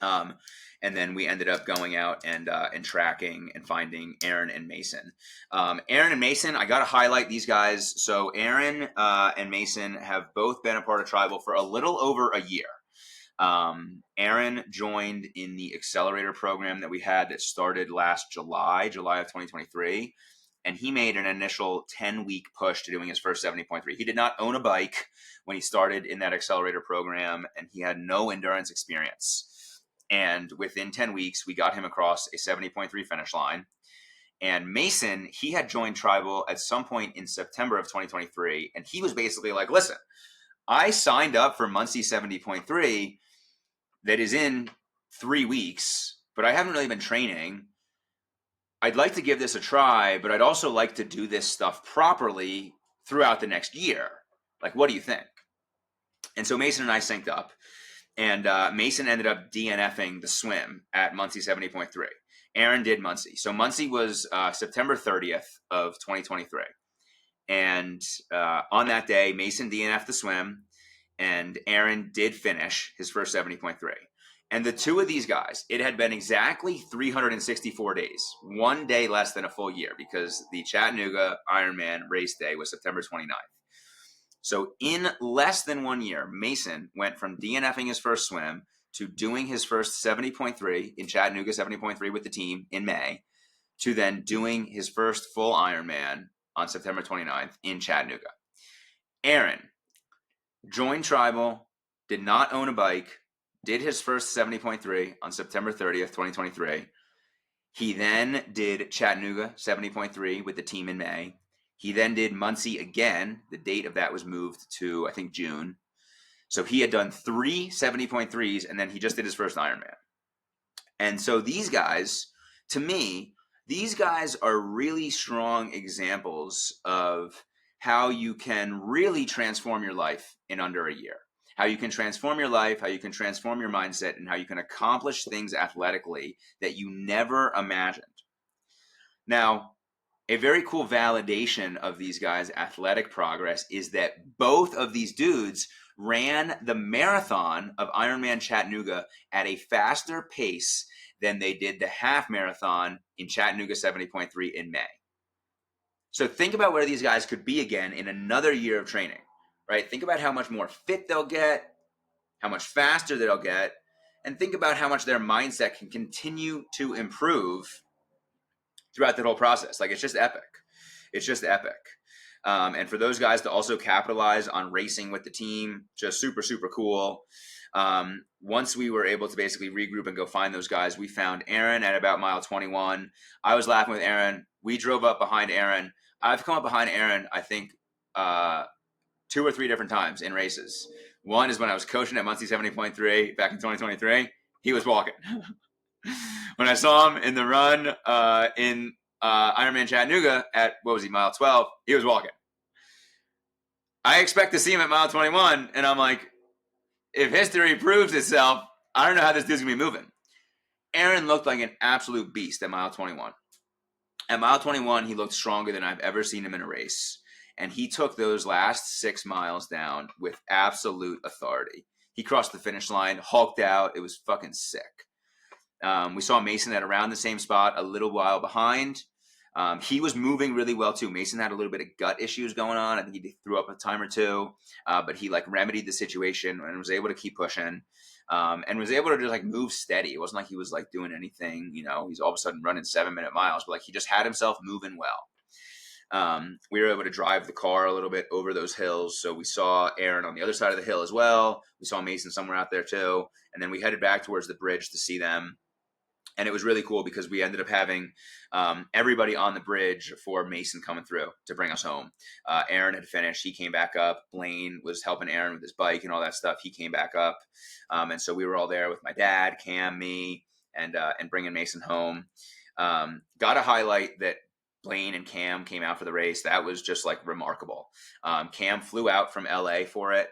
And then we ended up going out and tracking and finding Aaron and Mason. Aaron and Mason, I got to highlight these guys. So Aaron and Mason have both been a part of Tribal for a little over a year. Aaron joined in the accelerator program that we had that started last July of 2023. And he made an initial 10-week push to doing his first 70.3. He did not own a bike when he started in that accelerator program, and he had no endurance experience. And within 10 weeks, we got him across a 70.3 finish line. And Mason, he had joined Tribal at some point in September of 2023, and he was basically like, listen, I signed up for Muncie 70.3 that is in 3 weeks, but I haven't really been training. I'd like to give this a try, but I'd also like to do this stuff properly throughout the next year. Like, what do you think? And so Mason and I synced up, and Mason ended up DNFing the swim at Muncie 70.3. Aaron did Muncie. So Muncie was September 30th of 2023. And on that day, Mason DNF'd the swim, and Aaron did finish his first 70.3. And the two of these guys, it had been exactly 364 days, 1 day less than a full year, because the Chattanooga Ironman race day was September 29th. So in less than 1 year, Mason went from DNFing his first swim to doing his first 70.3 in Chattanooga 70.3 with the team in May, to then doing his first full Ironman on September 29th in Chattanooga. Aaron joined Tribal, did not own a bike, did his first 70.3 on September 30th, 2023. He then did Chattanooga 70.3 with the team in May. He then did Muncie again. The date of that was moved to, I think, June. So he had done 3 70.3s, and then he just did his first Ironman. And so these guys, to me, these guys are really strong examples of how you can really transform your life in under a year. How you can transform your life, how you can transform your mindset, and how you can accomplish things athletically that you never imagined. Now, a very cool validation of these guys' athletic progress is that both of these dudes ran the marathon of Ironman Chattanooga at a faster pace than they did the half marathon in Chattanooga 70.3 in May. So think about where these guys could be again in another year of training, right? Think about how much more fit they'll get, how much faster they'll get, and think about how much their mindset can continue to improve throughout that whole process. Like, it's just epic. It's just epic. And for those guys to also capitalize on racing with the team, just super, super cool. Once we were able to basically regroup and go find those guys, we found Aaron at about mile 21. I was laughing with Aaron. We drove up behind Aaron. I've come up behind Aaron, I think, 2 or 3 different times in races. One is when I was coaching at Muncie 70.3 back in 2023. He was walking. When I saw him in the run in Ironman Chattanooga at, what was he, mile 12, he was walking. I expect to see him at mile 21, and I'm like, if history proves itself, I don't know how this dude's going to be moving. Aaron looked like an absolute beast at mile 21. At mile 21, he looked stronger than I've ever seen him in a race, and he took those last 6 miles down with absolute authority. He crossed the finish line, hulked out. It was fucking sick. We saw Mason at around the same spot, a little while behind. He was moving really well too. Mason had a little bit of gut issues going on. I think he threw up a time or two, but he remedied the situation and was able to keep pushing, and was able to just move steady. It wasn't like he was doing anything, he's all of a sudden running 7-minute miles, but he just had himself moving well. We were able to drive the car a little bit over those hills. So we saw Aaron on the other side of the hill as well. We saw Mason somewhere out there too. And then we headed back towards the bridge to see them. And it was really cool because we ended up having everybody on the bridge for Mason coming through to bring us home. Aaron had finished. He came back up. Blaine was helping Aaron with his bike and all that stuff. He came back up. And so we were all there with my dad, Cam, me, and bringing Mason home. Got to highlight that Blaine and Cam came out for the race. That was just remarkable. Cam flew out from LA for it.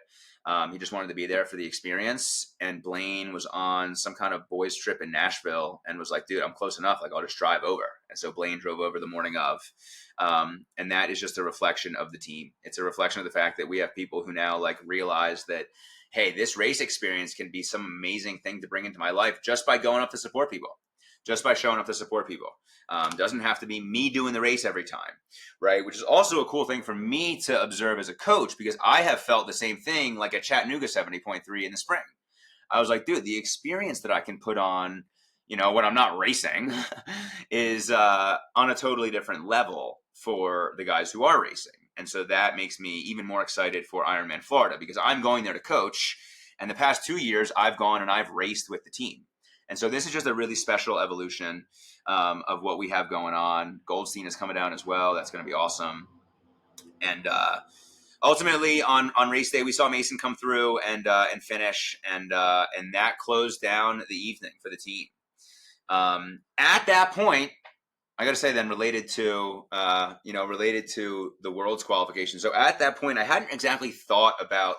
He just wanted to be there for the experience. And Blaine was on some kind of boys trip in Nashville and was like, dude, I'm close enough. I'll just drive over. And so Blaine drove over the morning of. And that is just a reflection of the team. It's a reflection of the fact that we have people who now realize that, hey, this race experience can be some amazing thing to bring into my life just by going up to support people. Just by showing up to support people. Doesn't have to be me doing the race every time, right? Which is also a cool thing for me to observe as a coach, because I have felt the same thing at Chattanooga 70.3 in the spring. I was like, dude, the experience that I can put on, when I'm not racing is on a totally different level for the guys who are racing. And so that makes me even more excited for Ironman Florida, because I'm going there to coach. And the past 2 years, I've gone and I've raced with the team. And so this is just a really special evolution of what we have going on. Goldstein is coming down as well. That's going to be awesome. And ultimately, on race day, we saw Mason come through and finish, and that closed down the evening for the team. At that point, I got to say, then related to the world's qualification. So at that point, I hadn't exactly thought about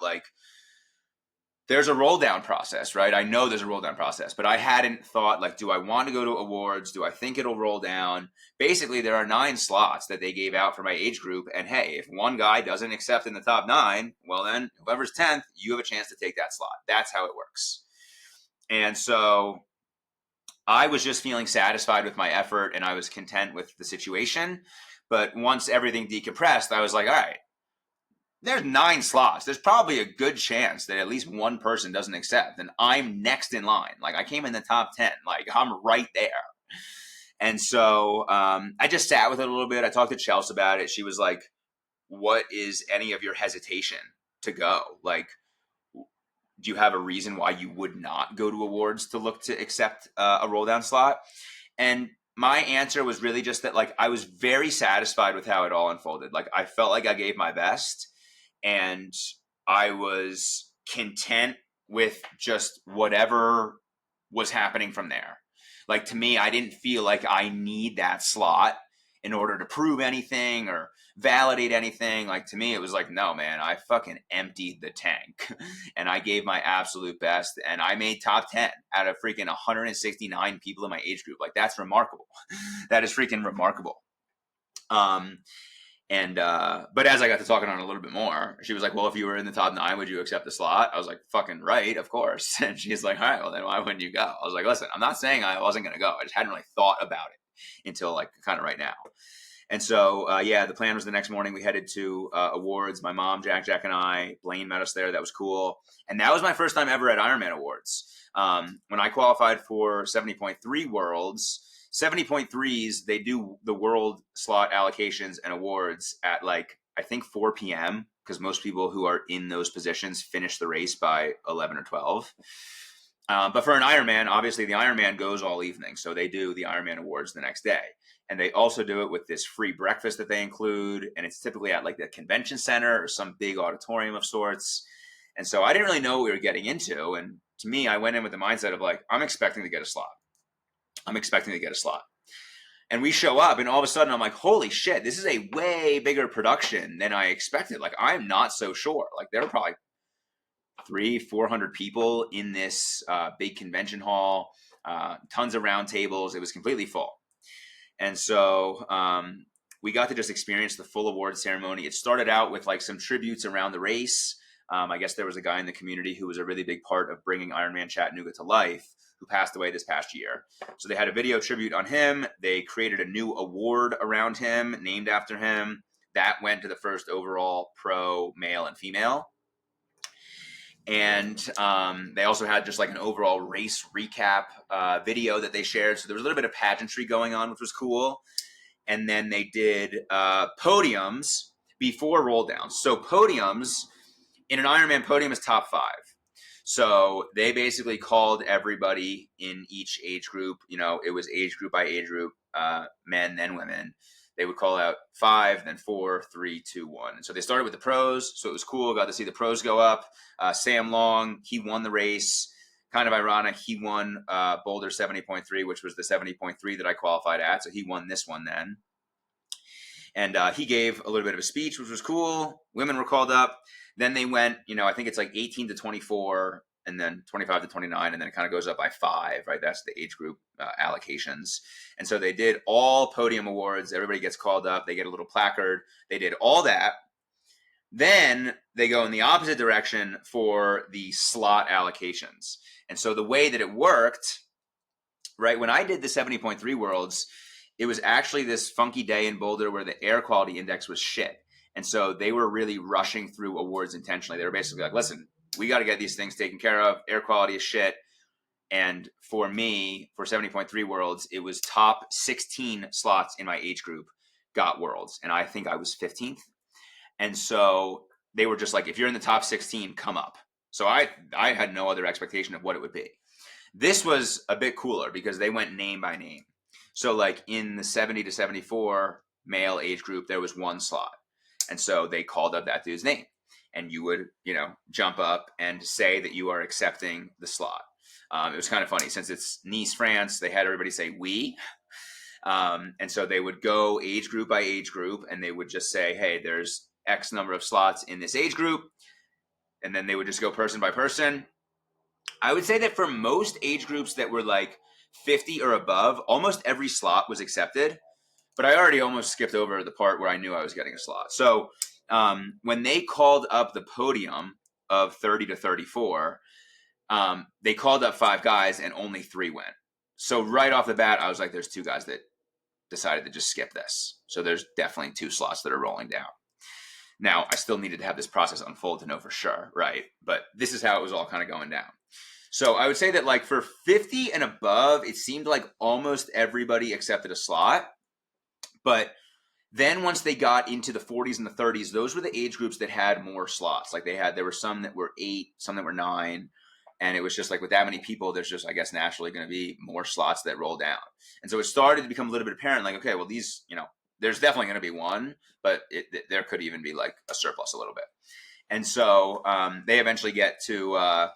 there's a roll down process, right? I know there's a roll down process, but I hadn't thought do I want to go to awards? Do I think it'll roll down? Basically, there are 9 slots that they gave out for my age group. And hey, if one guy doesn't accept in the top 9, well then whoever's 10th, you have a chance to take that slot. That's how it works. And so I was just feeling satisfied with my effort and I was content with the situation. But once everything decompressed, I was like, all right, there's 9 slots. There's probably a good chance that at least one person doesn't accept, and I'm next in line. I came in the top 10. I'm right there. And so I just sat with it a little bit. I talked to Chelsea about it. She was like, what is any of your hesitation to go? Do you have a reason why you would not go to awards to look to accept a roll down slot? And my answer was really just that, like, I was very satisfied with how it all unfolded. Like, I felt like I gave my best, and I was content with just whatever was happening from there. Like, to me, I didn't feel like I need that slot in order to prove anything or validate anything. Like, to me, it was like, no, man, I fucking emptied the tank and I gave my absolute best, and I made top 10 out of freaking 169 people in my age group. Like, that's remarkable. That is freaking remarkable. But as I got to talking on it a little bit more, she was like, well, if you were in the top 9, would you accept the slot? I was like, fucking right, of course. And she's like, all right, well, then why wouldn't you go? I was like, listen, I'm not saying I wasn't going to go. I just hadn't really thought about it until like kind of right now. And so, yeah, the plan was the next morning we headed to awards. My mom, Jack, and I, Blaine met us there. That was cool. And that was my first time ever at Ironman Awards. When I qualified for 70.3 Worlds, 70.3s, they do the world slot allocations and awards at like, I think 4 p.m. because most people who are in those positions finish the race by 11 or 12. But for an Ironman, obviously the Ironman goes all evening. So they do the Ironman Awards the next day. And they also do it with this free breakfast that they include. And it's typically at like the convention center or some big auditorium of sorts. And so I didn't really know what we were getting into. And to me, I went in with the mindset of like, I'm expecting to get a slot. And we show up and all of a sudden I'm like, holy shit, this is a way bigger production than I expected. Like, I'm not so sure. Like, there are probably 300-400 people in this big convention hall, tons of round tables. It was completely full. And so we got to just experience the full award ceremony. It started out with like some tributes around the race. I guess there was a guy in the community who was a really big part of bringing Ironman Chattanooga to life, who passed away this past year. So they had a video tribute on him. They created a new award around him, named after him. That went to the first overall pro male and female. And they also had just like an overall race recap video that they shared. So there was a little bit of pageantry going on, which was cool. And then they did podiums before roll downs. So podiums, in an Ironman, podium is top 5. So they basically called everybody in each age group. You know, it was age group by age group, men, then women. They would call out 5, then 4, 3, 2, 1. And so they started with the pros. So it was cool. Got to see the pros go up. Sam Long, he won the race. Kind of ironic. He won Boulder 70.3, which was the 70.3 that I qualified at. So he won this one then. And he gave a little bit of a speech, which was cool. Women were called up. Then they went, you know, I think it's like 18 to 24 and then 25 to 29. And then it kind of goes up by 5, right? That's the age group allocations. And so they did all podium awards. Everybody gets called up. They get a little placard. They did all that. Then they go in the opposite direction for the slot allocations. And so the way that it worked, right, when I did the 70.3 Worlds, it was actually this funky day in Boulder where the air quality index was shit. And so they were really rushing through awards intentionally. They were basically like, listen, we got to get these things taken care of. Air quality is shit. And for me, for 70.3 Worlds, it was top 16 slots in my age group got Worlds. And I think I was 15th. And so they were just like, if you're in the top 16, come up. So I had no other expectation of what it would be. This was a bit cooler because they went name by name. So like in the 70 to 74 male age group, there was one slot. And so they called up that dude's name. And you would, you know, jump up and say that you are accepting the slot. It was kind of funny. Since it's Nice, France, they had everybody say we. And so they would go age group by age group, and they would just say, hey, there's X number of slots in this age group. And then they would just go person by person. I would say that for most age groups that were like 50 or above, almost every slot was accepted. But I already almost skipped over the part where I knew I was getting a slot. So when they called up the podium of 30 to 34, they called up 5 guys and only 3 went. So right off the bat, I was like, there's 2 guys that decided to just skip this. So there's definitely 2 slots that are rolling down. Now, I still needed to have this process unfold to know for sure, right? But this is how it was all kind of going down. So I would say that like for 50 and above, it seemed like almost everybody accepted a slot. But then once they got into the 40s and the 30s, those were the age groups that had more slots. Like there were some that were 8, some that were 9. And it was just like with that many people, there's just, I guess, naturally going to be more slots that roll down. And so it started to become a little bit apparent, like, okay, well, these, there's definitely going to be one, but there could even be like a surplus a little bit. And so they eventually get to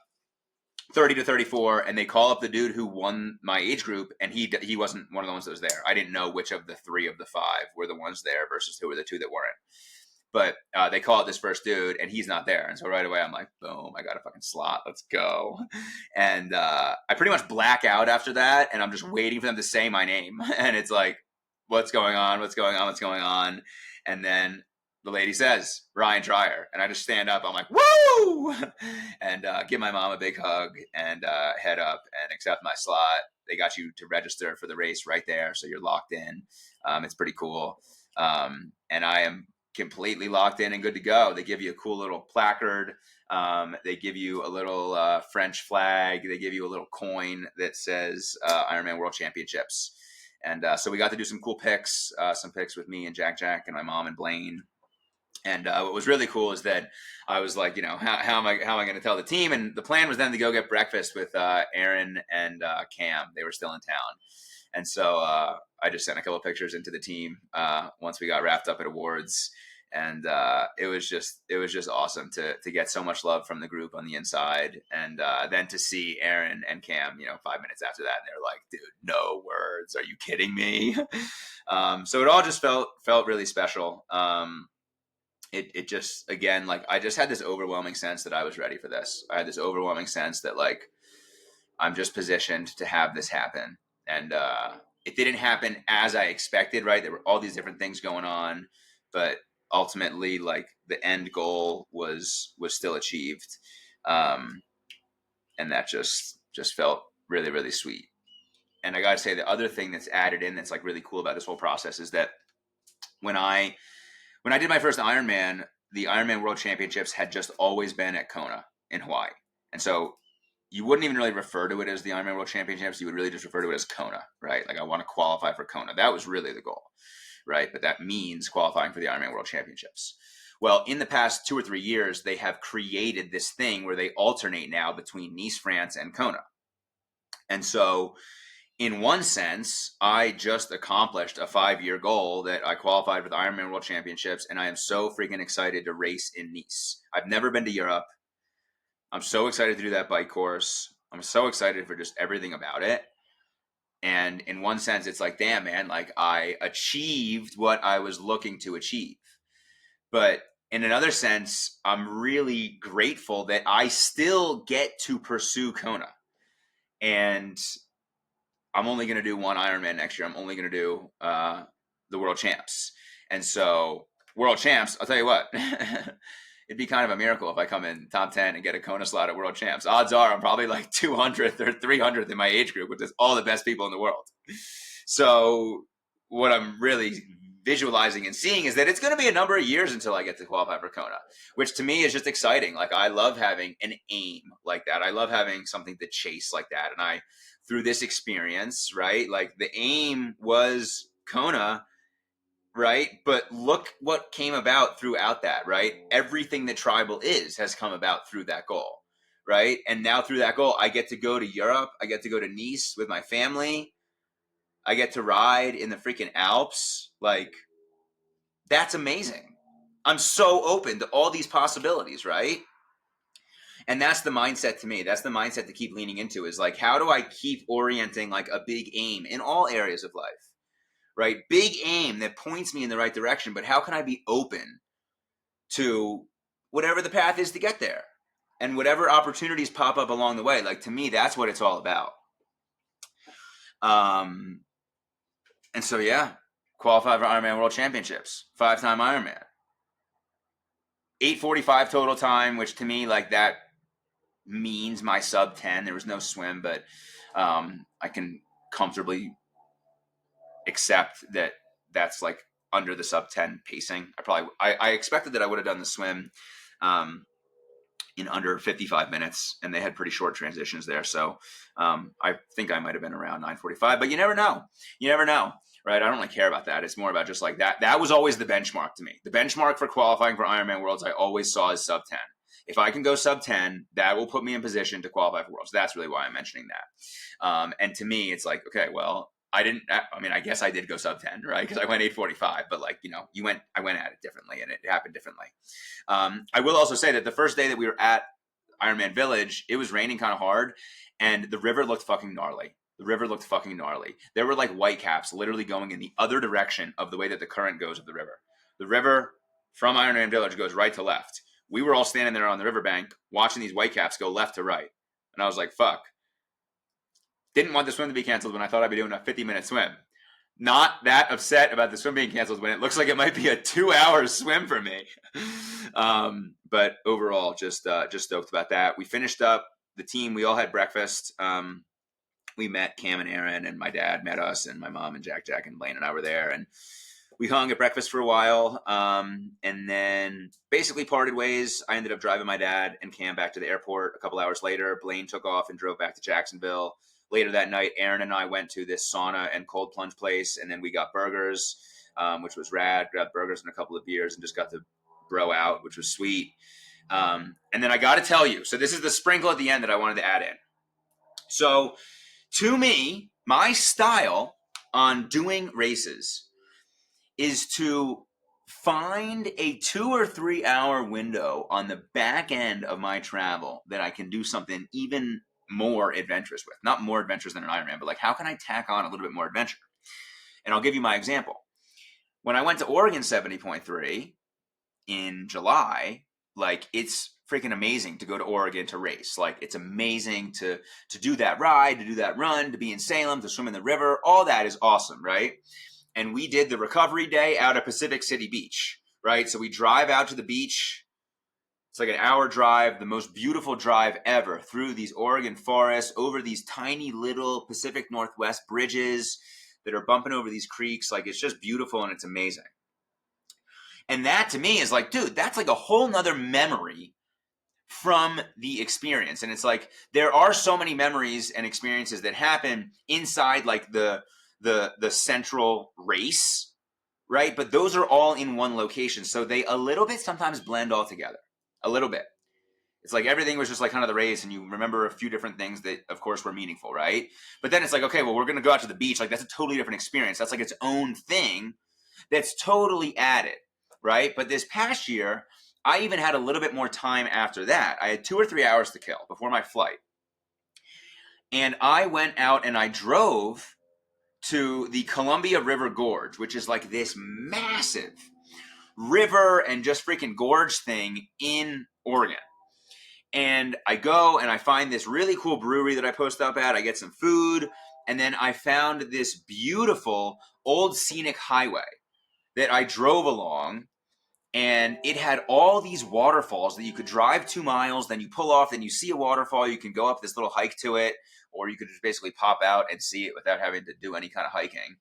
30 to 34, and they call up the dude who won my age group, and he wasn't one of the ones that was there. I didn't know which of the 3 of the 5 were the ones there versus who were the 2 that weren't. But they call it this first dude, and he's not there. And so right away, I'm like, boom, I got a fucking slot. Let's go. And I pretty much black out after that, and I'm just waiting for them to say my name. And it's like, what's going on? What's going on? What's going on? And then the lady says, Ryan Dreyer. And I just stand up. I'm like, woo! And give my mom a big hug and head up and accept my slot. They got you to register for the race right there. So you're locked in. It's pretty cool. And I am completely locked in and good to go. They give you a cool little placard. They give you a little French flag. They give you a little coin that says Ironman World Championships. And so we got to do some cool pics, some pics with me and Jack and my mom and Blaine. And what was really cool is that I was like, how am I going to tell the team? And the plan was then to go get breakfast with Aaron and Cam. They were still in town. And so I just sent a couple of pictures into the team once we got wrapped up at awards. And it was just awesome to get so much love from the group on the inside. And then to see Aaron and Cam, 5 minutes after that, and they're like, dude, no words. Are you kidding me? So it all just felt really special. It just, again, like I just had this overwhelming sense that I was ready for this. I had this overwhelming sense that like, I'm just positioned to have this happen. And it didn't happen as I expected, right? There were all these different things going on, but ultimately like the end goal was still achieved. And that just felt really, really sweet. And I gotta say, the other thing that's added in that's like really cool about this whole process is that when I did my first Ironman, the Ironman World Championships had just always been at Kona in Hawaii. And so you wouldn't even really refer to it as the Ironman World Championships. You would really just refer to it as Kona, right? Like I want to qualify for Kona. That was really the goal, right? But that means qualifying for the Ironman World Championships. Well, in the past 2 or 3 years, they have created this thing where they alternate now between Nice, France, and Kona. And so in one sense, I just accomplished a 5-year goal that I qualified for the Ironman World Championships, and I am so freaking excited to race in Nice. I've never been to Europe. I'm so excited to do that bike course. I'm so excited for just everything about it. And in one sense, it's like, damn, man, like I achieved what I was looking to achieve. But in another sense, I'm really grateful that I still get to pursue Kona. And I'm only going to do one Ironman next year. I'm only going to do the World Champs. And so World Champs, I'll tell you what, it'd be kind of a miracle if I come in top 10 and get a Kona slot at World Champs. Odds are I'm probably like 200th or 300th in my age group, which is all the best people in the world. So what I'm really visualizing and seeing is that it's going to be a number of years until I get to qualify for Kona, which to me is just exciting. Like I love having an aim like that. I love having something to chase like that. And through this experience, right, like the aim was Kona, right? But look what came about throughout that, right? Everything that Tribal has come about through that goal, right? And now through that goal, I get to go to Europe. I get to go to Nice with my family. I get to ride in the freaking Alps. Like, that's amazing. I'm so open to all these possibilities, right? And that's the mindset to me. That's the mindset to keep leaning into is like, how do I keep orienting like a big aim in all areas of life, right? Big aim that points me in the right direction, but how can I be open to whatever the path is to get there and whatever opportunities pop up along the way? Like to me, that's what it's all about. And so, yeah, qualified for Ironman World Championships, 5-time Ironman, 8:45 total time, which to me, like that means my sub 10. There was no swim, but I can comfortably accept that that's like under the sub 10 pacing. I expected that I would have done the swim in under 55 minutes, and they had pretty short transitions there. So I think I might have been around 9:45, but you never know. You never know, right? I don't really care about that. It's more about just like that. That was always the benchmark to me. The benchmark for qualifying for Ironman Worlds, I always saw as sub 10. If I can go sub 10, that will put me in position to qualify for Worlds. That's really why I'm mentioning that. And to me, it's like, okay, well, I guess I did go sub 10, right? Because I went 8:45, but like, I went at it differently, and it happened differently. I will also say that the first day that we were at Ironman Village, it was raining kind of hard, and the river looked fucking gnarly. There were like white caps literally going in the other direction of the way that the current goes of the river. The river from Ironman Village goes right to left. We were all standing there on the riverbank watching these white caps go left to right. And I was like, fuck. Didn't want the swim to be canceled when I thought I'd be doing a 50-minute swim. Not that upset about the swim being canceled when it looks like it might be a 2-hour swim for me. But overall, just stoked about that. We finished up the team. We all had breakfast. We met Cam and Aaron, and my dad met us, and my mom and Jack and Blaine and I were there, and we hung at breakfast for a while, and then basically parted ways. I ended up driving my dad and Cam back to the airport a couple hours later. Blaine took off and drove back to Jacksonville. Later that night, Aaron and I went to this sauna and cold plunge place, and then we got burgers, which was rad. Grabbed burgers and a couple of beers and just got to bro out, which was sweet. And then I got to tell you, so this is the sprinkle at the end that I wanted to add in. So to me, my style on doing races is to find a 2 or 3 hour window on the back end of my travel that I can do something even more adventurous with. Not more adventurous than an Ironman, but like, how can I tack on a little bit more adventure? And I'll give you my example. When I went to Oregon 70.3 in July, like, it's freaking amazing to go to Oregon to race. Like, it's amazing to do that ride, to do that run, to be in Salem, to swim in the river. All that is awesome, right? And we did the recovery day out of Pacific City Beach, right? So we drive out to the beach. It's like an hour drive, the most beautiful drive ever, through these Oregon forests, over these tiny little Pacific Northwest bridges that are bumping over these creeks. Like, it's just beautiful and it's amazing. And that to me is like, dude, that's like a whole nother memory from the experience. And it's like, there are so many memories and experiences that happen inside like the central race, right? But those are all in one location. So they a little bit sometimes blend all together. A little bit. It's like everything was just like kind of the race, and you remember a few different things that, of course, were meaningful, right? But then it's like, okay, well, we're going to go out to the beach. Like, that's a totally different experience. That's like its own thing that's totally added, right? But this past year, I even had a little bit more time after that. I had 2 or 3 hours to kill before my flight. And I went out and I drove to the Columbia River Gorge, which is like this massive river and just freaking gorge thing in Oregon. And I go and I find this really cool brewery that I post up at. I get some food, and then I found this beautiful old scenic highway that I drove along, and it had all these waterfalls that you could drive 2 miles, then you pull off, then you see a waterfall, you can go up this little hike to it, or you could just basically pop out and see it without having to do any kind of hiking.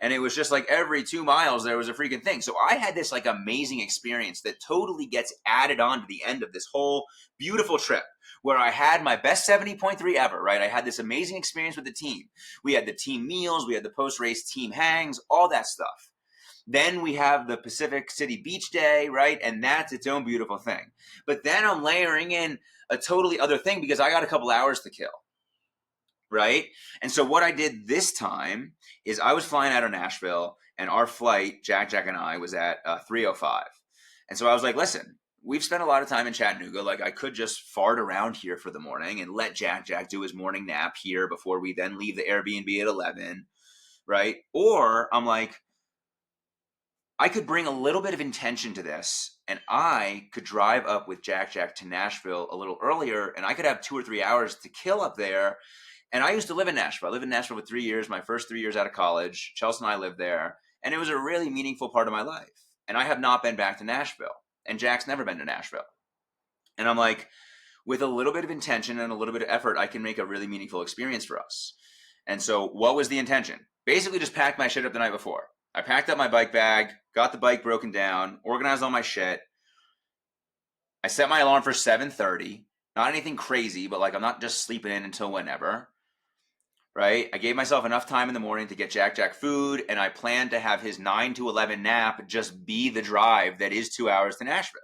And it was just like every 2 miles there was a freaking thing. So I had this like amazing experience that totally gets added on to the end of this whole beautiful trip, where I had my best 70.3 ever, right? I had this amazing experience with the team. We had the team meals, we had the post-race team hangs, all that stuff. Then we have the Pacific City Beach Day, right? And that's its own beautiful thing. But then I'm layering in a totally other thing because I got a couple hours to kill, right? And so what I did this time is I was flying out of Nashville, and our flight, Jack and I, was at 3:05. And so I was like, listen, we've spent a lot of time in Chattanooga. Like, I could just fart around here for the morning and let Jack do his morning nap here before we then leave the Airbnb at 11, right? Or I'm like, I could bring a little bit of intention to this, and I could drive up with Jack to Nashville a little earlier, and I could have 2 or 3 hours to kill up there. And I used to live in Nashville. I lived in Nashville for 3 years, my first 3 years out of college. Chelsea and I lived there, and it was a really meaningful part of my life. And I have not been back to Nashville, and Jack's never been to Nashville. And I'm like, with a little bit of intention and a little bit of effort, I can make a really meaningful experience for us. And so what was the intention? Basically just packed my shit up the night before. I packed up my bike bag, got the bike broken down, organized all my shit. I set my alarm for 7:30. Not anything crazy, but like, I'm not just sleeping in until whenever, right? I gave myself enough time in the morning to get Jack food, and I planned to have his 9 to 11 nap just be the drive that is 2 hours to Nashville.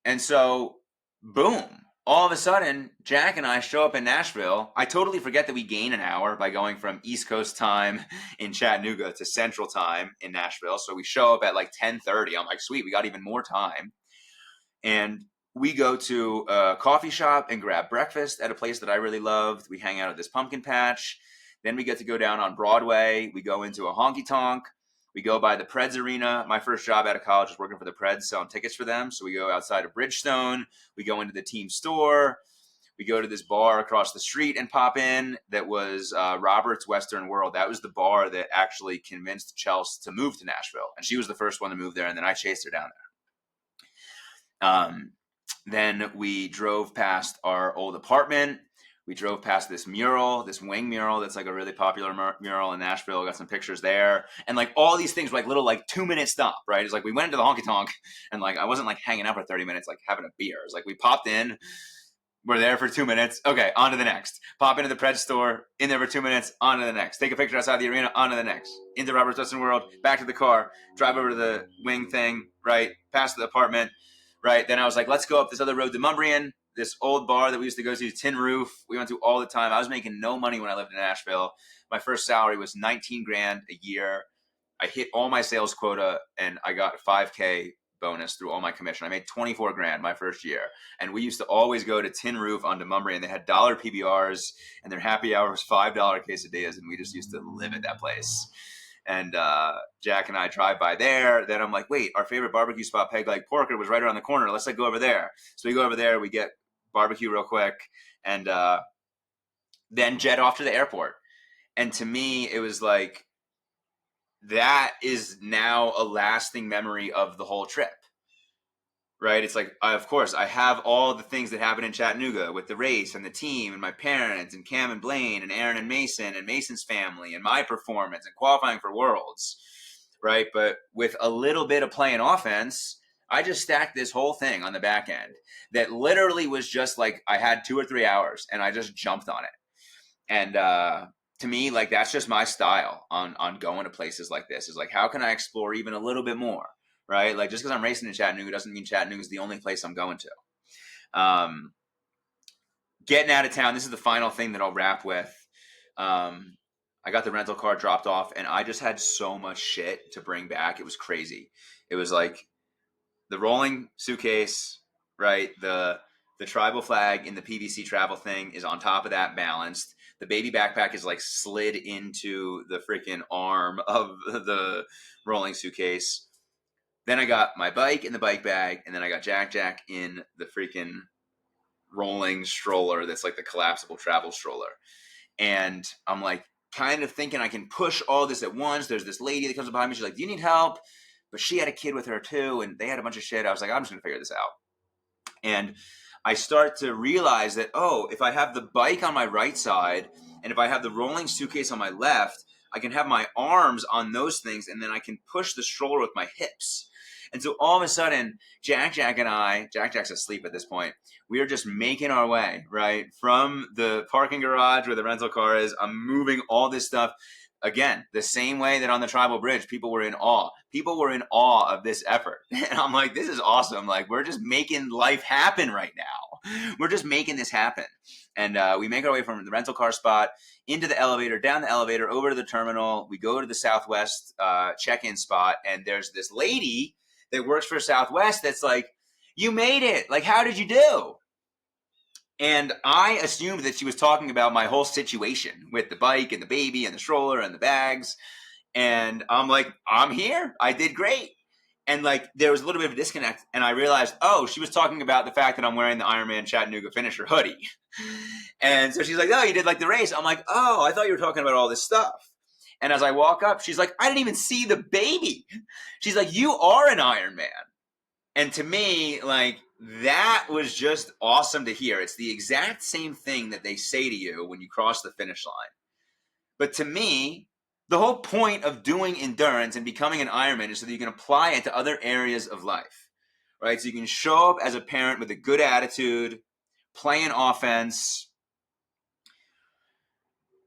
And so, boom, all of a sudden, Jack and I show up in Nashville. I totally forget that we gain an hour by going from East Coast time in Chattanooga to Central time in Nashville. So we show up at like 10:30. I'm like, sweet, we got even more time. And we go to a coffee shop and grab breakfast at a place that I really loved. We hang out at this pumpkin patch. Then we get to go down on Broadway. We go into a honky tonk. We go by the Preds Arena. My first job out of college was working for the Preds, selling tickets for them. So we go outside of Bridgestone. We go into the team store. We go to this bar across the street and pop in that was Robert's Western World. That was the bar that actually convinced Chelsea to move to Nashville. And she was the first one to move there, and then I chased her down there. Then we drove past our old apartment. We drove past this mural, this wing mural that's like a really popular mural in Nashville. Got some pictures there. And like all these things were like little like 2-minute stop, right? It's like we went into the honky tonk and like I wasn't like hanging out for 30 minutes, like having a beer. It's like we popped in, we're there for 2 minutes. Okay, on to the next. Pop into the Pred store, in there for 2 minutes, on to the next. Take a picture outside the arena, on to the next. Into Robert's Western World, back to the car, drive over to the wing thing, right? Past the apartment, right? Then I was like, let's go up this other road to Mumbrian, this old bar that we used to go to, Tin Roof. We went to all the time. I was making no money when I lived in Nashville. My first salary was 19 grand a year. I hit all my sales quota and I got a 5K bonus through all my commission. I made 24 grand my first year. And we used to always go to Tin Roof on Demumbrian, and they had dollar PBRs and their happy hour was $5 quesadillas. And we just used to live at that place. And Jack and I drive by there. Then I'm like, wait, our favorite barbecue spot, Peg Leg Porker, was right around the corner. Let's like go over there. So we go over there, we get barbecue real quick, and then jet off to the airport. And to me, it was like, that is now a lasting memory of the whole trip, right? It's like, of course, I have all the things that happened in Chattanooga with the race and the team and my parents and Cam and Blaine and Aaron and Mason's family and my performance and qualifying for Worlds, right? But with a little bit of playing offense, I just stacked this whole thing on the back end that literally was just like I had 2 or 3 hours and I just jumped on it. And to me, like that's just my style on going to places like this. Is like, how can I explore even a little bit more, right? Like just because I'm racing in Chattanooga doesn't mean Chattanooga is the only place I'm going to. Getting out of town, this is the final thing that I'll wrap with. I got the rental car dropped off and I just had so much shit to bring back. It was crazy. It was like the rolling suitcase, right? The tribal flag in the PVC travel thing is on top of that, balanced. The baby backpack is like slid into the freaking arm of the rolling suitcase. Then I got my bike in the bike bag, and then I got Jack in the freaking rolling stroller that's like the collapsible travel stroller. And I'm like kind of thinking I can push all this at once. There's this lady that comes behind me. She's like, do you need help? But she had a kid with her too, and they had a bunch of shit. I was like, I'm just going to figure this out. And I start to realize that, oh, if I have the bike on my right side and if I have the rolling suitcase on my left, I can have my arms on those things and then I can push the stroller with my hips. And so all of a sudden, Jack's asleep at this point. We are just making our way, right? From the parking garage where the rental car is. I'm moving all this stuff. Again, the same way that on the Tribal Bridge, people were in awe. People were in awe of this effort. And I'm like, this is awesome. Like, we're just making life happen right now. We're just making this happen. And we make our way from the rental car spot into the elevator, down the elevator, over to the terminal. We go to the Southwest check-in spot, and there's this lady that works for Southwest that's like, you made it. Like, how did you do? And I assumed that she was talking about my whole situation with the bike and the baby and the stroller and the bags. And I'm like, I'm here. I did great. And like, there was a little bit of a disconnect. And I realized, oh, she was talking about the fact that I'm wearing the Ironman Chattanooga finisher hoodie. And so she's like, oh, you did like the race. I'm like, oh, I thought you were talking about all this stuff. And as I walk up, she's like, I didn't even see the baby. She's like, you are an Ironman. And to me, like, that was just awesome to hear. It's the exact same thing that they say to you when you cross the finish line. But to me, the whole point of doing endurance and becoming an Ironman is so that you can apply it to other areas of life, right? So you can show up as a parent with a good attitude, playing offense,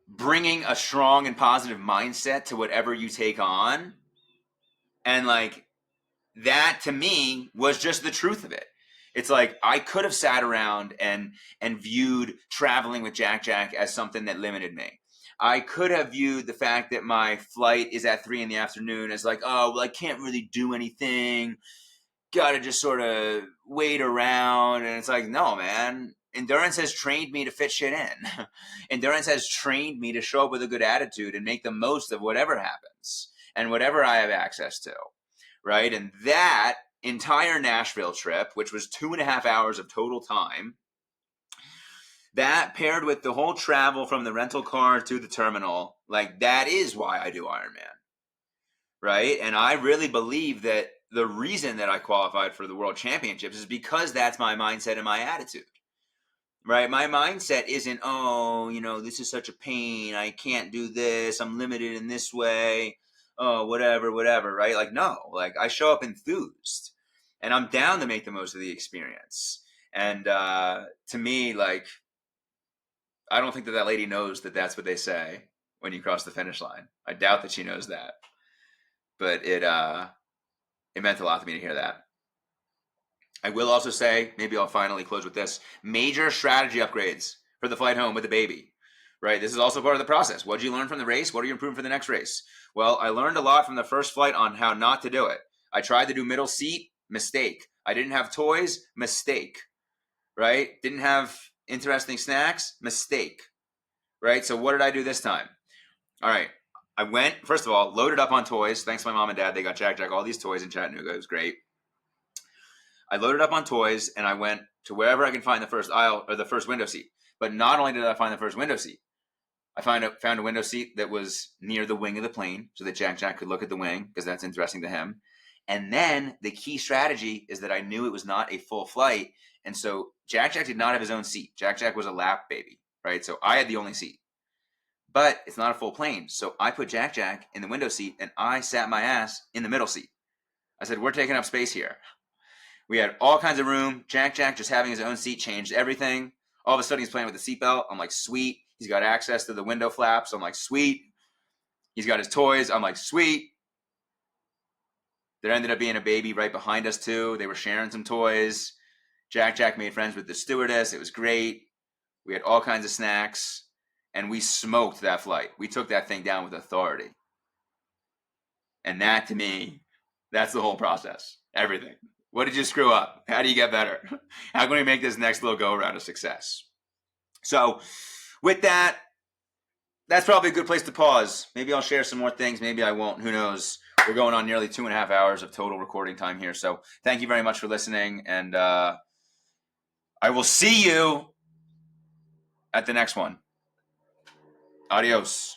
bringing a strong and positive mindset to whatever you take on. And like, that to me was just the truth of it. It's like I could have sat around and viewed traveling with Jack Jack as something that limited me. I could have viewed the fact that my flight is at 3 p.m. as like, oh, well, I can't really do anything. Got to just sort of wait around. And it's like, no, man. Endurance has trained me to fit shit in. Endurance has trained me to show up with a good attitude and make the most of whatever happens and whatever I have access to. Right. And that entire Nashville trip, which was 2.5 hours of total time, that paired with the whole travel from the rental car to the terminal, like that is why I do Ironman. Right. And I really believe that the reason that I qualified for the World Championships is because that's my mindset and my attitude. Right. My mindset isn't, oh, this is such a pain. I can't do this. I'm limited in this way. Oh, whatever. Right. Like, no, like I show up enthused and I'm down to make the most of the experience. And to me, like, I don't think that lady knows that that's what they say when you cross the finish line. I doubt that she knows that. But it meant a lot to me to hear that. I will also say, maybe I'll finally close with this, major strategy upgrades for the flight home with the baby, right? This is also part of the process. What did you learn from the race? What are you improving for the next race? Well, I learned a lot from the first flight on how not to do it. I tried to do middle seat, mistake. I didn't have toys, mistake, right? Didn't have interesting snacks, mistake, right? So what did I do this time? All right. I went, first of all, loaded up on toys. Thanks to my mom and dad. They got Jack all these toys in Chattanooga. It was great. I loaded up on toys and I went to wherever I can find the first aisle or the first window seat. But not only did I find the first window seat, I found a window seat that was near the wing of the plane so that Jack could look at the wing because that's interesting to him. And then the key strategy is that I knew it was not a full flight. And so Jack did not have his own seat. Jack was a lap baby, right? So I had the only seat. But it's not a full plane. So I put Jack in the window seat and I sat my ass in the middle seat. I said, we're taking up space here. We had all kinds of room. Jack just having his own seat changed everything. All of a sudden he's playing with the seatbelt. I'm like, sweet. He's got access to the window flaps. I'm like, sweet. He's got his toys. I'm like, sweet. There ended up being a baby right behind us too. They were sharing some toys. Jack made friends with the stewardess. It was great. We had all kinds of snacks. And we smoked that flight. We took that thing down with authority. And that, to me, that's the whole process. Everything. What did you screw up? How do you get better? How can we make this next little go-around a success? So with that, that's probably a good place to pause. Maybe I'll share some more things. Maybe I won't. Who knows? We're going on nearly 2.5 hours of total recording time here. So thank you very much for listening. And I will see you at the next one. Adios.